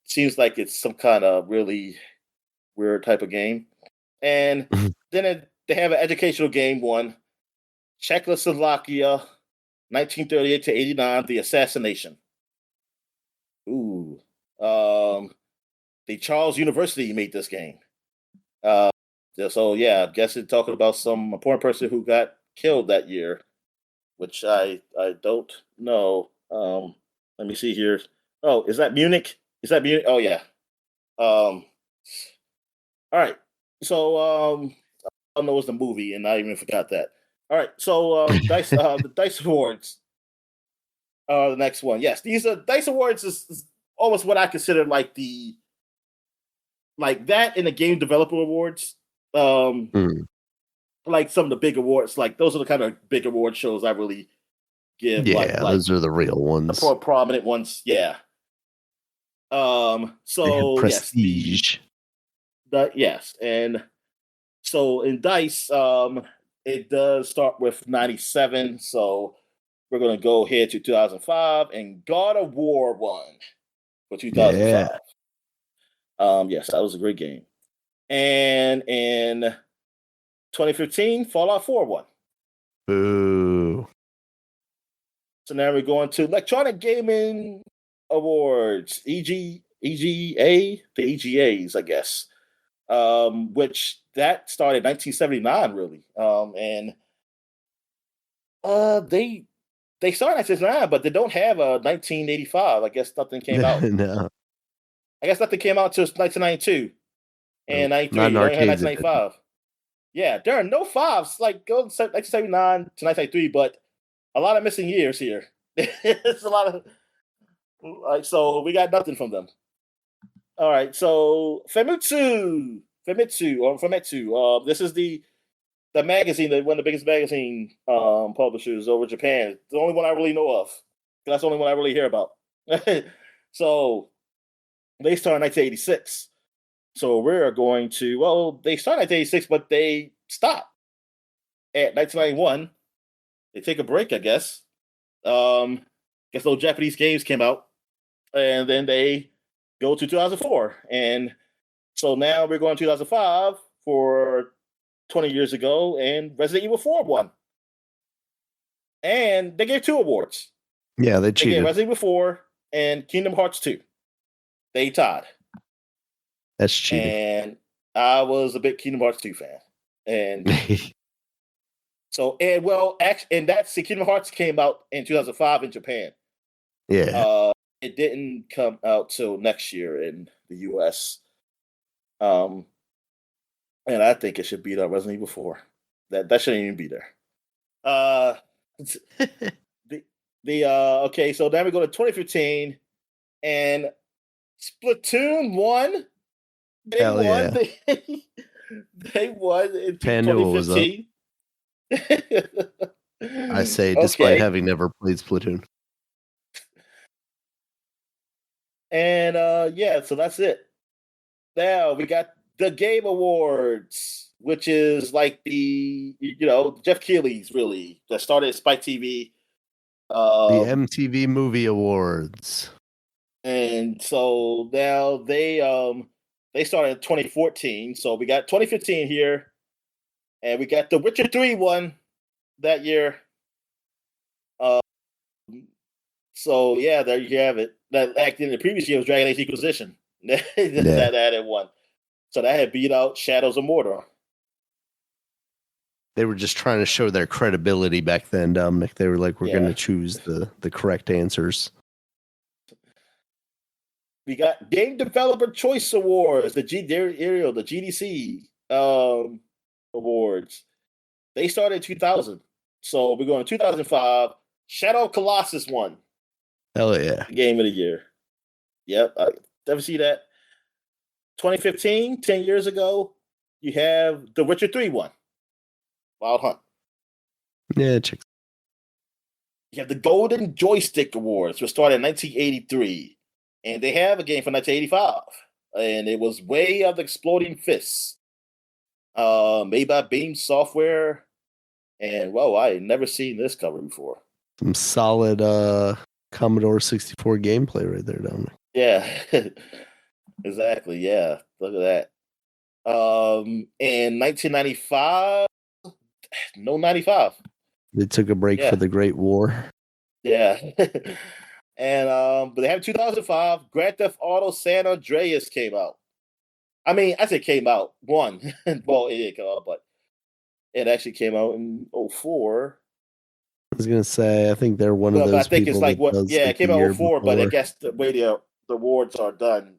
seems like it's some kind of really weird type of game. And then they have an educational game one, Czechoslovakia, 1938 to 89, the assassination. Ooh, the Charles University made this game. So yeah, I guess it's talking about some important person who got killed that year, which I don't know. Let me see here. Oh, is that Munich? Is that Munich? Oh yeah. All right. So I don't know, it was the movie, and I even forgot that. All right. So the Dice Awards. The next one. Yes, these are Dice Awards is almost what I consider like that in the Game Developer Awards. Like some of the big awards, like those are the kind of big award shows I really give. Yeah, those are the real ones. The prominent ones. Yeah. So prestige. Yes, and so in Dice, it does start with 97. So we're gonna go here to 2005, and God of War won for 2005. Yes, that was a great game. And in 2015, Fallout 4 won. Boo. So now we're going to Electronic Gaming Awards, EGA, the EGAs, I guess. Which that started in 1979, really. And they started in 1979, but they don't have a 1985. I guess nothing came out. No. I guess nothing came out until 1992 and 93. Not in They only had arcades, 1995. Yeah, there are no fives. Like go 1979 to 1993, but a lot of missing years here. It's a lot of so we got nothing from them. All right, so Famitsu. This is the magazine, one of the biggest magazine publishers over Japan. The only one I really know of. That's the only one I really hear about. So they started in 1986. So we're going to, they started in 1986, but they stopped at 1991. They take a break, I guess. Guess those Japanese games came out, and then they go to 2004. And so now we're going to 2005 for 20 years ago, and Resident Evil 4 won. And they gave 2 awards. Yeah, they They cheated. gave Resident Evil 4 and Kingdom Hearts 2. They tied. That's cheating. And I was a big Kingdom Hearts 2 fan. And so, and that's the Kingdom Hearts came out in 2005 in Japan. Yeah. It didn't come out till next year in the US. And I think it should beat up Resident Evil 4. That shouldn't even be there. Okay, so then we go to 2015, and Splatoon won. They Hell won. Yeah. They won in Pan knew what was up. 2015. I say, despite having never played Splatoon. And so that's it. Now we got the Game Awards, which is like the Jeff Keighley's really that started at Spike TV. The MTV Movie Awards. And so now they started in 2014. So we got 2015 here, and we got The Witcher 3 one that year. So yeah, there you have it. That acted in the previous year was Dragon Age Inquisition. That added one. So that had beat out Shadows of Mordor. They were just trying to show their credibility back then, Dominic. They were like, we're going to choose the correct answers. We got Game Developer Choice Awards, the GDC awards. They started in 2000. So we're going to 2005. Shadow of Colossus won. Hell yeah. Game of the year. Yep. I never see that. 2015, 10 years ago, you have The Witcher 3 one. Wild Hunt. Yeah, chicks. You have the Golden Joystick Awards, which started in 1983. And they have a game from 1985. And it was Way of the Exploding Fists. Made by Beam Software. And, whoa, I had never seen this cover before. Some solid Commodore 64 gameplay right there, Dominic. Yeah. Exactly, yeah. Look at that. In 1995, no 95. They took a break for the Great War. Yeah. And but they have 2005, Grand Theft Auto San Andreas came out. I mean, I said came out. One. Well, it didn't come out, but it actually came out in 2004. I was gonna say, I think they're one of those. I think people it's like what? Yeah, it came out in 2004, before. but I guess the way the awards are done,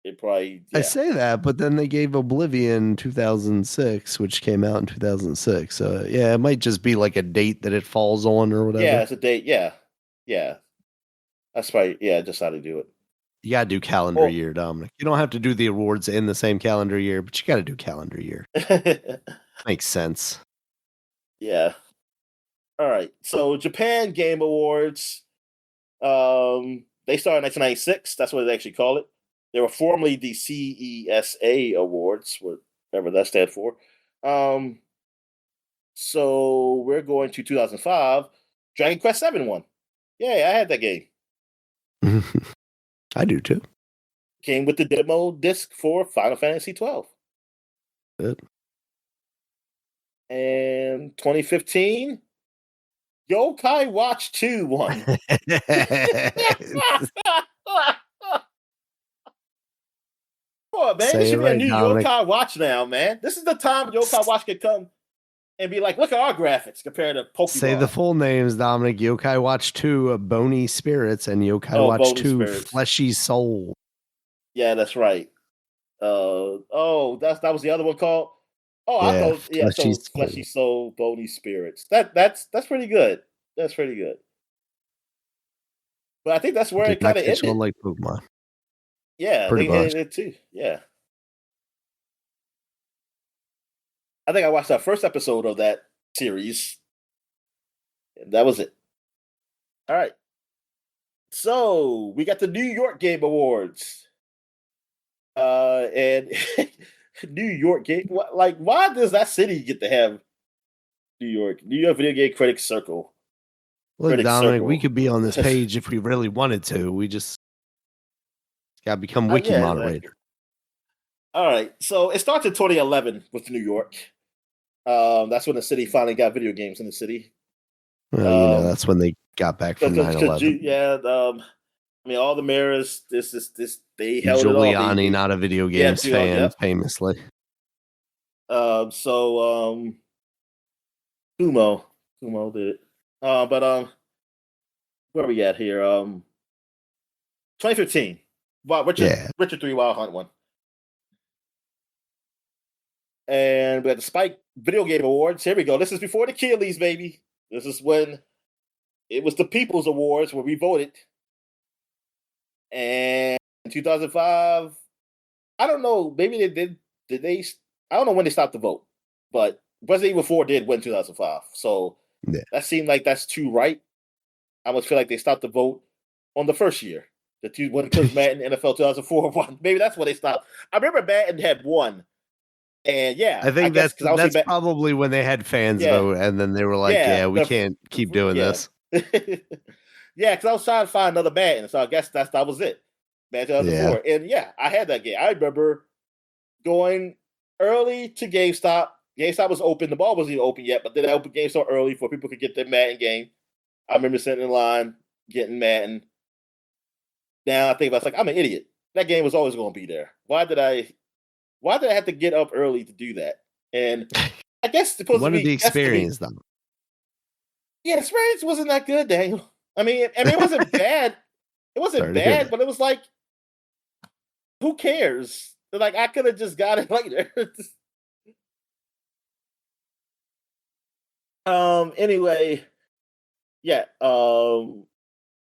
it probably. Yeah. I say that, but then they gave Oblivion 2006, which came out in 2006. So yeah, it might just be like a date that it falls on or whatever. Yeah, it's a date. Yeah. That's probably just how to do it. You gotta do calendar year, Dominic. You don't have to do the awards in the same calendar year, but you gotta do calendar year. Makes sense. Yeah. All right. So Japan Game Awards, they started in 1996. That's what they actually call it. They were formerly the CESA Awards, whatever that stands for. So we're going to 2005. Dragon Quest VII won. Yeah, I had that game. I do too. Came with the demo disc for Final Fantasy 12. Good. And 2015, Yokai Watch 2 won. Boy, man, this should be a new Yokai Watch now, man. This is the time Yokai Watch could come and be like, look at our graphics compared to Pokemon. Say the full names, Dominic. Yokai Watch 2, Bony Spirits, and Yokai Watch 2, Spirits. Fleshy Soul. Yeah, that's right. That was the other one called? Oh, yeah, I thought, Fleshy Soul, Bony Spirits. That's pretty good. That's pretty good. But I think that's where it kind of ended. On like Pokemon. Yeah, they ended it too. Yeah. I think I watched that first episode of that series. And that was it. All right. So we got the New York Game Awards. And New York Game, why does that city get to have New York Video Game Critics Circle? Look, Dominic, we could be on this page if we really wanted to. We just Got to become wiki Yeah, moderator. exactly. All right. So it starts in 2011 with New York. That's when the city finally got video games in the city. Well, that's when they got back from 9/11. Yeah. I mean, all the mayors. This. They held it all. Giuliani, not a video games fan, famously. Kumo did it. But where are we at here? 2015. Wow, Richard 3 Wild Hunt one. And we had the Spike Video Game Awards. Here we go. This is before the Keeleys, baby. This is when it was the People's Awards where we voted. And in 2005, I don't know. Maybe they did they? I don't know when they stopped the vote, but Resident Evil 4 did win 2005. So that seemed like that's too right. I almost feel like they stopped the vote on the first year. When Madden NFL 2004 won. Maybe that's when they stopped. I remember Madden had won. And I think that's probably when they had fans vote, and then they were like, we can't keep doing this. Yeah, because I was trying to find another Madden, so I guess that was it. Madden 2004. And I had that game. I remember going early to GameStop. GameStop was open. The ball wasn't even open yet, but then I opened GameStop early for people could get their Madden game. I remember sitting in line, getting Madden. Now I think about it, I'm an idiot. That game was always going to be there. Why did I have to get up early to do that? And I guess supposed to be the experience, though. Yeah, the experience wasn't that good, Daniel. I mean, it wasn't bad. It wasn't bad, but it was like, who cares? Like, I could have just got it later. Anyway,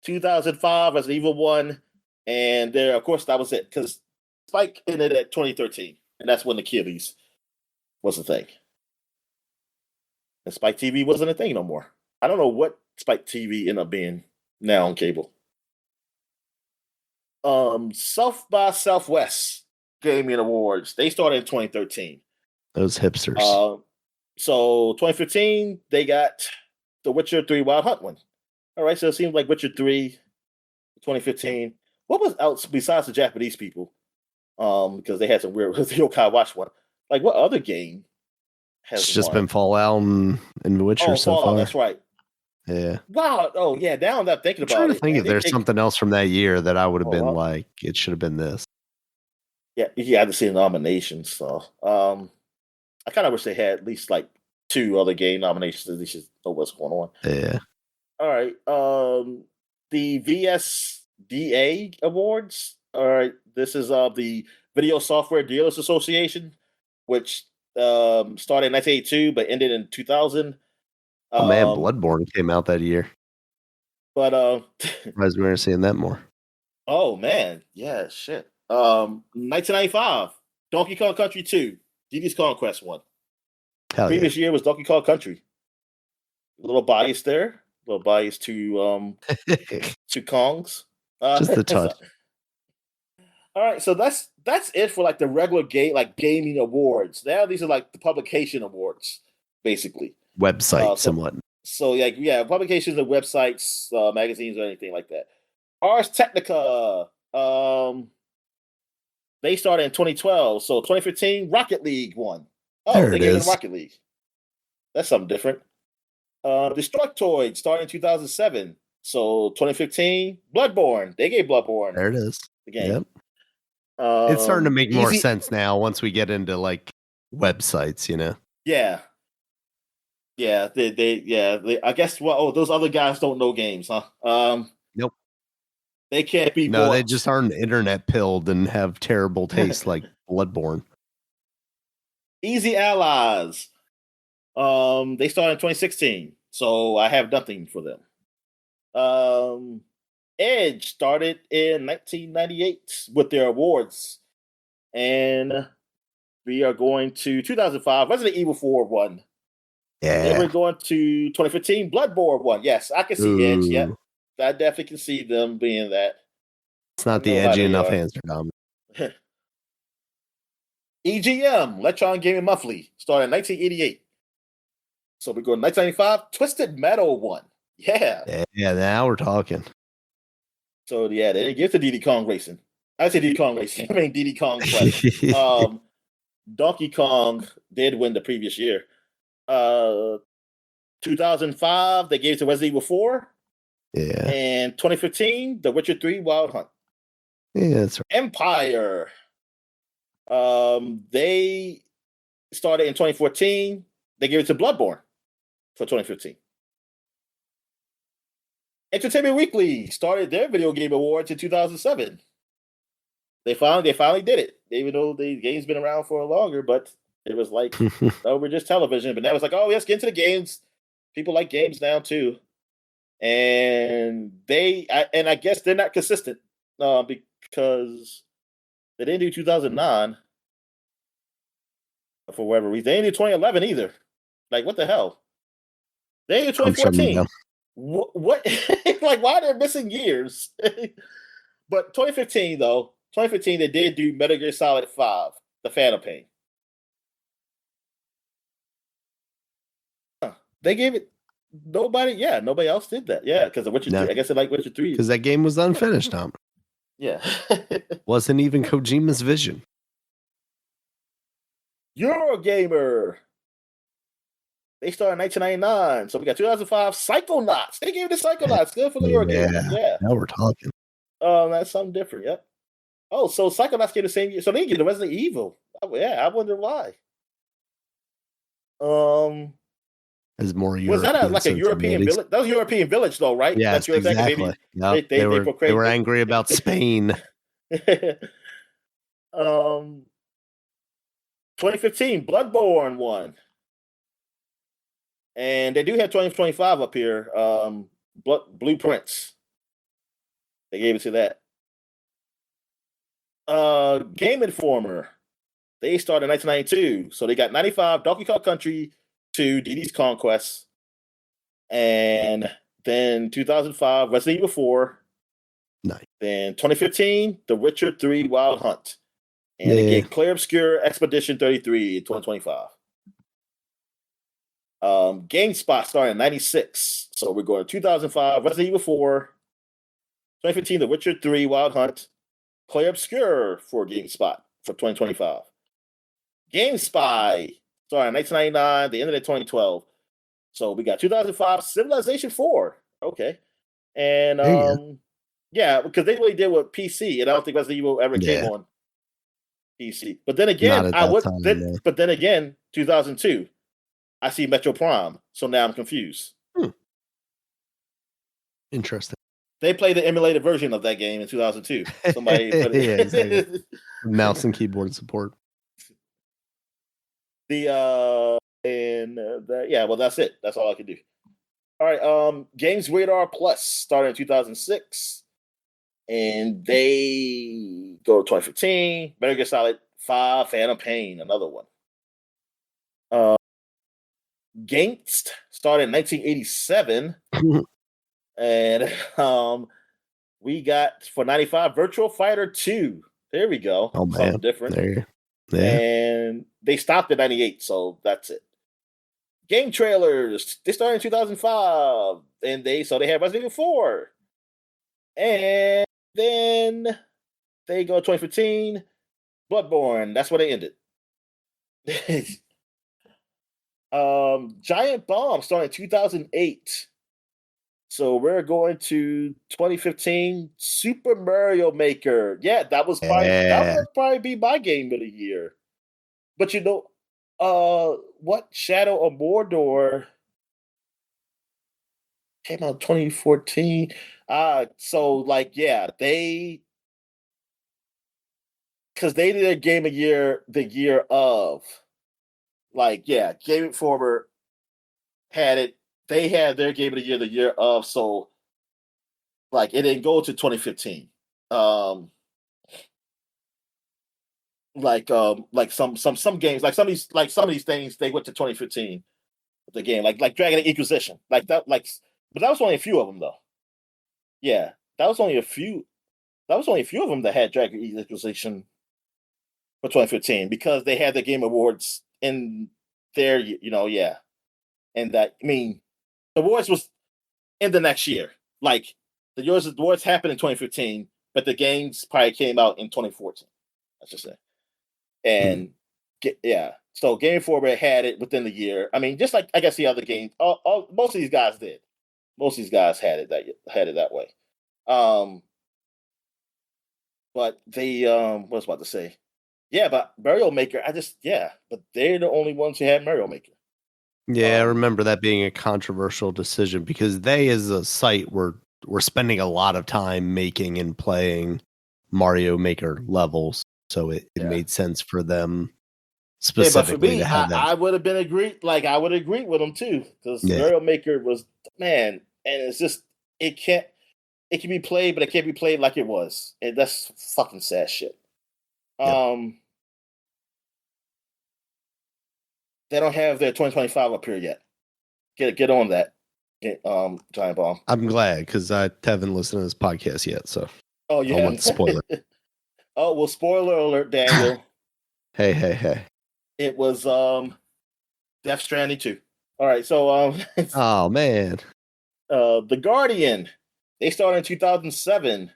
2005 Resident Evil 1, and there, of course, that was it, because Spike ended at 2013, and that's when the Keeleys was a thing. And Spike TV wasn't a thing no more. I don't know what Spike TV ended up being now on cable. South by Southwest Gaming Awards. They started in 2013. Those hipsters. So 2015, they got the Witcher 3 Wild Hunt one. All right, so it seems like Witcher 3, 2015. What was out besides the Japanese people? Because they had some weird Yokai Watch one. Like, what other game has It's just been Fallout and Witcher so Fallout, far. That's right. Yeah. Wow. Oh, yeah. Now I'm not thinking about it. I'm trying to think if there's something else from that year that I would have been like, it should have been this. Yeah, you had to see the nominations. So, I kind of wish they had at least like 2 other game nominations. At least you know what's going on. Yeah. All right. The VSDA Awards. All right. This is the Video Software Dealers Association, which started in 1982 but ended in 2000. Oh man, Bloodborne came out that year. But surprised we weren't seeing that more. Oh man, yeah, shit. 1995, Donkey Kong Country 2, DD's Conquest 1. Previous year was Donkey Kong Country. A little bias there. A little bias to Kongs. Just the touch. All right, so that's it for like the regular gaming awards. Now these are like the publication awards, basically. Websites and whatnot. So publications and websites, magazines, or anything like that. Ars Technica. They started in 2012. So 2015, Rocket League won. Oh, they gave it Rocket League. That's something different. Destructoid started in 2007. So 2015, Bloodborne. They gave Bloodborne. There it is. The game. Yep. It's starting to make more sense now once we get into like websites, you know. Yeah. Yeah, they I guess those other guys don't know games, huh? Nope. They can't be No, they just aren't internet pilled and have terrible taste like Bloodborne. Easy Allies. They started in 2016, so I have nothing for them. Edge started in 1998 with their awards, and we are going to 2005 Resident Evil 4 won. Yeah. Then we're going to 2015 Bloodborne 1. Yes, I can see Edge. Yep, I definitely can see them being that. It's not the edgy enough answer, Dom. EGM, Electron Gaming Monthly, started in 1988. So we go to 1995, Twisted Metal 1. Yeah. Yeah, now we're talking. So, they didn't get to Diddy Kong Racing. I say Diddy Kong Racing. I mean Diddy Kong Quest. Donkey Kong did win the previous year. 2005, they gave it to Resident Evil 4. Yeah. And 2015, The Witcher 3 Wild Hunt. Yeah, that's right. Empire. They started in 2014. They gave it to Bloodborne for 2015. Entertainment Weekly started their video game awards in 2007. They finally did it, even though the game's been around for longer. But it was like, oh, we're just television. But now it's like, oh, let's get into the games. People like games now too, and I guess they're not consistent because they didn't do 2009 for whatever reason. They didn't do 2011 either. Like, what the hell? They didn't do 2014. What? Like, why they're missing years? But 2015 though. 2015, they did do Metal Gear Solid 5, The Phantom Pain. Huh. They gave it nobody else did that. Yeah, because of Witcher 3. I guess they like Witcher 3. Because that game was unfinished, Tom. Yeah. Wasn't even Kojima's vision. Eurogamer. They started in 1999. So we got 2005 Psychonauts. They gave it to Psychonauts. Good for the Eurogamer. Yeah. Now we're talking. That's something different. Yep. Oh, so Psychonauts gave the same year. So they get the Resident Evil. Oh, yeah, I wonder why. As more was that like a European village? That was European village, though, right? Yeah, exactly. Yep. They were angry about Spain. 2015, Bloodborne won, and they do have 2025 up here. Blueprints. They gave it to that. Game Informer. They started in 1992, so they got 95 Donkey Kong Country 2, Diddy's Conquest, and then 2005 Resident Evil 4. Nice. Then 2015 The Witcher 3 Wild Hunt, and again Clair Obscur Expedition 33 in 2025. GameSpot started in 96, so we're going to 2005 Resident Evil 4, 2015 The Witcher 3 Wild Hunt, Clair Obscur for GameSpot for 2025. GameSpy started in 1999, the end of 2012. So we got 2005 Civilization 4. Okay. And yeah, because they really did with PC, and I don't think Resident Evil ever came on PC. But then again, but then again, 2002, I see Metro Prime, so now I'm confused. Interesting. They played the emulated version of that game in 2002. Somebody put it. Exactly. Mouse and keyboard support. Well, that's it. That's all I can do. All right. Games Radar Plus started in 2006, and they go to 2015. Metal Gear Solid 5, Phantom Pain, another one. Gangst started in 1987. And we got for 95 Virtual Fighter 2. There we go. Oh, man. Something different. There. Yeah. And they stopped at 98, so that's it. Game trailers. They started in 2005, and they have Resident Evil 4. And then they go 2015, Bloodborne. That's where they ended. Giant Bomb started in 2008. So we're going to 2015 Super Mario Maker. Yeah, that would probably be my game of the year. But you know, what Shadow of Mordor came out in 2014. So like, yeah, because they did a game a year the year of. Like, yeah, Game Informer had it. They had their game of the year of, so like it didn't go to 2015. Like some games, like some of these things, they went to 2015. The game, like Dragon Age Inquisition, like that, but that was only a few of them though. Yeah, that was only a few of them that had Dragon Age Inquisition for 2015 because they had the Game Awards in there, yeah, and that the awards was in the next year. Like the awards happened in 2015, but the games probably came out in 2014. Let's just say, and so Game Informer had it within the year. I mean, just like I guess the other games, most of these guys did. Most of these guys had it that way. But they what was I about to say? Yeah, but Mario Maker, but they're the only ones who had Mario Maker. Yeah, I remember that being a controversial decision because they, as a site, were spending a lot of time making and playing Mario Maker levels, so it made sense for them specifically to have that. I would have been agreed. Like I would agree with them too, because Mario Maker was and it's just it can be played, but it can't be played like it was, and that's fucking sad shit. They don't have their 2025 up here yet. Get on that, Giant Bomb. I'm glad because I haven't listened to this podcast yet, so I want to spoil it. Oh well, spoiler alert, Daniel. Hey. It was Death Stranding 2. All right, so oh man. The Guardian. They started in 2007.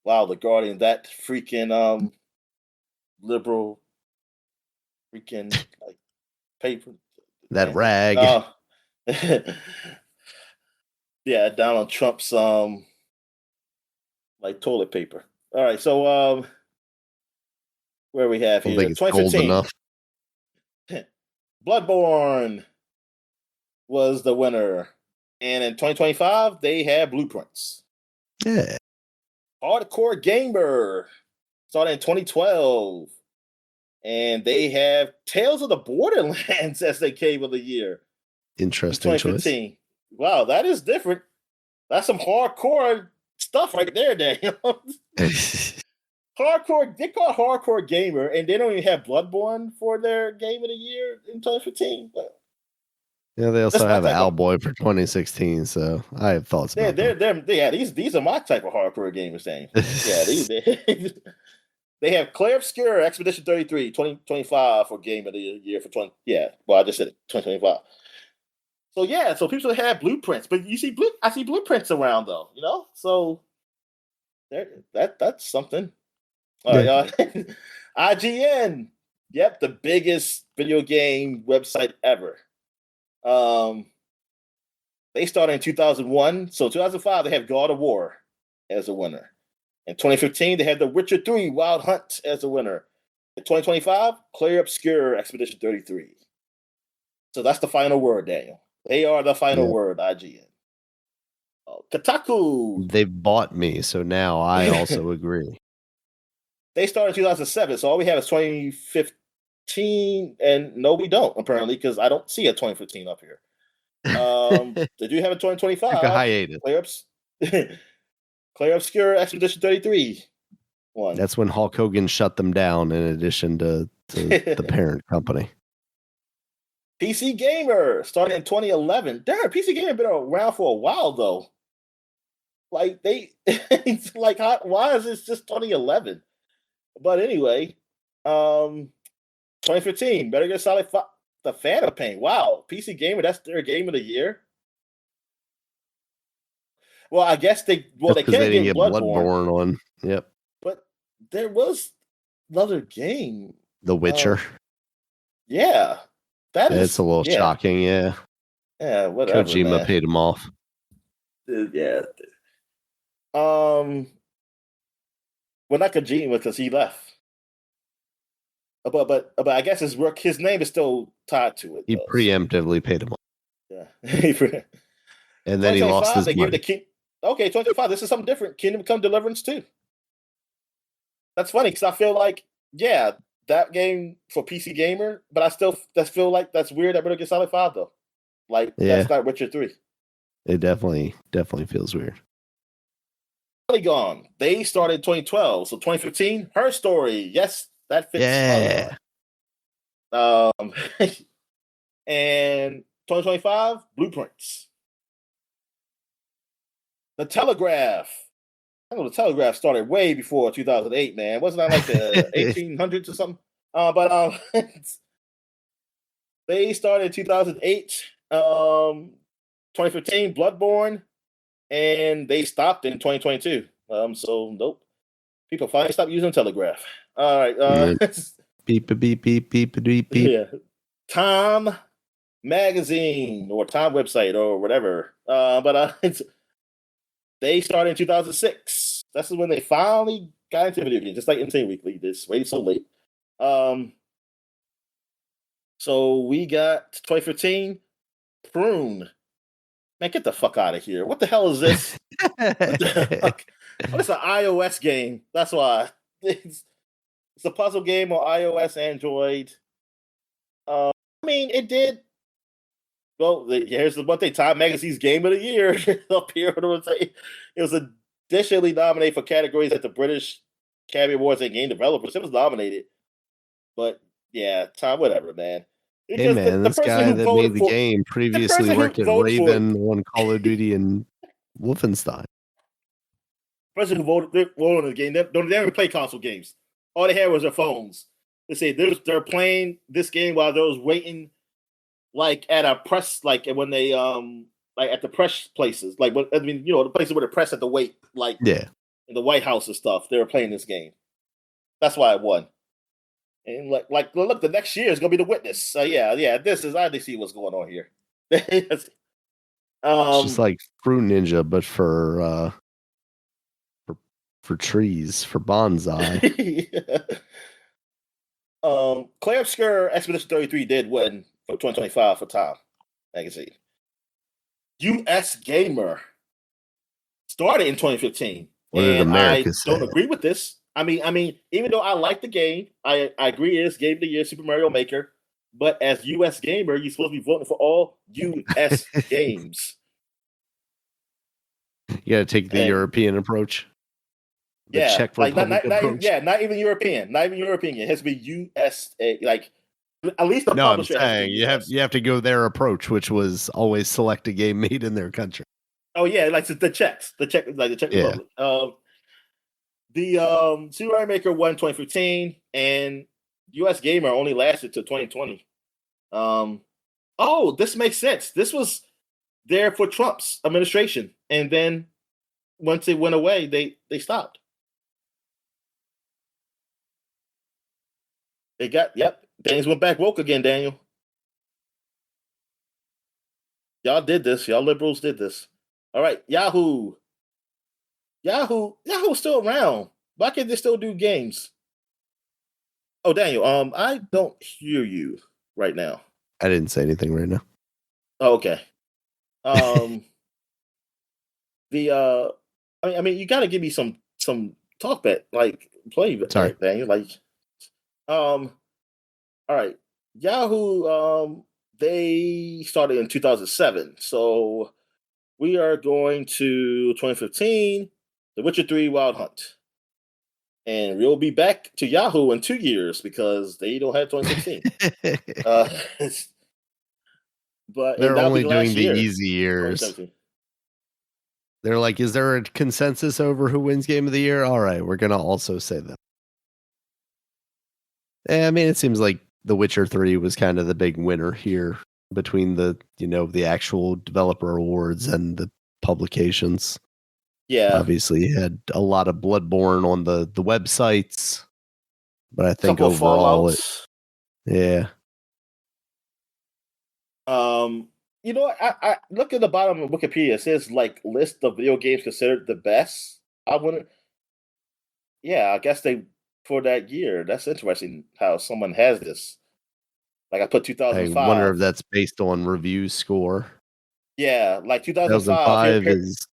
Wow, The Guardian, that freaking liberal freaking like paper. That rag. Yeah, Donald Trump's like toilet paper. All right, so where we have here 2015. Bloodborne was the winner. And in 2025, they had Blueprints. Yeah. Hardcore Gamer started in 2012. And they have Tales of the Borderlands as their game of the year. Interesting 2015. Choice. Wow, that is different. That's some hardcore stuff right there, Daniel. Hardcore, they call it Hardcore Gamer, and they don't even have Bloodborne for their game of the year in 2015. But yeah, they also have Owlboy for 2016, so I have thoughts about that. These are my type of hardcore gamers, thing. They have Clair Obscur Expedition 33, 2025 for game of the year for 20. Yeah, well, I just said it, 2025. So people have Blueprints, but you see I see Blueprints around though, you know. So that's something. All right, IGN. Yep, the biggest video game website ever. They started in 2001. So 2005, they have God of War as a winner. In 2015, they had The Witcher 3 Wild Hunt as a winner. In 2025, Clair Obscur Expedition 33. So that's the final word, Daniel. They are the final word, IGN. Kotaku. They've bought me, so now I also agree. They started in 2007, so all we have is 2015, and no, we don't, apparently, because I don't see a 2015 up here. They do have a 2025. Like a hiatus. Clair Obscur Expedition 33. One. That's when Hulk Hogan shut them down in addition to the parent company. PC Gamer started in 2011. Damn, PC Gamer been around for a while though. Like it's like why is this just 2011? But anyway, 2015, Better Get Solid the Phantom Pain. Wow, PC Gamer, that's their game of the year. Well, I guess they can't get Bloodborne on. Yep. But there was another game. The Witcher. Yeah. It's a little shocking, yeah. Yeah, whatever. Kojima paid him off. Yeah. Well, not Kojima because he left. But I guess his name is still tied to it. He preemptively paid him off. Yeah. And then he lost his money. Okay, 2025. This is something different. Kingdom Come Deliverance 2. That's funny because I feel like, that game for PC Gamer, but I still feel like that's weird that Metal Gear Solid 5 though. Like that's not Witcher 3. It definitely feels weird. Polygon. They started in 2012, so 2015. Her Story. Yes, that fits. Yeah. And 2025. Blueprints. The Telegraph. I know the Telegraph started way before 2008, man. Wasn't that like the 1800s or something? But they started in 2008, 2015, Bloodborne, and they stopped in 2022. So nope. People finally stopped using Telegraph. All right. Beep, beep, beep, beep, beep, beep. Yeah. Time Magazine or Time website or whatever. But they started in 2006. That's when they finally got into video games, just like Insane Weekly. This waited so late. So we got 2015 Prune. Man, get the fuck out of here. What the hell is this? What the fuck? Oh, it's an iOS game. That's why. It's a puzzle game on iOS, Android. I mean, it did. Well, here's the one thing: Time Magazine's Game of the Year up here. It was additionally nominated for categories at the British Academy Awards and Game Developers. It was nominated, but yeah, Time, whatever, man. Hey man, this guy that made the game previously worked at Raven on Call of Duty and Wolfenstein. The person who voted on the game, they never play console games. All they had was their phones. They say they're playing this game while they was waiting, like at a press, like when they like at the press places, like the places where the press had to wait, like in the White House and stuff. They were playing this game. That's why it won. And look, the next year is gonna be The Witness. So yeah, this is I see what's going on here. It's just like Fruit Ninja, but for trees, for bonsai. Claire Obscure Expedition 33 did win for 2025 for Time Magazine. US Gamer started in 2015. What did America say? I don't agree with this. I mean, even though I like the game, I agree it is Game of the Year, Super Mario Maker. But as US Gamer, you're supposed to be voting for all US games. You got to take the European approach. The Czech Republic approach. Not even European. Not even European. It has to be USA. Like at least the publisher. I'm saying you have to go their approach, which was always select a game made in their country. Oh yeah, like the Czech Republic. The Super Mario Maker won 2015, and US Gamer only lasted to 2020. This makes sense. This was there for Trump's administration, and then once it went away, they stopped. Things went back woke again, Daniel. Y'all did this. Y'all liberals did this. All right, Yahoo's still around. Why can't they still do games? Oh, Daniel, I don't hear you right now. I didn't say anything right now. Oh, okay. I mean, you got to give me some talk back, like play. Sorry, Daniel. Like, all right, Yahoo. They started in 2007, so we are going to 2015. The Witcher 3 Wild Hunt. And we'll be back to Yahoo in 2 years because they don't have 2016. But they're only doing the easy years. They're like, is there a consensus over who wins Game of the Year? All right, we're going to also say that. I mean, it seems like The Witcher 3 was kind of the big winner here between the actual developer awards and the publications. Yeah. Obviously, you had a lot of Bloodborne on the websites, but I think overall yeah. I look at the bottom of Wikipedia. It says like list of video games considered the best. I guess they for that year. That's interesting how someone has this. Like I put 2005. I wonder if that's based on review score. Yeah, like 2005 is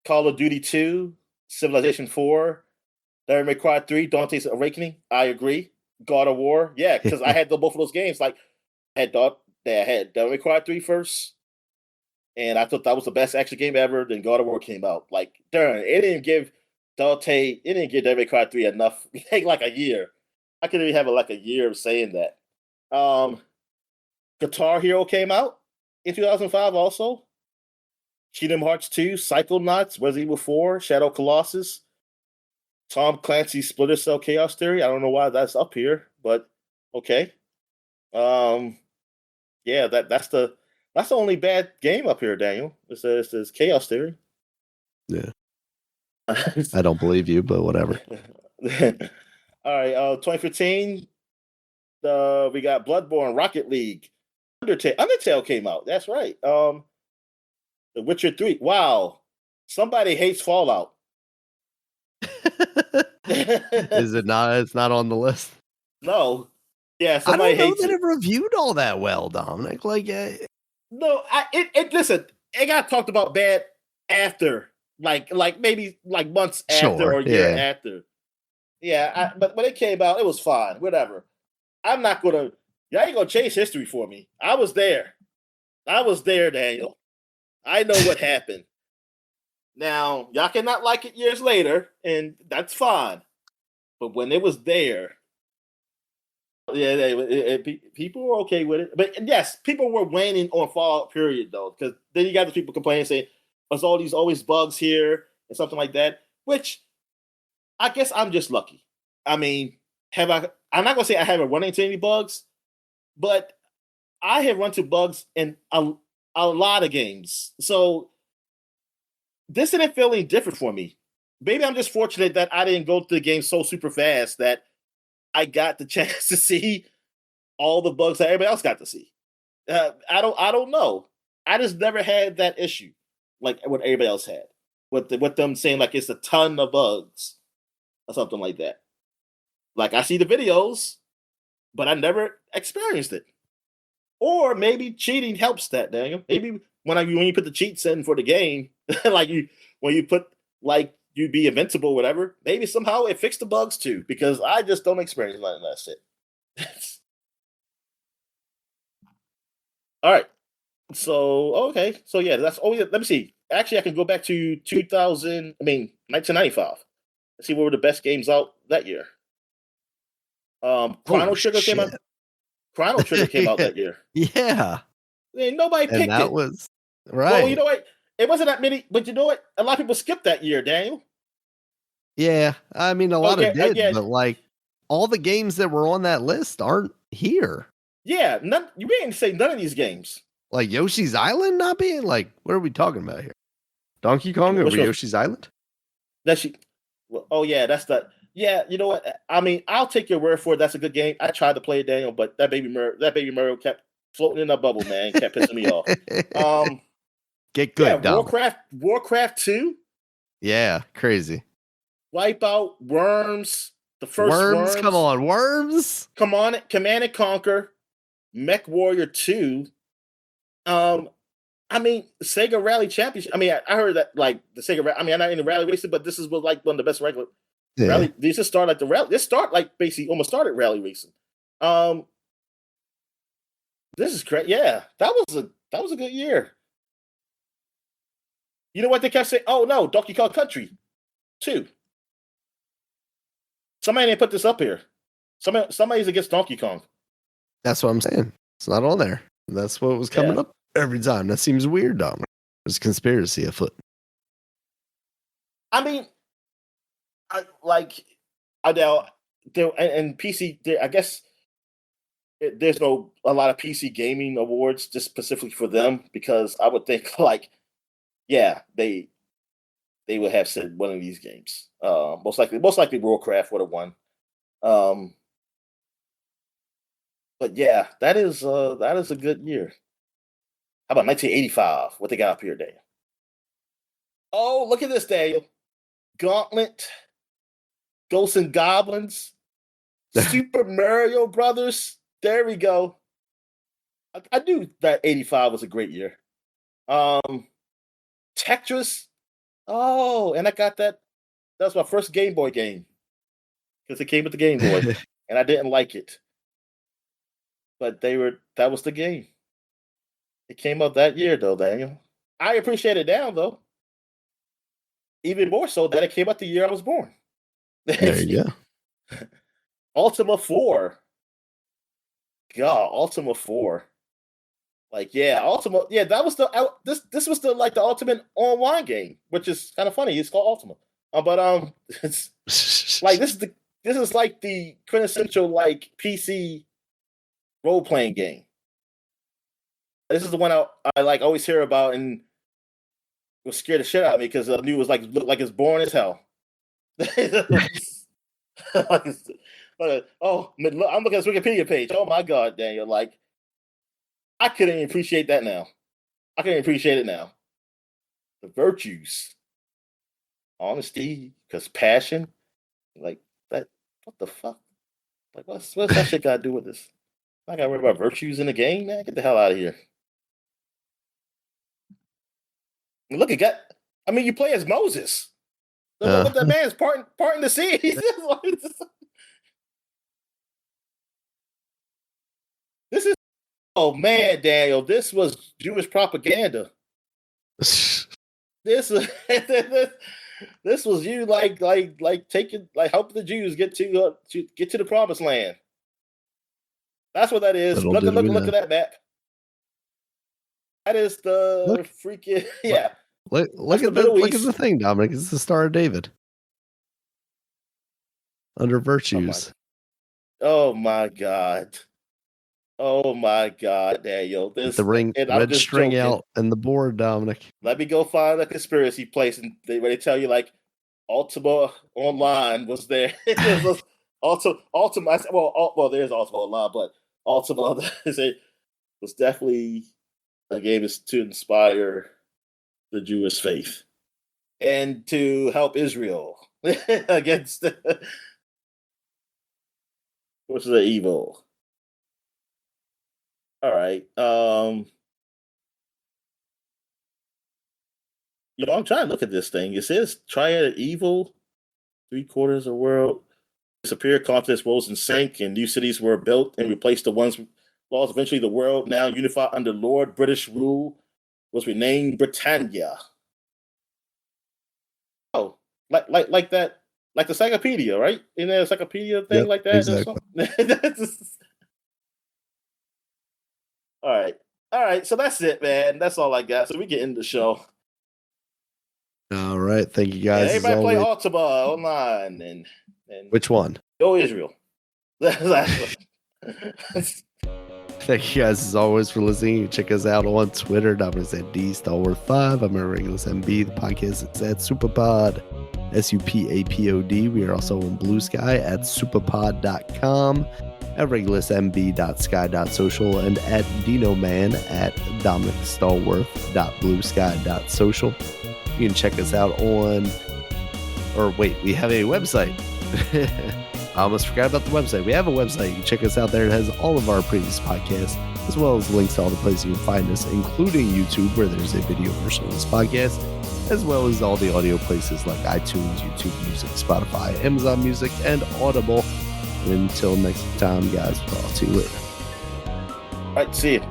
Call of Duty 2, Civilization 4, Devil May Cry 3, Dante's Awakening. I agree. God of War. Yeah, because I had both of those games. Like I had Devil May Cry 3 first, and I thought that was the best action game ever. Then God of War came out. Like, darn, it didn't give Devil May Cry 3 enough. like a year. I could even have a year of saying that. Guitar Hero came out in 2005 also. Kingdom Hearts 2, Psychonauts, Resident Evil 4, Shadow Colossus, Tom Clancy's Splinter Cell Chaos Theory. I don't know why that's up here, but okay. That's the only bad game up here, Daniel. It says Chaos Theory. Yeah. I don't believe you, but whatever. All right, 2015. We got Bloodborne, Rocket League, Undertale came out. That's right. The Witcher 3. Wow, somebody hates Fallout. Is it not? It's not on the list. No, yeah, I somebody don't know hates that it. it reviewed all that well, Dominic. Like, No, listen, it got talked about bad after, like maybe like months after sure, or a year yeah. after. Yeah, but when it came out, it was fine. Whatever. I'm not gonna. Y'all ain't gonna change history for me. I was there. I was there, Daniel. I know what happened. Now, y'all cannot like it years later, and that's fine. But when it was there, yeah, people were okay with it. But yes, people were waning on Fallout, period, though, because then you got the people complaining, saying, there's all these always bugs here and something like that, which I guess I'm just lucky. I mean, I'm not going to say I haven't run into any bugs, but I have run into bugs in a lot of games. So this didn't feel any different for me. Maybe I'm just fortunate that I didn't go through the game so super fast that I got the chance to see all the bugs that everybody else got to see. I don't know. I just never had that issue like what everybody else had with them saying like it's a ton of bugs or something like that. Like I see the videos, but I never experienced it. Or maybe cheating helps that, Daniel. Maybe when you put the cheats in for the game, like when you put like you be invincible, whatever. Maybe somehow it fixed the bugs too, because I just don't experience none of that shit. All right. So okay. So yeah, that's oh yeah, let me see. Actually I can go back to 1995. Let's see what were the best games out that year. oh Chrono Trigger came shit. out. Chrono Trigger came out that year. Yeah, And nobody and picked that it. was Well, you right. know what? It wasn't that many, but you know what? A lot of people skipped that year, Daniel. Yeah, I mean, a lot of did, Again, but like all the games that were on that list aren't here. yeah. None. You didn't say none of these games. Like Yoshi's Island not being like, what are we talking about here? Donkey Kong over Which was Yoshi's Island? that she? Well, oh yeah, that's the. Yeah, you know what? I mean, I'll take your word for it. That's a good game. I tried to play it, Daniel, but that baby Mario kept floating in a bubble, man. Kept pissing me off. Get Yeah, good, Dom. Warcraft 2, Yeah, crazy. Wipeout, Worms, the first Worms, come Worms. on, Worms. Come on, Command and Conquer, Mech Warrior 2. I mean, Sega Rally Championship. I mean, I heard that like the Sega. I mean, I'm not into rally racing, but this is was like one of the best regular Yeah. rally. These just start like the rally. This start like basically almost started rally racing. Um, this is great. Yeah, that was a good year. You know what they kept saying? Oh no, Donkey Kong Country 2. Somebody didn't put this up here. Somebody's against Donkey Kong. That's what I'm saying. It's not on there. That's what was coming Yeah. up every time. That seems weird, Dom. There's conspiracy afoot. I mean, I know there and PC. I guess there's no a lot of PC gaming awards just specifically for them because I would think like yeah they would have said one of these games. Most likely Warcraft would have won. Um, but yeah, that is a good year. How about 1985? What they got up here, Daniel? Oh, look at this, Daniel. Gauntlet, Ghosts and Goblins, Super Mario Brothers. There we go. I knew that 85 was a great year. Tetris. Oh, and I got that. That was my first Game Boy game because it came with the Game Boy, and I didn't like it. But that was the game. It came out that year, though, Daniel. I appreciate it now, though. Even more so that it came out the year I was born. There you go. Ultima 4. God, Ultima 4. Like, yeah, Ultima. Yeah, that was this was the like the ultimate online game, which is kind of funny. It's called Ultima. But it's like this is like the quintessential like PC role playing game. This is the one I like always hear about, and was scared the shit out of me because I knew it was like looked like it's born as hell. Oh, I'm looking at his Wikipedia page. Oh my god, Daniel! Like, I couldn't even appreciate that now. I can't even appreciate it now. The virtues, honesty, compassion, like that. What the fuck? Like, what's that shit got to do with this? I got to worry about virtues in the game, man. Get the hell out of here. Look at that. I mean, you play as Moses. Look, that man's parting the sea. This is, oh man, Daniel. This was Jewish propaganda. This was you like taking helping the Jews get to the promised land. That's what that is. Look at that map. That is the freaking yeah. Look at the thing, Dominic. It's the Star of David under virtues. Oh my god. Oh my god, Daniel. The ring, red string out and the board, Dominic. Let me go find a conspiracy place and they tell you like Ultima Online was there. Ultima, well, there's Ultima Online, but Ultima was definitely a game is to inspire the Jewish faith and to help Israel against what's the evil. All right. I'm trying to look at this thing. It says triad evil, 3/4 of the world. Disappear, confidence rose and sank, and new cities were built and replaced the ones lost. Eventually, the world, now unified under Lord British rule, was renamed Britannia. Oh, like that, like the encyclopedia, right? In the encyclopedia thing, like that. Exactly. All right. So that's it, man. That's all I got. So we get into the show. All right. Thank you guys. Everybody play Ultima Online and which one? Go Israel. Thank you guys as always for listening. You check us out on Twitter. Dominic's at DStalworth5. I'm at Regulus MB. The podcast is at SupaPod. SUPAPOD. We are also on Blue Sky at supapod.com, at regulusmb.sky.social, and at DinoMan at DominicStallworth.bluesky.social. You can check us out on, we have a website. I almost forgot about the website. We have a website. You can check us out there. It has all of our previous podcasts, as well as links to all the places you can find us, including YouTube, where there's a video version of this podcast, as well as all the audio places like iTunes, YouTube Music, Spotify, Amazon Music, and Audible. And until next time, guys, we'll talk to you later. All right, see you.